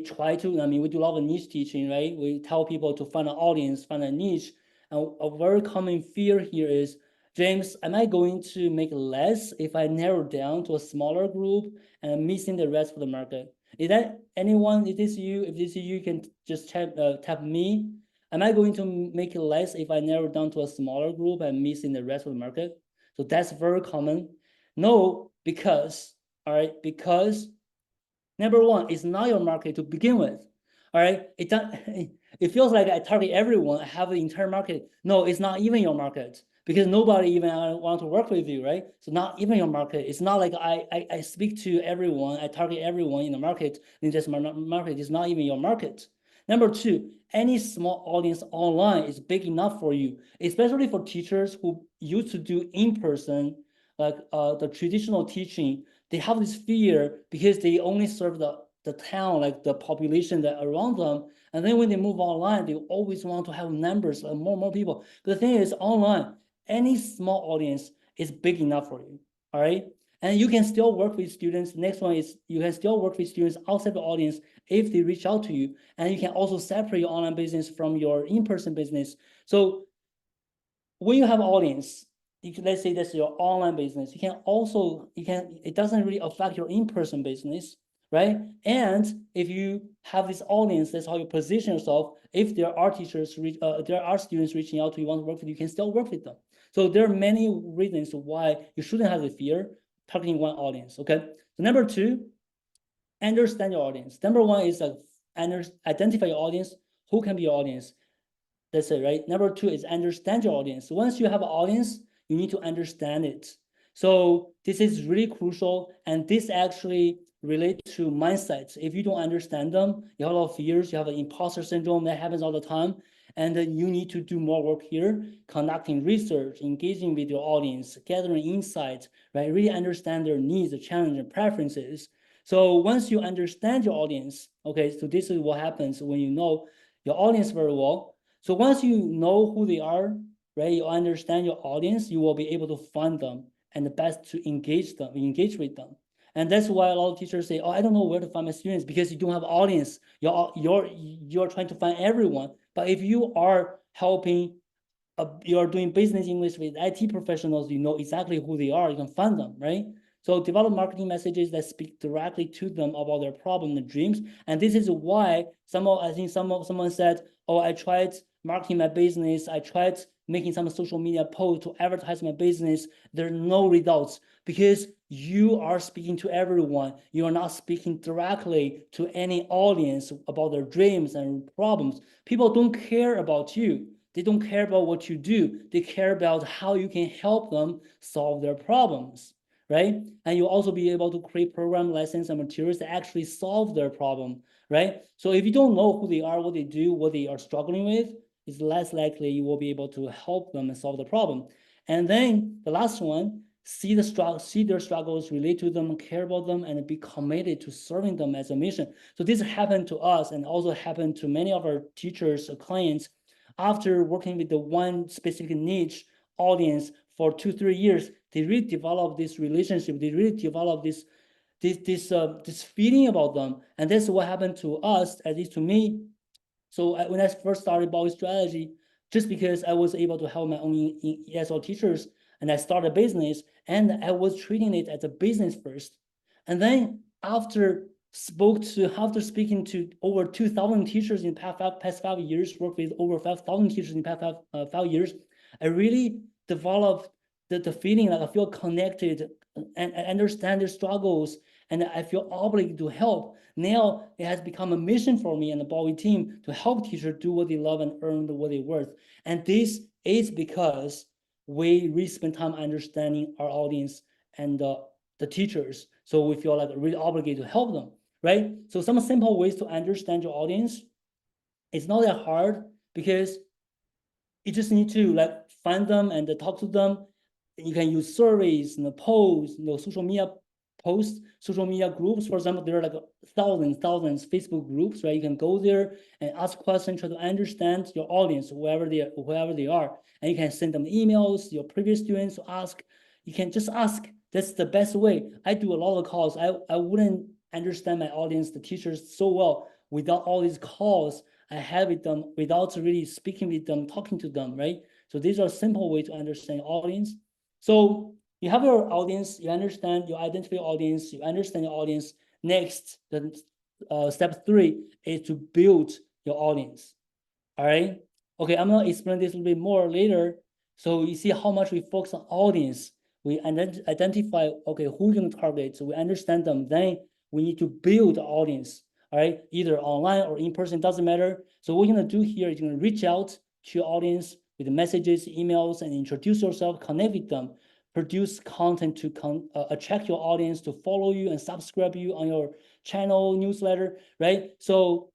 try to, I mean, we do a lot of niche teaching, right? We tell people to find an audience, find a niche. And a very common fear here is James, am I going to make less if I narrow down to a smaller group and missing the rest of the market? Is that anyone? Is this you? If this is you, you can just tap me. Am I going to make less if I narrow down to a smaller group and missing the rest of the market? So that's very common. No, because, all right, because number one, it's not your market to begin with. All right, it feels like I target everyone, I have the entire market. No, it's not even your market because nobody even want to work with you, right? So not even your market. It's not like I speak to everyone, I target everyone in the market, then this market is not even your market. Number two, any small audience online is big enough for you, especially for teachers who used to do in-person, like the traditional teaching. They have this fear because they only serve the town, like the population that around them. And then when they move online, they always want to have numbers, like more people. But the thing is, online, any small audience is big enough for you, all right? And you can still work with students. Next one is you can still work with students outside the audience if they reach out to you. And you can also separate your online business from your in-person business. So when you have audience, let's say that's your online business, it doesn't really affect your in-person business, right? And if you have this audience, that's how you position yourself. If there are there are students reaching out to you, want to work with you, you can still work with them. So there are many reasons why you shouldn't have the fear targeting one audience, okay? So number two, understand your audience. Number one is identify your audience, who can be your audience. That's it, right? Number two is understand your audience. Once you have an audience, you need to understand it. So this is really crucial, and this actually relates to mindsets. If you don't understand them, you have a lot of fears, you have an imposter syndrome that happens all the time, and then you need to do more work here, conducting research, engaging with your audience, gathering insights, right? Really understand their needs, the challenges, and preferences. So once you understand your audience, okay, so this is what happens when you know your audience very well. So once you know who they are, right, you understand your audience, you will be able to find them and the best to engage with them. And that's why a lot of teachers say, oh, I don't know where to find my students because you don't have audience. You're trying to find everyone. But if you are helping, you're doing business English with IT professionals, you know exactly who they are, you can find them, right? So develop marketing messages that speak directly to them about their problem and dreams. And this is why someone said, oh, I tried marketing my business. I tried making some social media posts to advertise my business. There are no results because you are speaking to everyone. You are not speaking directly to any audience about their dreams and problems. People don't care about you. They don't care about what you do. They care about how you can help them solve their problems, right? And you'll also be able to create program lessons and materials that actually solve their problem, right? So if you don't know who they are, what they do, what they are struggling with, it's less likely you will be able to help them and solve the problem. And then the last one, see their struggles, relate to them, care about them, and be committed to serving them as a mission. So this happened to us and also happened to many of our teachers or clients. After working with the one specific niche audience for 2-3 years, they really develop this relationship. They really develop this feeling about them, and that's what happened to us, at least to me. So when I first started Baoist Strategy, just because I was able to help my own ESL teachers, and I started a business, and I was treating it as a business first, and then after speaking to over 2,000 teachers in the past 5 years, worked with over 5,000 teachers in the past 5 years, I really developed the feeling that I feel connected and understand their struggles, and I feel obligated to help. Now it has become a mission for me and the Bowie team to help teachers do what they love and earn what they're worth. And this is because we really spend time understanding our audience and the teachers. So we feel like really obligated to help them, right? So some simple ways to understand your audience. It's not that hard because you just need to like find them and talk to them. You can use surveys and polls, social media posts, social media groups. For example, there are like thousands Facebook groups, right? You can go there and ask questions, try to understand your audience, whoever they are, and you can send them emails. Your previous students ask. You can just ask. That's the best way. I do a lot of calls. I wouldn't understand my audience, the teachers, so well without all these calls I had with them, without really speaking with them, talking to them, right? So these are simple ways to understand audience. So you have your audience, you understand, you identify your audience, you understand your audience. Next, the step 3 is to build your audience. All right. Okay, I'm gonna explain this a little bit more later. So you see how much we focus on audience. We identify, okay, who we're gonna target. So we understand them. Then we need to build the audience. All right, either online or in person, doesn't matter. So what you're gonna do here is you're gonna reach out to your audience with messages, emails, and introduce yourself, connect with them, produce content to attract your audience to follow you and subscribe you on your channel, newsletter, right? So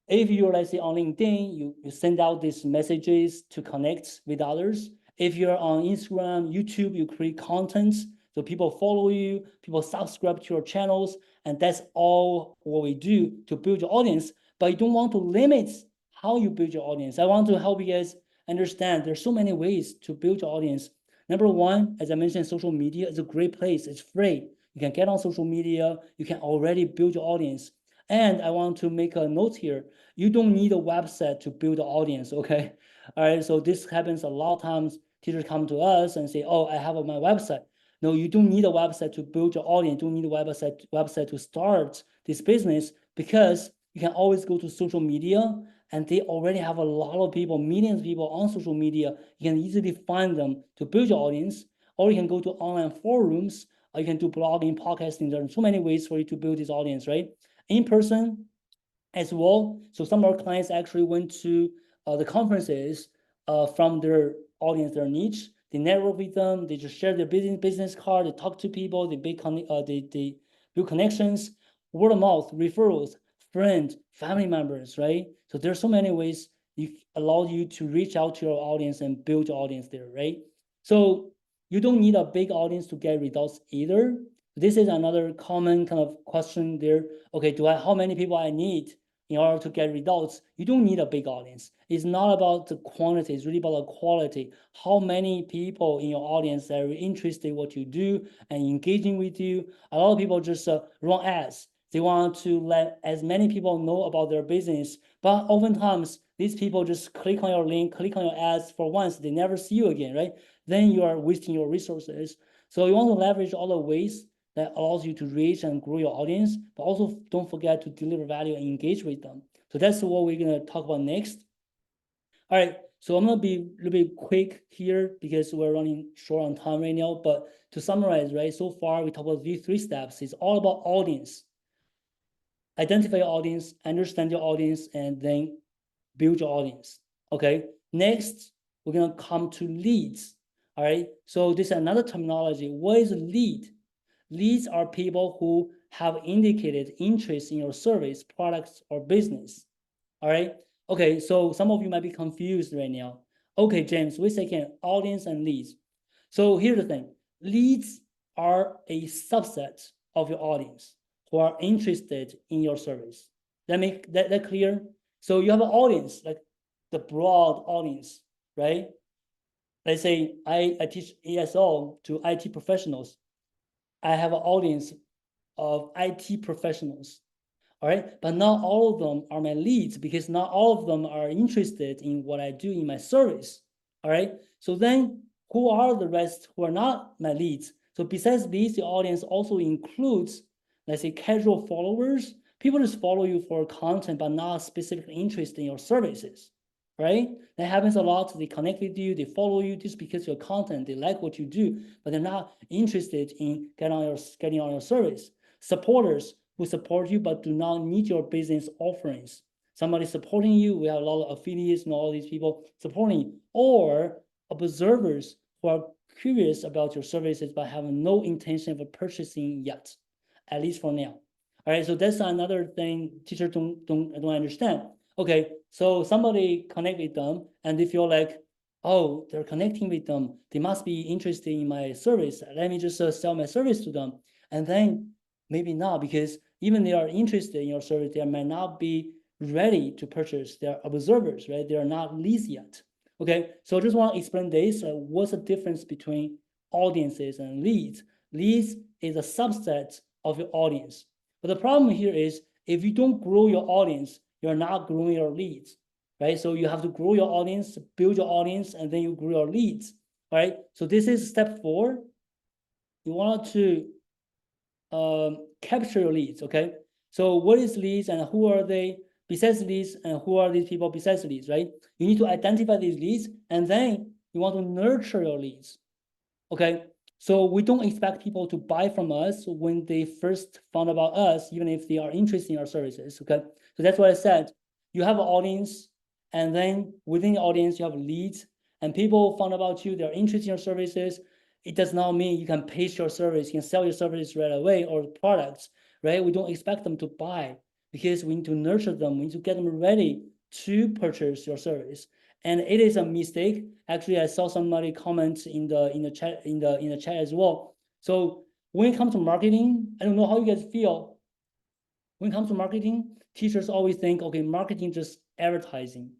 if you're, let's say, on LinkedIn, you send out these messages to connect with others. If you're on Instagram, YouTube, you create content, so people follow you, people subscribe to your channels, and that's all what we do to build your audience. But you don't want to limit how you build your audience. I want to help you guys understand there's so many ways to build your audience. Number one, as I mentioned, social media is a great place. It's free. You can get on social media. You can already build your audience. And I want to make a note here. You don't need a website to build an audience, okay? All right, so this happens a lot of times. Teachers come to us and say, oh, I have my website. No, you don't need a website to build your audience. You don't need a website to start this business, because you can always go to social media and they already have a lot of people, millions of people on social media. You can easily find them to build your audience, or you can go to online forums, or you can do blogging, podcasting. There are so many ways for you to build this audience, right? In person as well. So some of our clients actually went to the conferences from their audience, their niche. They network with them. They just share their business card. They talk to people. They build connections, word of mouth, referrals, friends, family members, right? So there's so many ways you allow you to reach out to your audience and build your audience there, right? So you don't need a big audience to get results either. This is another common kind of question there. Okay, how many people I need in order to get results? You don't need a big audience. It's not about the quantity, it's really about the quality. How many people in your audience are interested in what you do and engaging with you? A lot of people just run ads. They want to let as many people know about their business, but oftentimes these people just click on your link, click on your ads for once, they never see you again, right? Then you are wasting your resources. So you want to leverage all the ways that allows you to reach and grow your audience, but also don't forget to deliver value and engage with them. So that's what we're gonna talk about next. All right, so I'm gonna be a little bit quick here because we're running short on time right now, but to summarize, right, so far we talked about these 3 steps. It's all about audience. Identify your audience, understand your audience, and then build your audience, okay? Next, we're gonna come to leads, all right? So this is another terminology. What is a lead? Leads are people who have indicated interest in your service, products, or business. All right. Okay. So some of you might be confused right now. Okay, James, wait a second. Audience and leads. So here's the thing. Leads are a subset of your audience who are interested in your service. That make that clear? So you have an audience, like the broad audience, right? Let's say I teach ESL to IT professionals. I have an audience of IT professionals, all right? But not all of them are my leads, because not all of them are interested in what I do in my service, all right? So then who are the rest who are not my leads? So besides leads, the audience also includes, let's say, casual followers. People just follow you for content, but not specifically interested in your services, right? That happens a lot. They connect with you, they follow you just because your content, they like what you do, but they're not interested in getting on your service. Supporters who support you but do not need your business offerings. Somebody supporting you, we have a lot of affiliates and all these people supporting you, or observers who are curious about your services but have no intention of purchasing yet, at least for now. All right, so that's another thing teachers don't understand. Okay, so somebody connect with them and they feel like, oh, they're connecting with them, they must be interested in my service. Let me just sell my service to them. And then maybe not, because even they are interested in your service, they might not be ready to purchase. They're observers, right? They are not leads yet. Okay, so I just want to explain this. What's the difference between audiences and leads? Leads is a subset of your audience. But the problem here is if you don't grow your audience, you're not growing your leads, right? So you have to grow your audience, build your audience, and then you grow your leads. All right, so this is step 4. You want to capture your leads, okay? So what is leads and who are they besides leads, and who are these people besides leads, right? You need to identify these leads, and then you want to nurture your leads, okay? So we don't expect people to buy from us when they first found about us, even if they are interested in our services, okay? So that's what I said. You have an audience, and then within the audience, you have leads, and people found about you, they're interested in your services. It does not mean you can pitch your service, you can sell your service right away or products, right? We don't expect them to buy because we need to nurture them. We need to get them ready to purchase your service. And it is a mistake. Actually, I saw somebody comment in the chat as well. So when it comes to marketing, I don't know how you guys feel. When it comes to marketing, teachers always think, okay, marketing just advertising.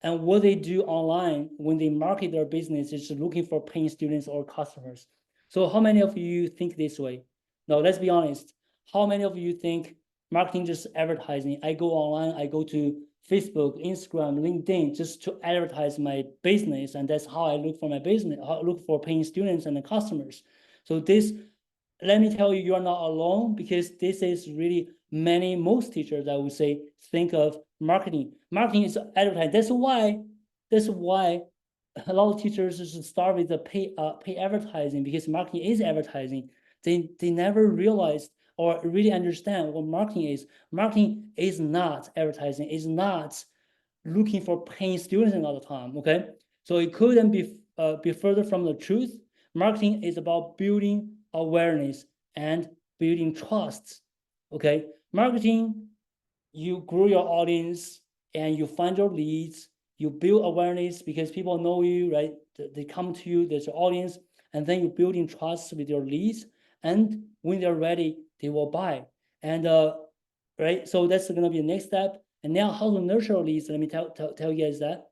And what they do online when they market their business is looking for paying students or customers. So how many of you think this way? No, let's be honest. How many of you think marketing just advertising? I go online, I go to Facebook, Instagram, LinkedIn, just to advertise my business. And that's how I look for my business, how I look for paying students and the customers. So this, let me tell you, you are not alone, because this is really most teachers, I would say, think of marketing. Marketing is advertising. That's why a lot of teachers just start with the pay advertising, because marketing is advertising. They never realized or really understand what marketing is. Marketing is not advertising. It's not looking for paying students all the time. Okay, so it couldn't be further from the truth. Marketing is about building awareness and building trust. Okay, marketing, you grow your audience and you find your leads, you build awareness because people know you, right? They come to you, there's your audience, and then you're building trust with your leads. And when they're ready, they will buy. And right, so that's gonna be the next step. And now how to nurture leads, let me tell you guys that.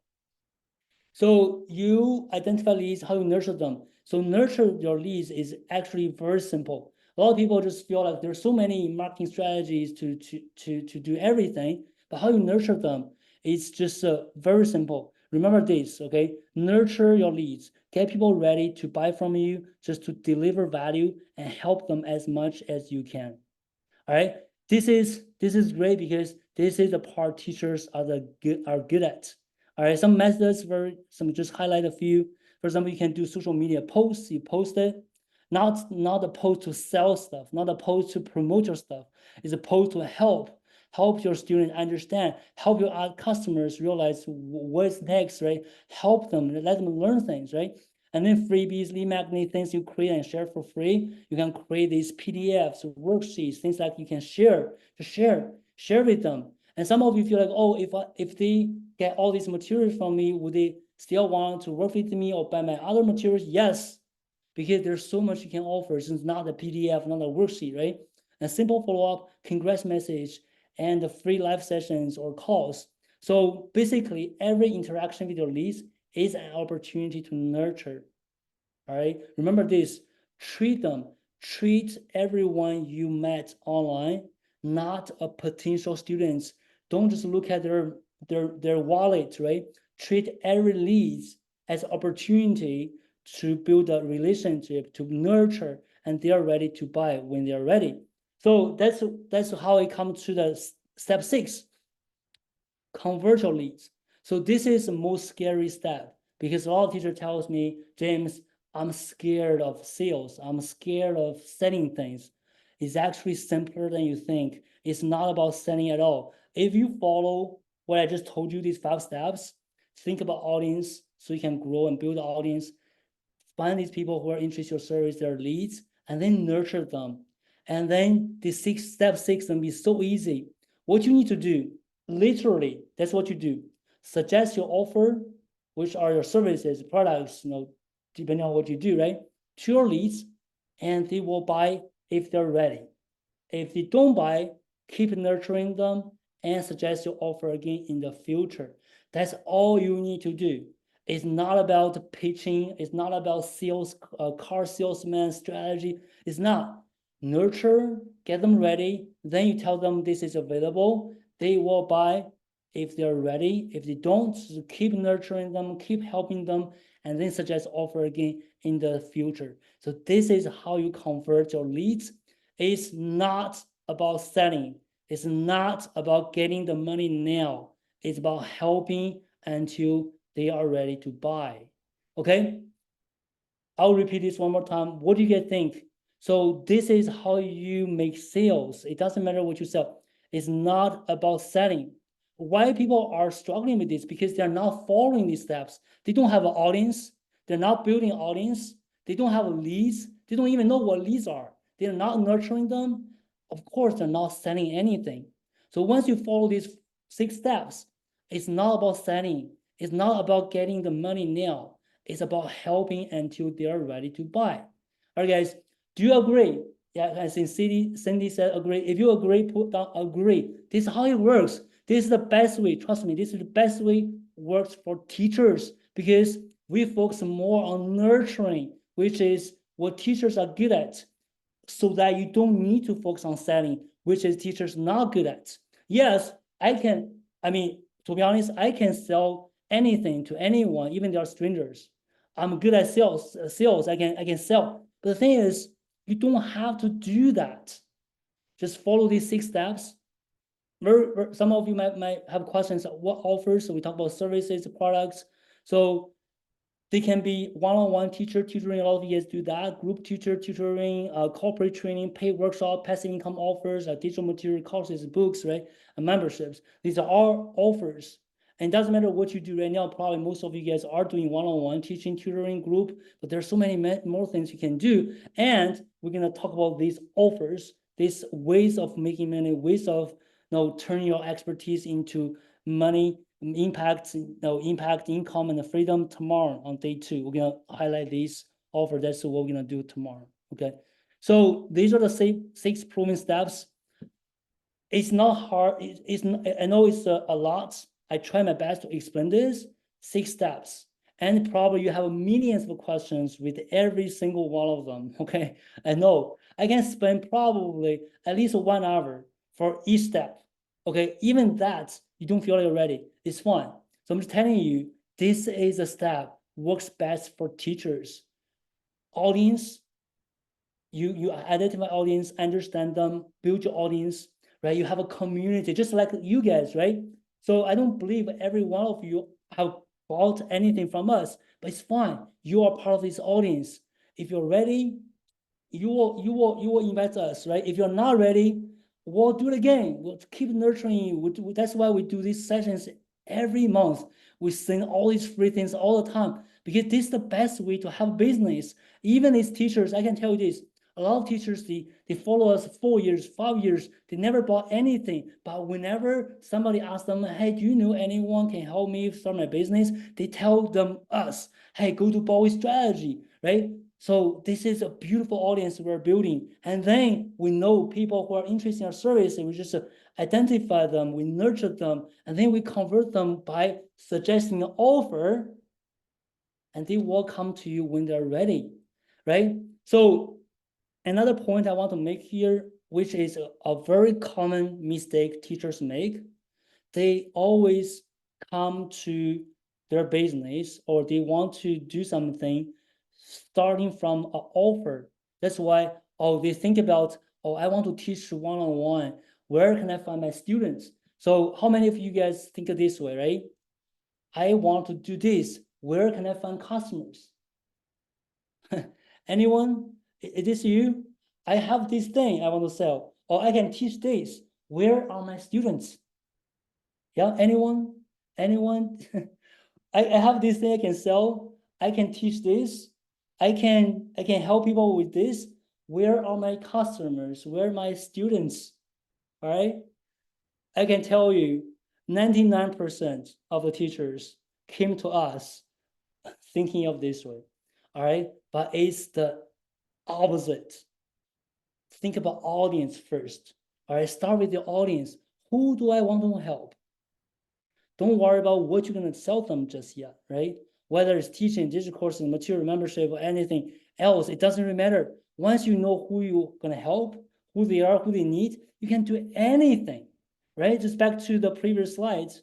So you identify leads, how you nurture them. So nurture your leads is actually very simple. A lot of people just feel like there's so many marketing strategies to do everything, but how you nurture them is just very simple. Remember this, okay? Nurture your leads. Get people ready to buy from you, just to deliver value and help them as much as you can. All right. This is great because this is the part teachers are good at. All right. Some methods, just highlight a few. For example, you can do social media posts. You post it, not a post to sell stuff, not a post to promote your stuff. It's a post to help your students understand, help your customers realize what's next, right? Help them, let them learn things, right? And then freebies, lead magnet, things you create and share for free. You can create these PDFs, worksheets, things like you can share with them. And some of you feel like, oh, if they get all these materials from me, would they still want to work with me or buy my other materials? Yes, because there's so much you can offer. It's not a PDF, not a worksheet, right? A simple follow-up, congrats message, and the free live sessions or calls. So basically, every interaction with your leads is an opportunity to nurture. All right. Remember this, treat everyone you met online, not a potential students. Don't just look at their wallet, right? Treat every lead as opportunity to build a relationship, to nurture, and they are ready to buy when they are ready. So that's how it comes to the step 6, convert your leads. So this is the most scary step, because a lot of teachers tells me, James, I'm scared of sales. I'm scared of selling things. It's actually simpler than you think. It's not about selling at all. If you follow what I just told you, these 5 steps, think about audience so you can grow and build an audience. Find these people who are interested in your service, their leads, and then nurture them. And then the step 6 can be so easy. What you need to do, literally, that's what you do. Suggest your offer, which are your services, products, depending on what you do, right? To your leads, and they will buy if they're ready. If they don't buy, keep nurturing them and suggest your offer again in the future. That's all you need to do. It's not about pitching. It's not about sales, car salesman strategy. It's not. Nurture, get them ready. Then you tell them this is available. They will buy if they're ready. If they don't, keep nurturing them, keep helping them, and then suggest offer again in the future. So this is how you convert your leads. It's not about selling. It's not about getting the money now. It's about helping until they are ready to buy. Okay? I'll repeat this one more time. What do you guys think? So this is how you make sales. It doesn't matter what you sell. It's not about selling. Why people are struggling with this? Because they're not following these steps. They don't have an audience. They're not building audience. They don't have leads. They don't even know what leads are. They're not nurturing them. Of course, they're not selling anything. So once you follow these 6 steps, it's not about selling. It's not about getting the money now. It's about helping until they're ready to buy. All right, guys, do you agree? Yeah, I think Cindy said agree. If you agree, put down agree. This is how it works. This is the best way. Trust me, this is the best way works for teachers because we focus more on nurturing, which is what teachers are good at, so that you don't need to focus on selling, which is teachers not good at. Yes, to be honest, I can sell anything to anyone, even they are strangers. I'm good at sales. I can sell. But the thing is, you don't have to do that. Just follow these 6 steps. Some of you might have questions. What offers? So we talk about services, products. So they can be one-on-one teacher tutoring. A lot of you guys do that. Group teacher tutoring, corporate training, paid workshop, passive income offers, digital material courses, books, right? And memberships. These are all offers. And it doesn't matter what you do right now. Probably most of you guys are doing one-on-one teaching, tutoring, group, but there's so many more things you can do. And we're gonna talk about these offers, these ways of making money, ways of turning your expertise into money, impact, impact, income, and the freedom tomorrow on day 2. We're gonna highlight these offers. That's what we're gonna do tomorrow. Okay. So these are the 6 proven steps. It's not hard. I know it's a lot. I try my best to explain this 6 steps. And probably you have millions of questions with every single one of them. Okay. I know I can spend probably at least 1 hour for each step. Okay. Even that, you don't feel like you're ready. It's fine. So I'm just telling you, this is a step works best for teachers. Audience, you identify audience, understand them, build your audience, right? You have a community, just like you guys, right? So I don't believe every one of you have bought anything from us, but it's fine. You are part of this audience. If you're ready, you will invite us, right? If you're not ready, we'll do it again. We'll keep nurturing you. That's why we do these sessions every month. We send all these free things all the time because this is the best way to have business. Even as teachers, I can tell you this. A lot of teachers, they follow us 4 years, 5 years. They never bought anything. But whenever somebody asks them, hey, do you know anyone can help me start my business? They tell us, hey, go to Bowie Strategy, right? So this is a beautiful audience we're building. And then we know people who are interested in our service, and we just identify them, we nurture them, and then we convert them by suggesting an offer, and they will come to you when they're ready, right? So another point I want to make here, which is a very common mistake teachers make, they always come to their business or they want to do something starting from an offer. That's why, they think about, I want to teach one-on-one. Where can I find my students? So how many of you guys think of this way, right? I want to do this. Where can I find customers? Anyone? Is this you? I have this thing I want to sell, or I can teach this. Where are my students? Yeah, anyone? I have this thing I can sell. I can teach this. I can help people with this. Where are my customers? Where are my students? All right. I can tell you 99% of the teachers came to us thinking of this way. All right. But it's the opposite. Think about audience first. All right. Start with the audience. Who do I want to help? Don't worry about what you're going to sell them just yet, right? Whether it's teaching, digital courses, material membership, or anything else, it doesn't really matter. Once you know who you're going to help, who they are, who they need, you can do anything, right? Just back to the previous slides.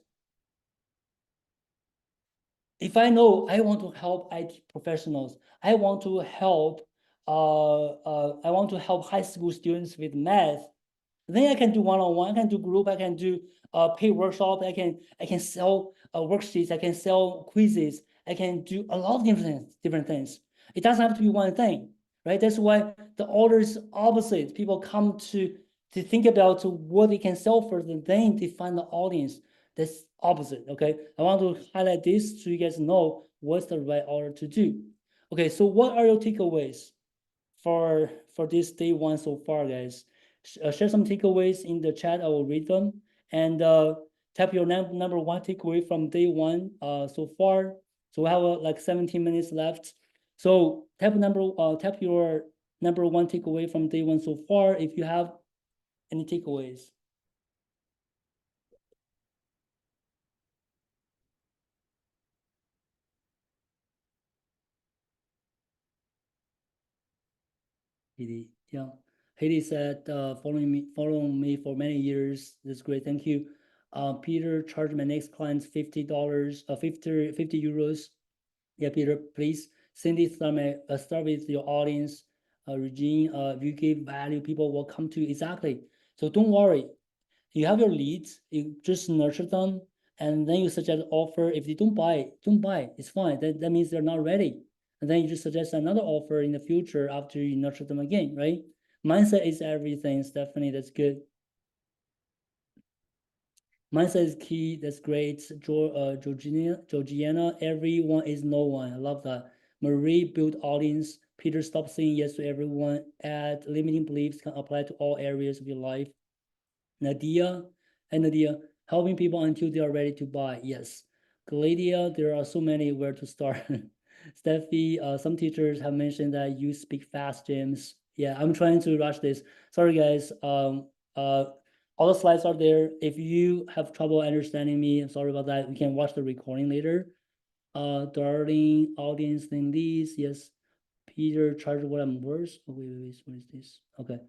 if I know I want to help IT professionals, I want to help high school students with math, then I can do one-on-one, I can do group, I can do paid workshop, I can sell worksheets, I can sell quizzes, I can do a lot of different things. It doesn't have to be one thing, right? That's why the order is opposite. People come to think about what they can sell first, and then they find the audience. That's opposite, okay? I want to highlight this so you guys know what's the right order to do. Okay, so what are your takeaways for this day one so far, guys? Share some takeaways in the chat. I will read them, and tap your number one takeaway from day one so far. So we have like 17 minutes left. So tap your number one takeaway from day one so far if you have any takeaways. Yeah. Haley said, following me for many years. That's great. Thank you. Peter, charge my next clients $50, 50 euros. Yeah, Peter, please. Cindy, start with your audience. Regine, if you give value, people will come to you. Exactly. So don't worry. You have your leads, you just nurture them, and then you suggest offer. If they don't buy, it's fine. That means they're not ready. And then you just suggest another offer in the future after you nurture them again, right? Mindset is everything, Stephanie. That's good. Mindset is key. That's great. Georgiana, everyone is no one. I love that. Marie, build audience. Peter, stop saying yes to everyone. Add limiting beliefs can apply to all areas of your life. Nadia, helping people until they are ready to buy. Yes. Gladia, there are so many where to start. Steffi, some teachers have mentioned that you speak fast, James. Yeah, I'm trying to rush this. Sorry, guys. All the slides are there. If you have trouble understanding me, I'm sorry about that. You can watch the recording later. Darling, audience, then these. Yes. Peter, charge what I'm worth. Oh, wait, what is this? Okay.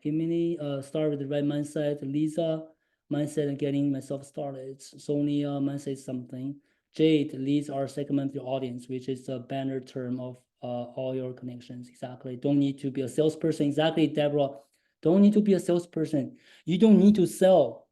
Emily, start with the right mindset. Lisa, mindset and getting myself started. Sonia, mindset something. Jade, leads are segment your audience, which is a banner term of all your connections. Exactly. Don't need to be a salesperson. Exactly, Deborah. Don't need to be a salesperson. You don't need to sell.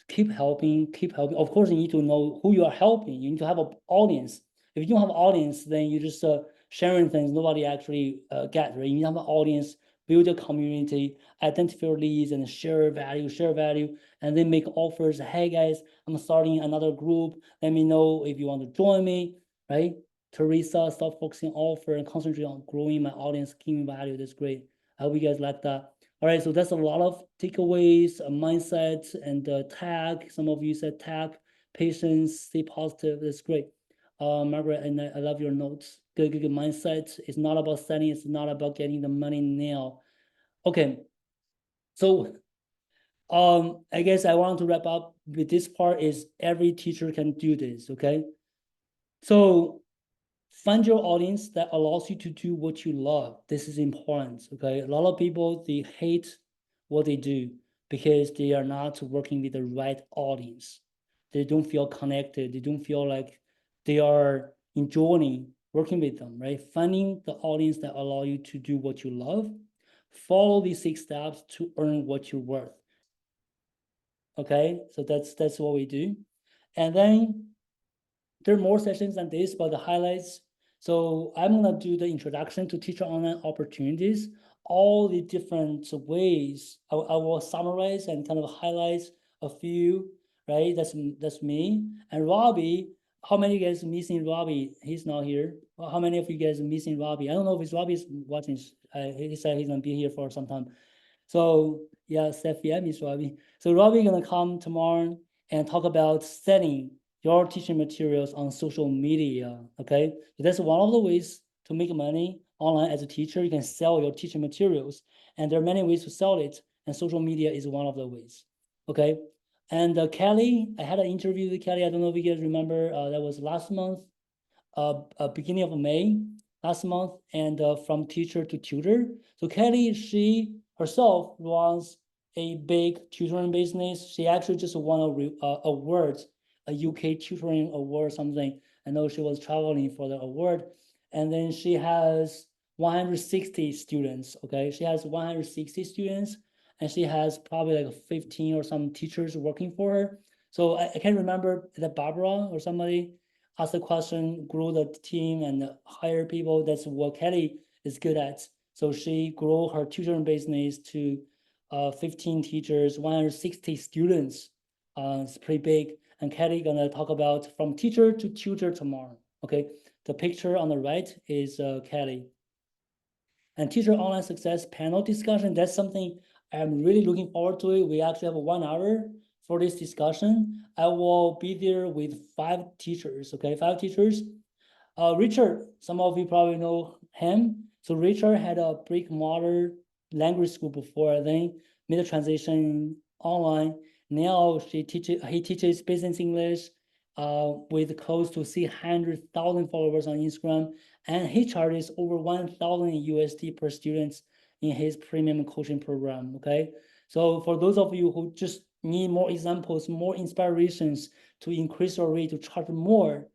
Keep helping. Of course, you need to know who you are helping. You need to have an audience. If you don't have an audience, then you just sharing things nobody actually gets, right? You need to have an audience, build a community, identify your leads, and share value, and then make offers. Hey guys, I'm starting another group. Let me know if you want to join me, right? Teresa, stop focusing on offer and concentrate on growing my audience, giving value. That's great. I hope you guys like that. All right, so that's a lot of takeaways, mindset, and tag. Some of you said tag, patience, stay positive. That's great. Margaret, and I love your notes. Good mindset. It's not about selling. It's not about getting the money now. Okay, so I guess I want to wrap up with this part. Is every teacher can do this? Okay, so find your audience that allows you to do what you love. This is important. Okay, a lot of people, they hate what they do because they are not working with the right audience. They don't feel connected. They don't feel like they are enjoying working with them, right? Finding the audience that allow you to do what you love. Follow these 6 steps to earn what you're worth. Okay, so that's what we do. And then there are more sessions than this, but the highlights. So I'm gonna do the introduction to teacher online opportunities, all the different ways. I will summarize and kind of highlight a few, right? That's me. And Robbie, how many of you guys are missing Robbie? He's not here. Well, how many of you guys are missing Robbie? I don't know if Robbie's watching. He said he's gonna be here for some time. So yeah, Steffi, I miss Robbie. So Robbie gonna come tomorrow and talk about setting your teaching materials on social media. Okay, so that's one of the ways to make money online as a teacher. You can sell your teaching materials, and there are many ways to sell it, and social media is one of the ways. Okay, and Kelly, I had an interview with Kelly. I don't know if you guys remember. That was last month, beginning of May last month, and from teacher to tutor. So Kelly, she herself runs a big tutoring business. She actually just won a award a UK tutoring award or something. I know she was traveling for the award. And then she has 160 students, okay? She has 160 students, and she has probably like 15 or some teachers working for her. So I can't remember that Barbara or somebody asked the question, grow the team and hire people. That's what Kelly is good at. So she grew her tutoring business to 15 teachers, 160 students. It's pretty big. And Kelly gonna talk about from teacher to tutor tomorrow. Okay, the picture on the right is Kelly. And teacher online success panel discussion. That's something I'm really looking forward to. We actually have 1 hour for this discussion. I will be there with 5 teachers. Okay, 5 teachers. Richard, some of you probably know him. So Richard had a brick and mortar language school before, then made a transition online. Now he teaches business English with close to 300,000 followers on Instagram, and he charges over 1,000 USD per student in his premium coaching program. Okay, so for those of you who just need more examples, more inspirations to increase your rate to charge more,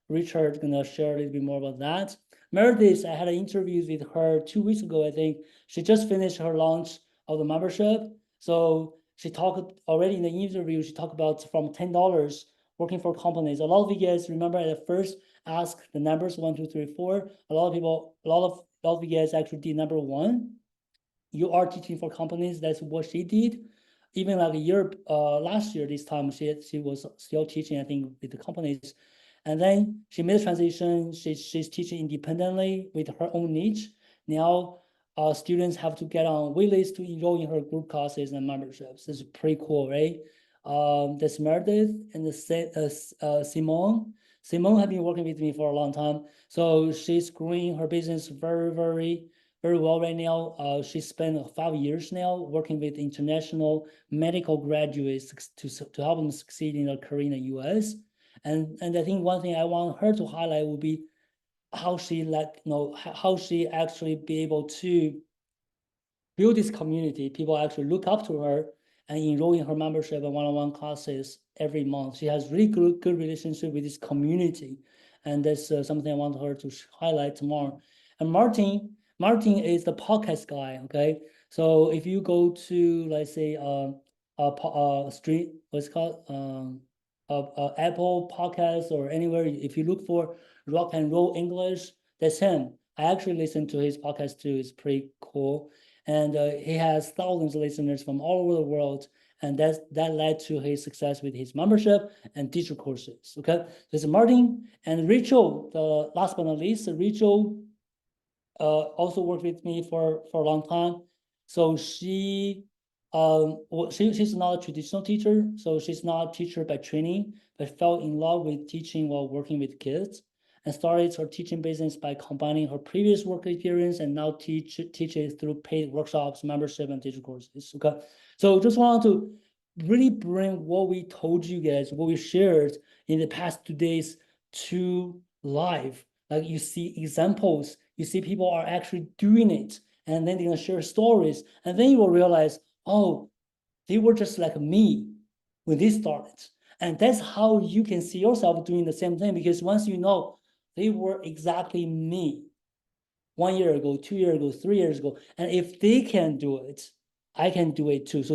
Richard gonna share a little bit more about that. Meredith, I had an interview with her 2 weeks ago, I think. She just finished her launch of the membership. So she talked already in the interview, she talked about from $10 working for companies. A lot of you guys remember at first ask the numbers 1, 2, 3, 4. A lot of you guys actually did number 1. You are teaching for companies. That's what she did. Even like a year, last year, this time she was still teaching, I think, with the companies. And then she made a transition. She's teaching independently with her own niche. Now, students have to get on waitlist to enroll in her group classes and memberships. This is pretty cool, right? That's Meredith and Simone. Simone has been working with me for a long time. So she's growing her business very, very, very well right now. She spent 5 years now working with international medical graduates to help them succeed in their career in the US. And I think one thing I want her to highlight would be how she how she actually be able to build this community. People actually look up to her and enroll in her membership and one-on-one classes every month. She has really good relationship with this community, and that's something I want her to highlight tomorrow. And Martin is the podcast guy. Okay, so if you go to, let's say, street, what's it called, Apple Podcasts or anywhere, if you look for Rock and Roll English, that's him. I actually listen to his podcast too. It's pretty cool. And he has thousands of listeners from all over the world. And that led to his success with his membership and digital courses. Okay, this is Martin. And Rachel, the last but not least, Rachel also worked with me for a long time. So she's not a traditional teacher. So she's not a teacher by training, but fell in love with teaching while working with kids, and started her teaching business by combining her previous work experience and now teaches through paid workshops, membership, and digital courses. Okay, so just want to really bring what we told you guys, what we shared in the past 2 days to life. Like you see examples, you see people are actually doing it, and then they're gonna share stories, and then you will realize, oh, they were just like me when they started. And that's how you can see yourself doing the same thing, because once you know they were exactly me 1 year ago, 2 years ago, 3 years ago, and if they can do it, I can do it too. So